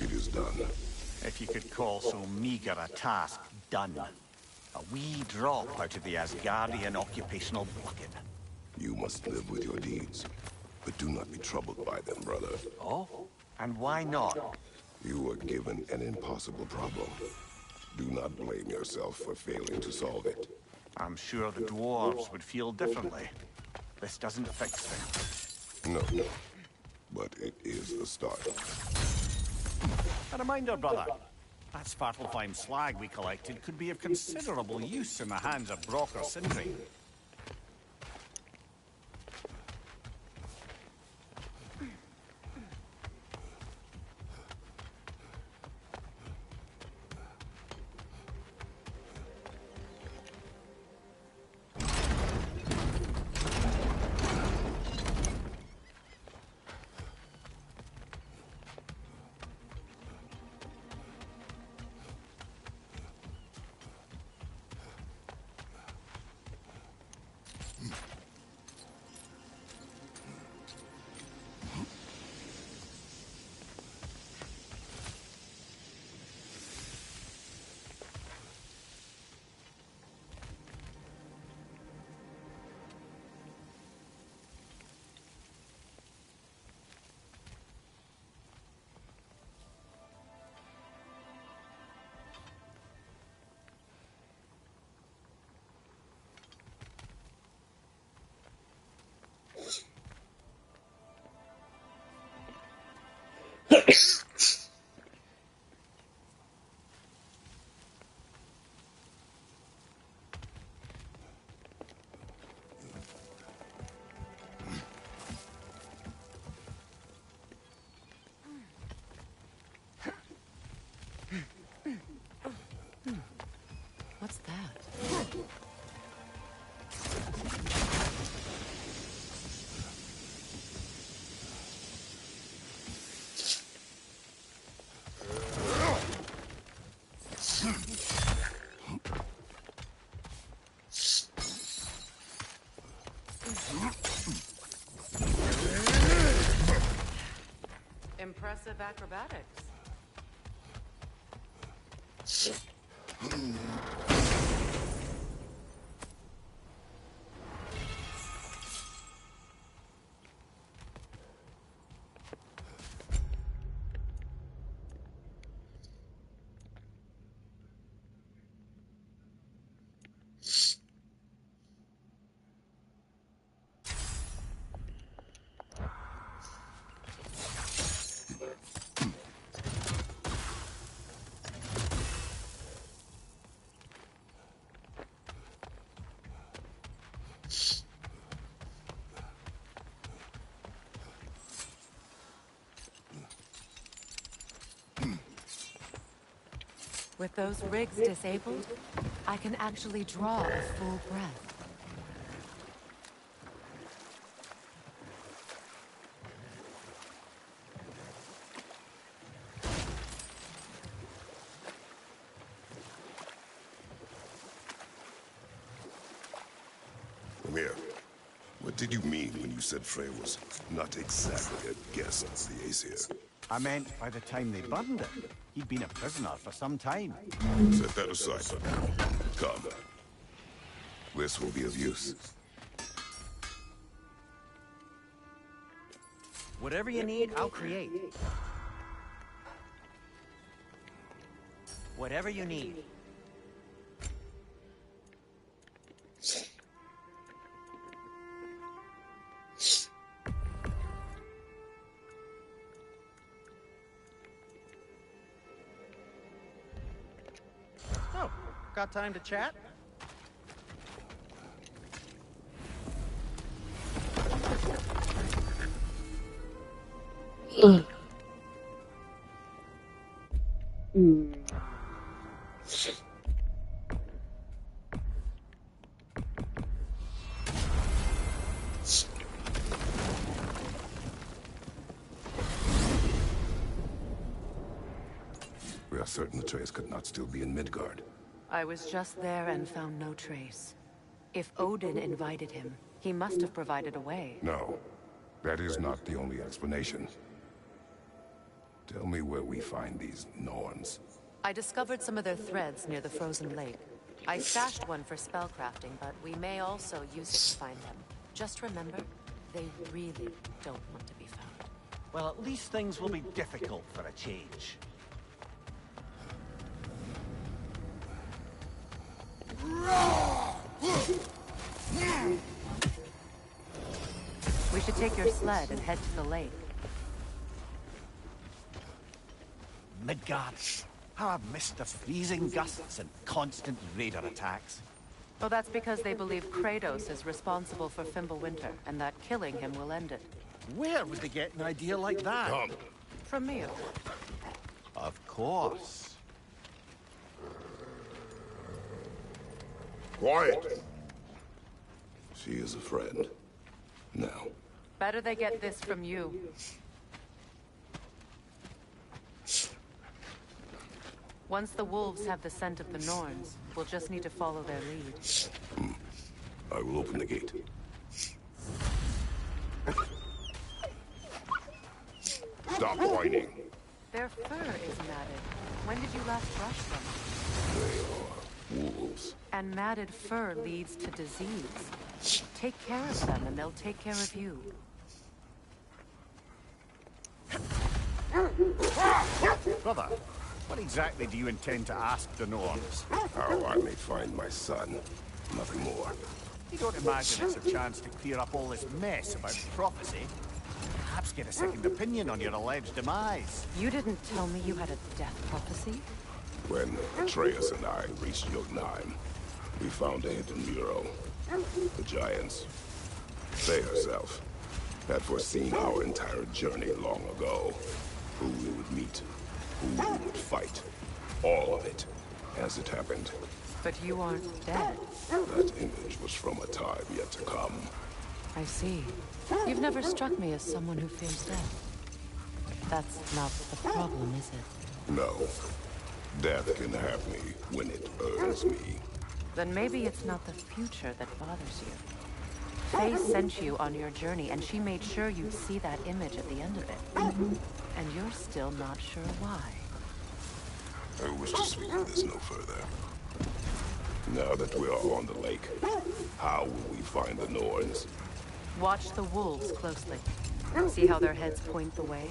It is done. If you could call so meager a task done. A wee drop out of the Asgardian occupational bucket. You must live with your deeds, but do not be troubled by them, brother. Oh? And why not? You were given an impossible problem. Do not blame yourself for failing to solve it. I'm sure the dwarves would feel differently. This doesn't fix them. No, but it is a start. A reminder, brother. That Svartalfheim slag we collected could be of considerable use in the hands of Brock or Sindri. What's that? Impressive acrobatics. With those rigs disabled, I can actually draw a full breath. Come here. What did you mean when you said Frey was not exactly a guest of the Aesir? I meant by the time they burned it, He'd been a prisoner for some time. Set that aside for now. Come. This will be of use. Whatever you need, I'll create. Whatever you need. Oh, got time to chat? We are certain Atreus could not still be in Midgard. I was just there and found no trace. If Odin invited him, he must have provided a way. No, that is not the only explanation. Tell me where we find these Norns. I discovered some of their threads near the frozen lake. I stashed one for spellcrafting, but we may also use it to find them. Just remember, they really don't want to be found. Well, at least things will be difficult for a change. We should take your sled and head to the lake. Midgard. How I've missed the freezing gusts and constant raider attacks. Well, that's because they believe Kratos is responsible for Fimbulwinter, and that killing him will end it. Where would they get an idea like that? Come. From me, of course. Of course. Quiet! She is a friend. Now. Better they get this from you. Once the wolves have the scent of the Norns, we'll just need to follow their lead. I will open the gate. Stop whining. Their fur is matted. When did you last brush them? They are wolves. And matted fur leads to disease. Take care of them and they'll take care of you. Brother, what exactly do you intend to ask the Norns? How I may find my son. Nothing more. You don't imagine it's a chance to clear up all this mess about prophecy? Perhaps get a second opinion on your alleged demise. You didn't tell me you had a death prophecy? When Atreus and I reached Jotunheim, we found a hidden mural. The giants, they herself, had foreseen our entire journey long ago. Who we would meet, who we would fight. All of it, as it happened. But you aren't dead. That image was from a time yet to come. I see. You've never struck me as someone who fears death. That's not the problem, is it? No. Death can have me when it earns me. Then maybe it's not the future that bothers you. Faye sent you on your journey, and she made sure you'd see that image at the end of it. And you're still not sure why. I wish to speak of this no further. Now that we are on the lake, how will we find the Norns? Watch the wolves closely. See how their heads point the way?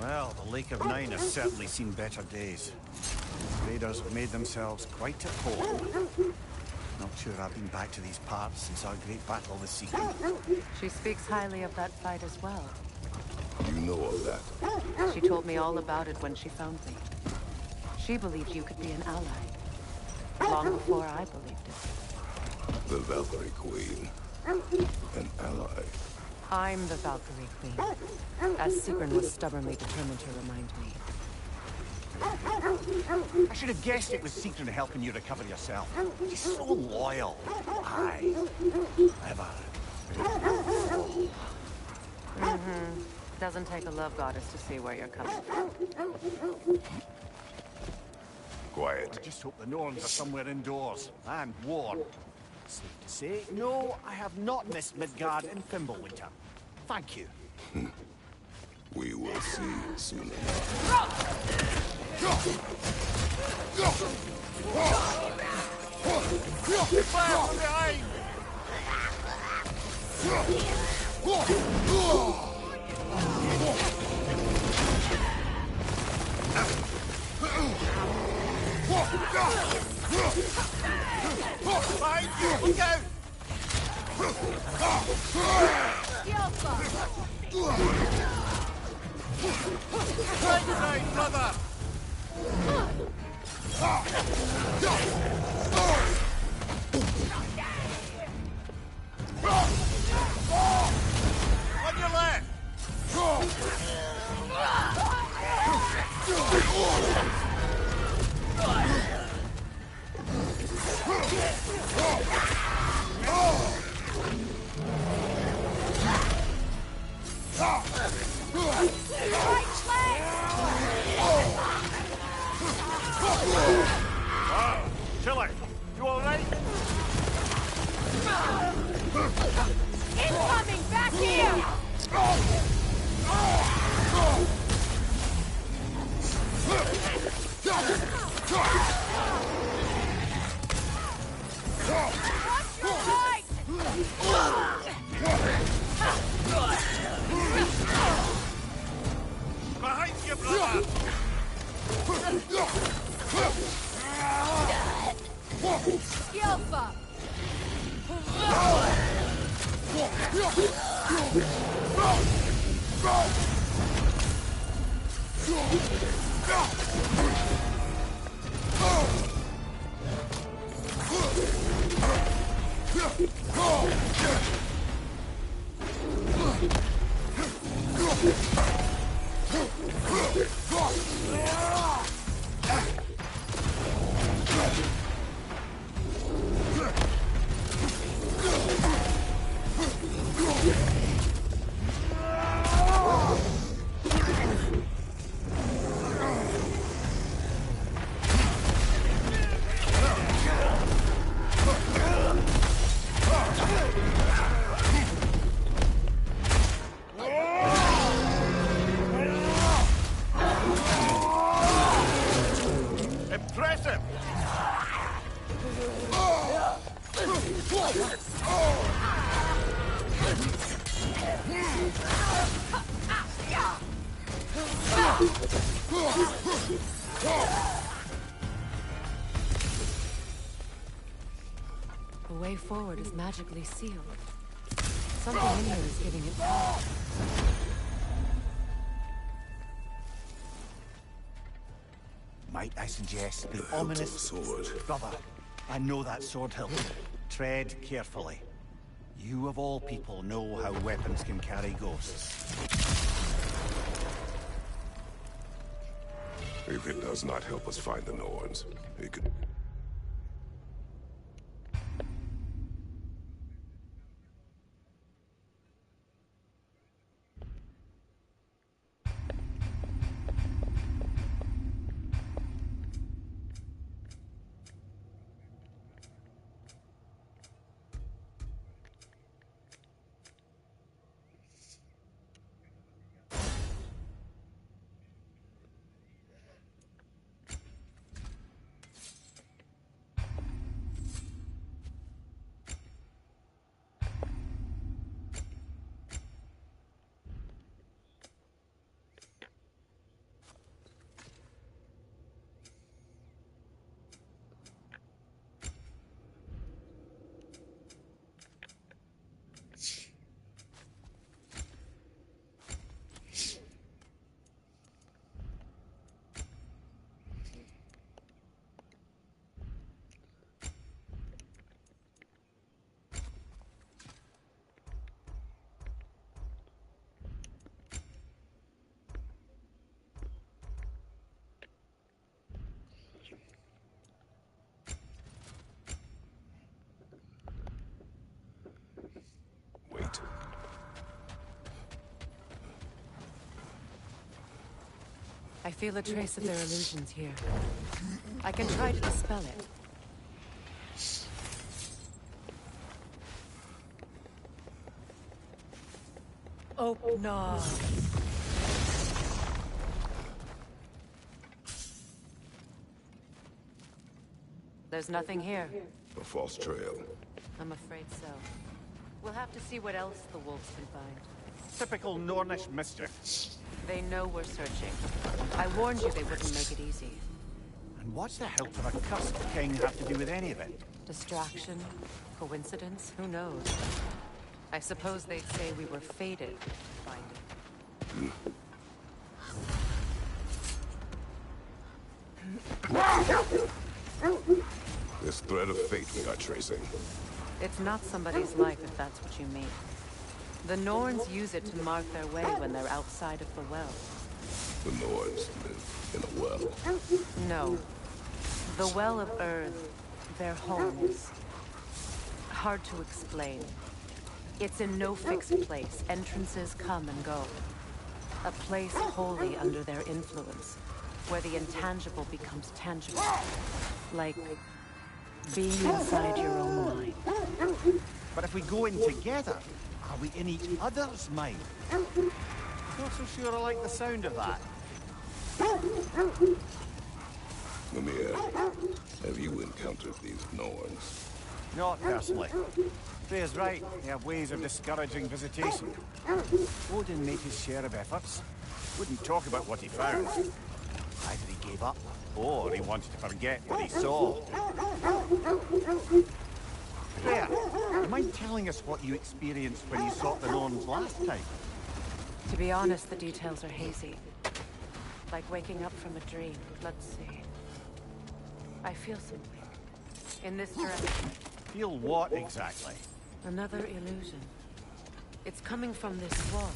Well, the Lake of Nine has certainly seen better days. Raiders have made themselves quite at home. Not sure I've been back to these parts since our great battle with Sigurd. She speaks highly of that fight as well. You know of that? She told me all about it when she found me. She believed you could be an ally. Long before I believed it. The Valkyrie Queen. An ally. I'm the Valkyrie Queen, as Sigrun was stubbornly determined to remind me. I should have guessed it was Sigurd helping you recover yourself. She's so loyal. Aye. Ever. Doesn't take a love goddess to see where you're coming from. Quiet. I just hope the Norns are somewhere indoors and warm. Safe to say, no, I have not missed Midgard and Fimbulwinter. Thank you. We will see soon Fire from behind! Behind you! Look out! Right side, brother! On your left! Killer, you alright? Incoming! Back here! Watch your right! Behind you, brother! Skills up! Impressive! The way forward is magically sealed. Something in here is giving it power. Might I suggest the hilt of ominous a sword. Brother, I know that sword hilt. Tread carefully. You of all people know how weapons can carry ghosts. If it does not help us find the Norns, it could... Wait. I feel a trace of their illusions here. I can try to dispel it. Oh, no. There's nothing here. A false trail. I'm afraid so. We'll have to see what else the wolves can find. Typical Nornish mischief. They know we're searching. I warned you they wouldn't make it easy. And what's the hell of a cursed king have to do with any of it? Distraction? Coincidence? Who knows? I suppose they'd say we were fated to find it. This thread of fate we are tracing. It's not somebody's life, if that's what you mean. The Norns use it to mark their way when they're outside of the well. The Norns live in a well. No. The Well of Earth, their homes. Hard to explain. It's in no fixed place. Entrances come and go. A place wholly under their influence, where the intangible becomes tangible. Like being inside your own mind. But if we go in together, are we in each other's mind? Not so sure I like the sound of that. Mimir, have you encountered these Norns? Not personally. Freya's right, they have ways of discouraging visitation. Odin made his share of efforts. Wouldn't talk about what he found. Either he gave up, or he wanted to forget what he saw. Freya, do you mind telling us what you experienced when you sought the Norns last time? To be honest, the details are hazy. Like waking up from a dream. Let's see. I feel something. In this direction. Feel what exactly? Another illusion. It's coming from this wall.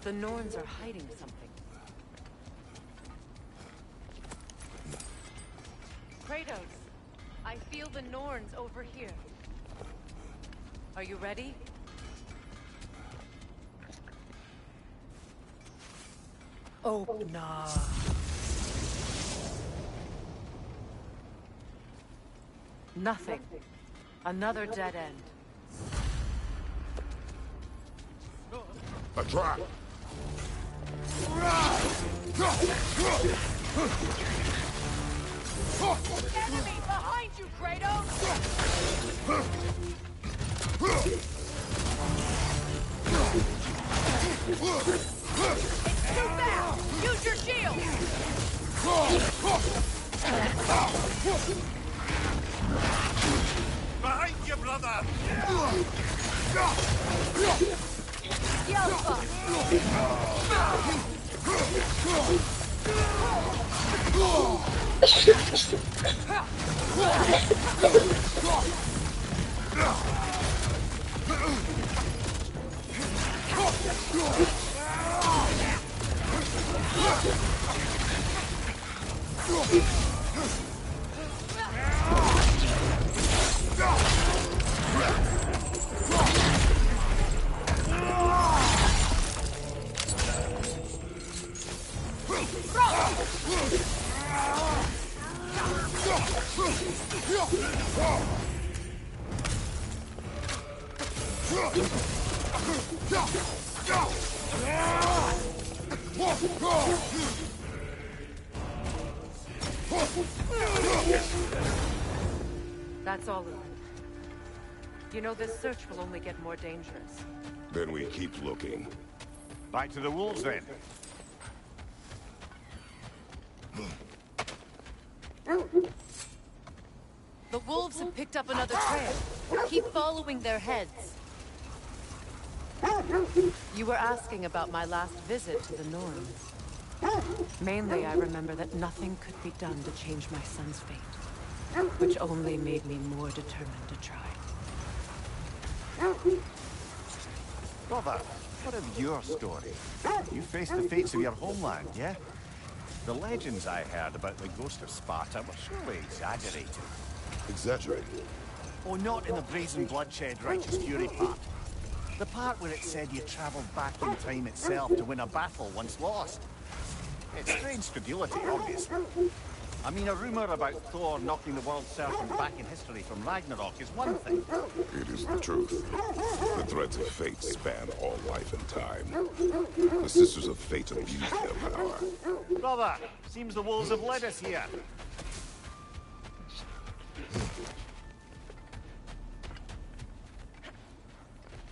The Norns are hiding something. Kratos, I feel the Norns over here. Are you ready? Oh, no. Nothing. Another dead end. A trap! Enemy behind you, Kratos! It's too fast! Use your shield! Behind you, brother! That's all of it. You know, this search will only get more dangerous. Then we keep looking. Back to the wolves, then. The wolves have picked up another trail. Keep following their heads. You were asking about my last visit to the Norns. Mainly, I remember that nothing could be done to change my son's fate, which only made me more determined to try. Brother, what of your story? You faced the fates of your homeland, yeah? The legends I heard about the ghost of Sparta were surely exaggerated. Exaggerated? Oh, not in the brazen bloodshed righteous fury part. The part where it said you travelled back in time itself to win a battle once lost. It's strange credulity, obviously. I mean, a rumor about Thor knocking the world serpent back in history from Ragnarok is one thing. It is the truth. The threads of fate span all life and time. The Sisters of Fate abuse their power. Brother, seems the wolves have led us here.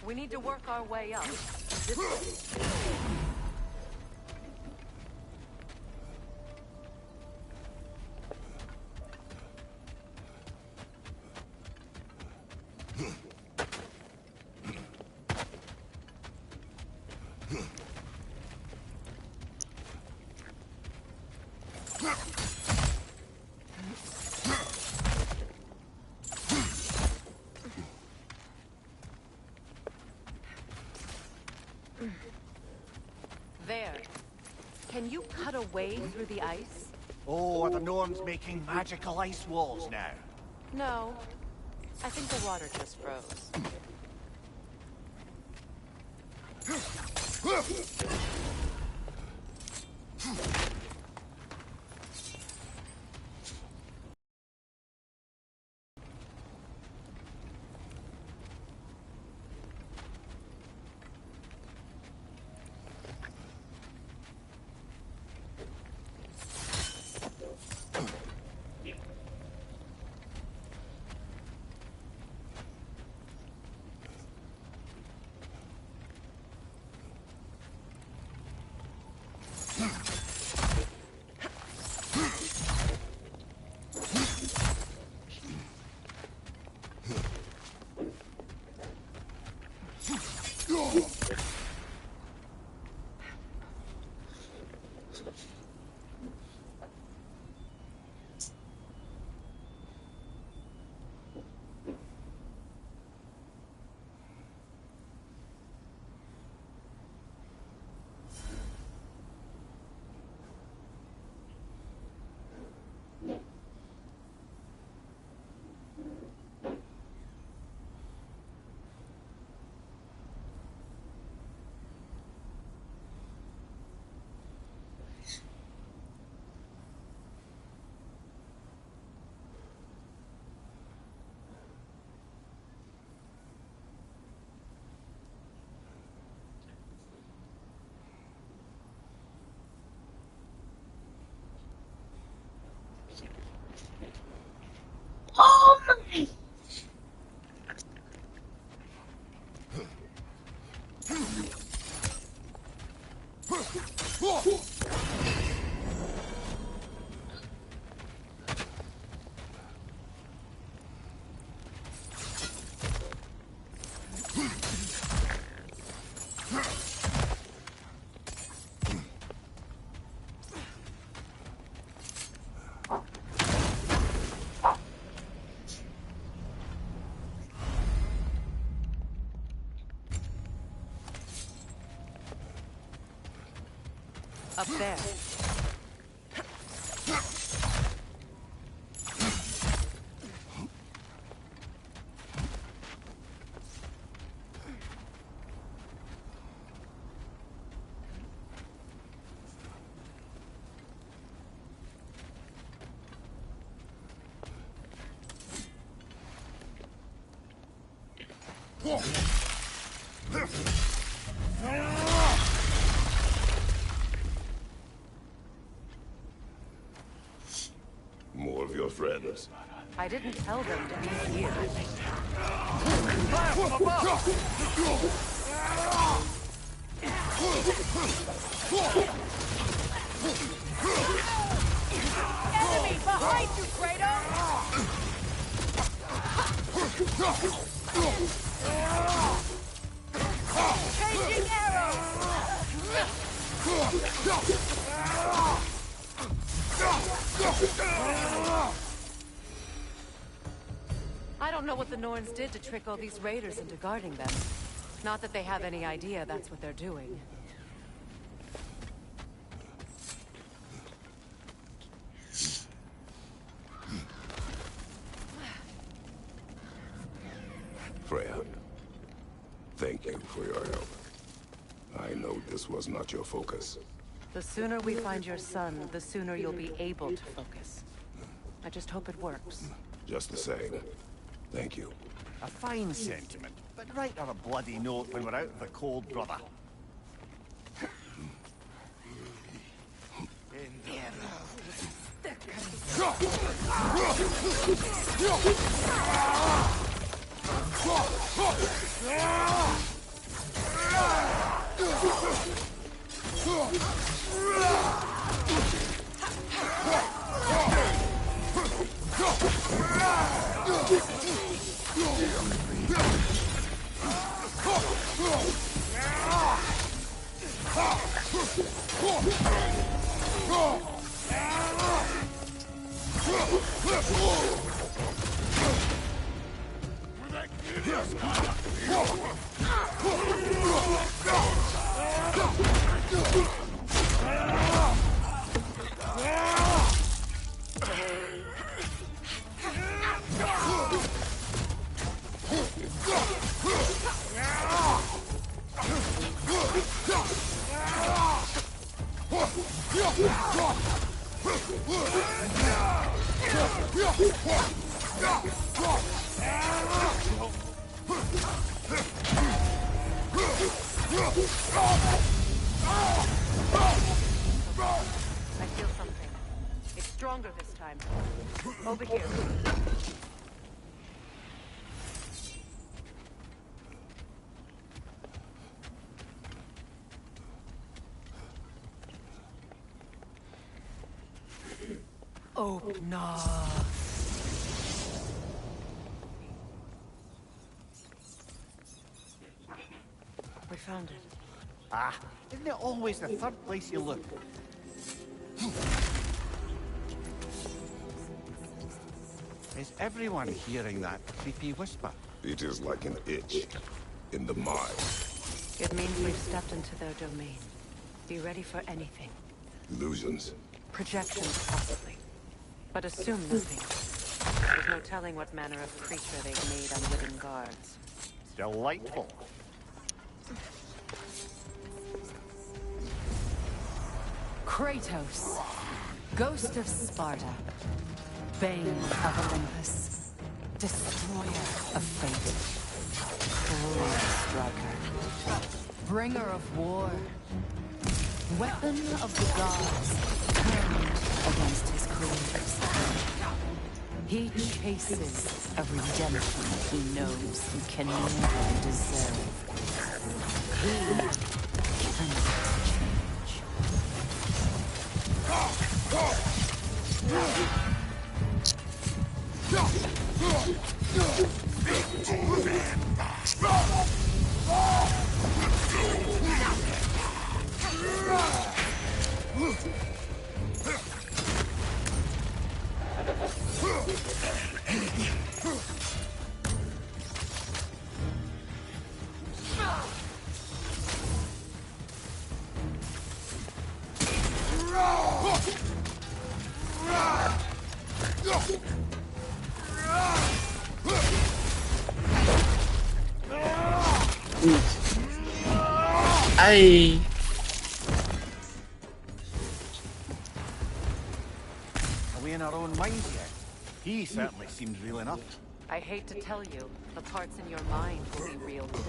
We need to work our way up. This way. There. Can you cut a way through the ice? Oh, are the Norns making magical ice walls now? No. I think the water just froze. Oh my! Up there. More of your friends. I didn't tell them to be here. Enemy behind you, Kratos! Changing arrows! I don't know what the Norns did to trick all these raiders into guarding them. Not that they have any idea that's what they're doing. Freya, thank you for your help. I know this was not your focus. The sooner we find your son, the sooner you'll be able to focus. I just hope it works. Just the same. Thank you. A fine sentiment, but write her a bloody note when we're out of the cold, brother. I feel something. It's stronger this time. Over here. Oh, no. We found it. Ah, isn't it always the third place you look? Is everyone hearing that creepy whisper? It is like an itch in the mind. It means we've stepped into their domain. Be ready for anything. Illusions. Projections, possibly. But assume nothing. There's no telling what manner of creature they've made unwitting guards. Delightful. Kratos, Ghost of Sparta, Bane of Olympus, Destroyer of Fate, Cruel Striker, Bringer of War, Weapon of the Gods, turned against his creators. He chases a redemption he knows he can never deserve. He cannot change. Ay. Are we in our own minds yet? He certainly seems real enough. I hate to tell you, the parts in your mind will be real too.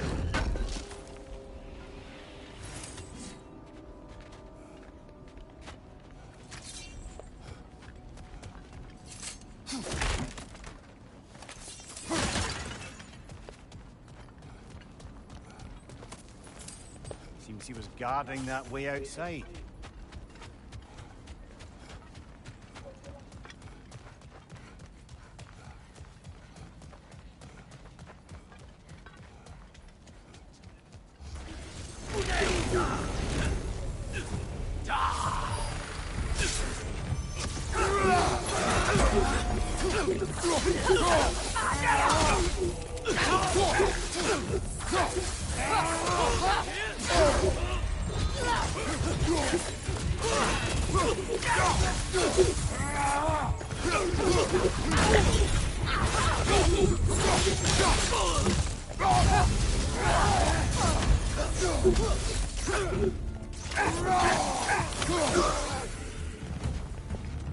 Seems he was guarding that way outside.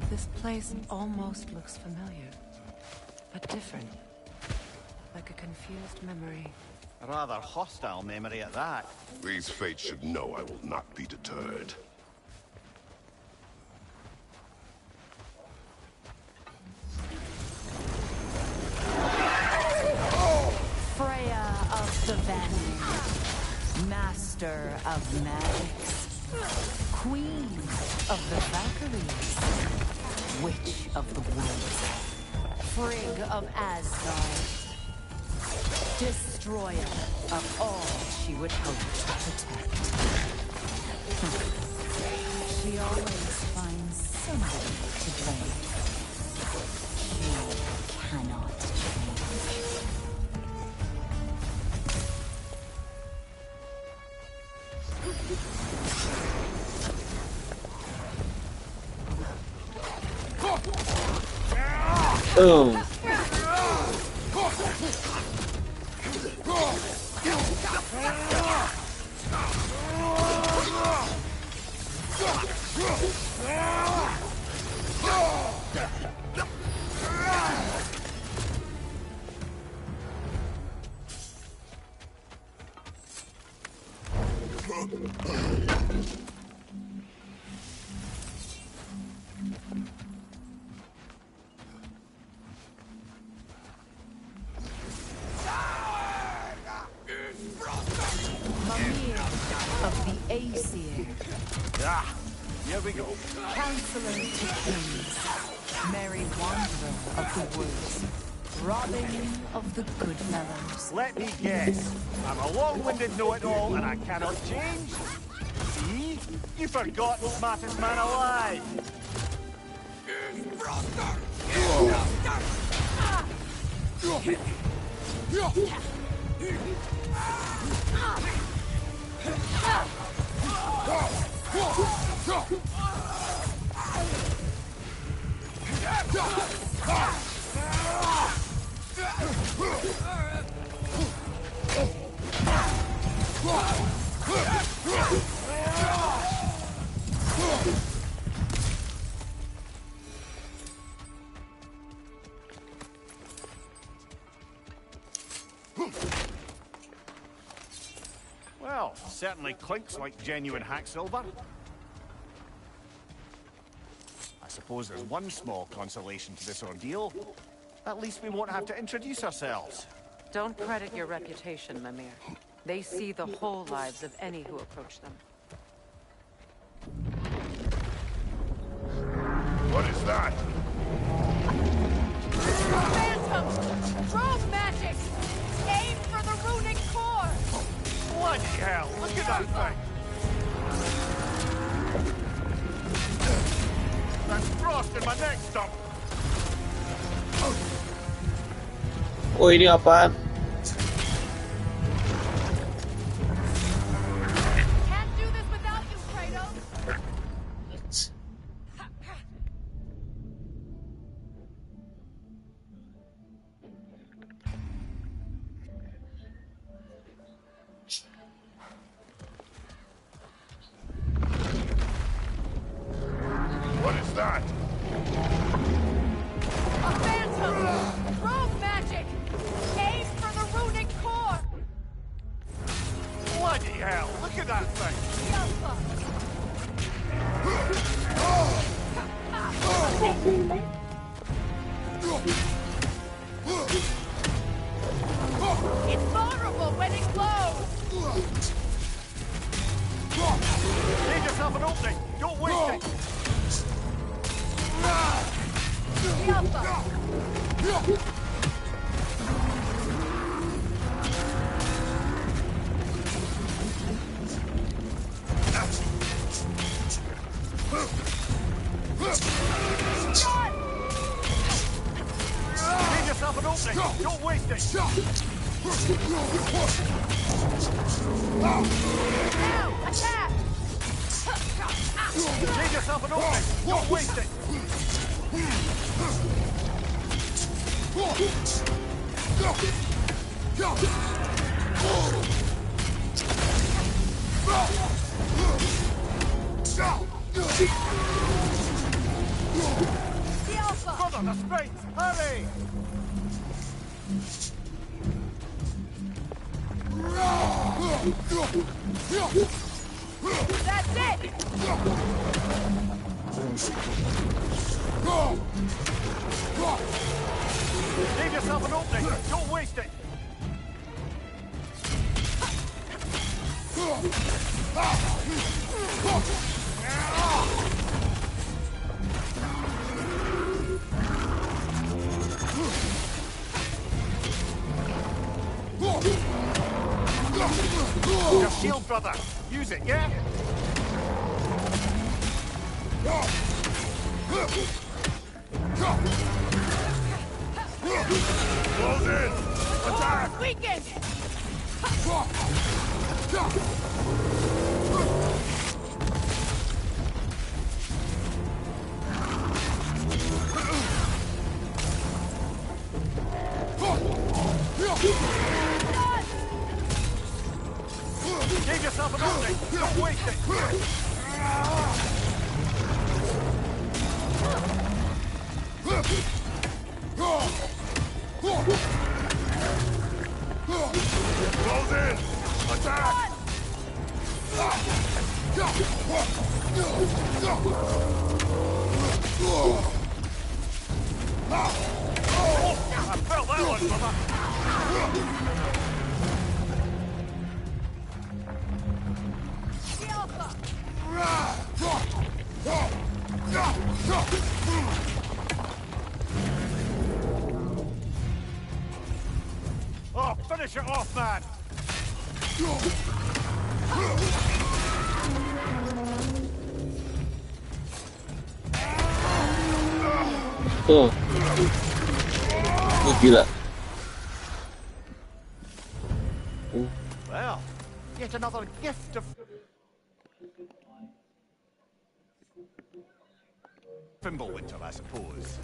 This place almost looks familiar, but different. Like a confused memory. A rather hostile memory at that. These fates should know I will not be deterred. Freya of the Vanguard, Master of Magics, Queen of the Valkyries, Witch of the Woods, Frigg of Asgard, Destroyer of all she would hope to protect. She always finds somebody to blame. She cannot change. Boom. Mimir of the Aesir. Ah, here we go. Counselor to kings. Merry wanderer of the woods. Robin of the good fellows. Let me guess. I'm a long-winded know-it-all and I cannot change. See? You forgot the smartest man alive. Well, certainly clinks like genuine hack silver. I suppose there's one small consolation to this ordeal. At least we won't have to introduce ourselves. Don't credit your reputation, Mimir. They see the whole lives of any who approach them. What is that? Phantom! Rogue magic! Aim for the runic core! Bloody hell, look at that thing! That's frost in my neck stump! Oh, ini apaan? Can't do this without you, Kratos! What is that? A phantom! Rogue magic! Aim for the runic core! Bloody hell, look at that thing! It's vulnerable when it glows! Leave yourself an opening, don't waste it! Leave yourself an opening, don't waste it! Now, attack! Leave yourself an opening, don't waste it! way! That's it! Leave yourself an opening! Don't waste it! Your shield, brother! Use it, yeah? Close in! Attack! Weakened! Give yourself an opening! Don't waste it! Close in! Attack! I felt that one, brother! Oh, finish it off, man! Tuh. Gila. Well, yet another gift of... Fimbulwinter, I suppose.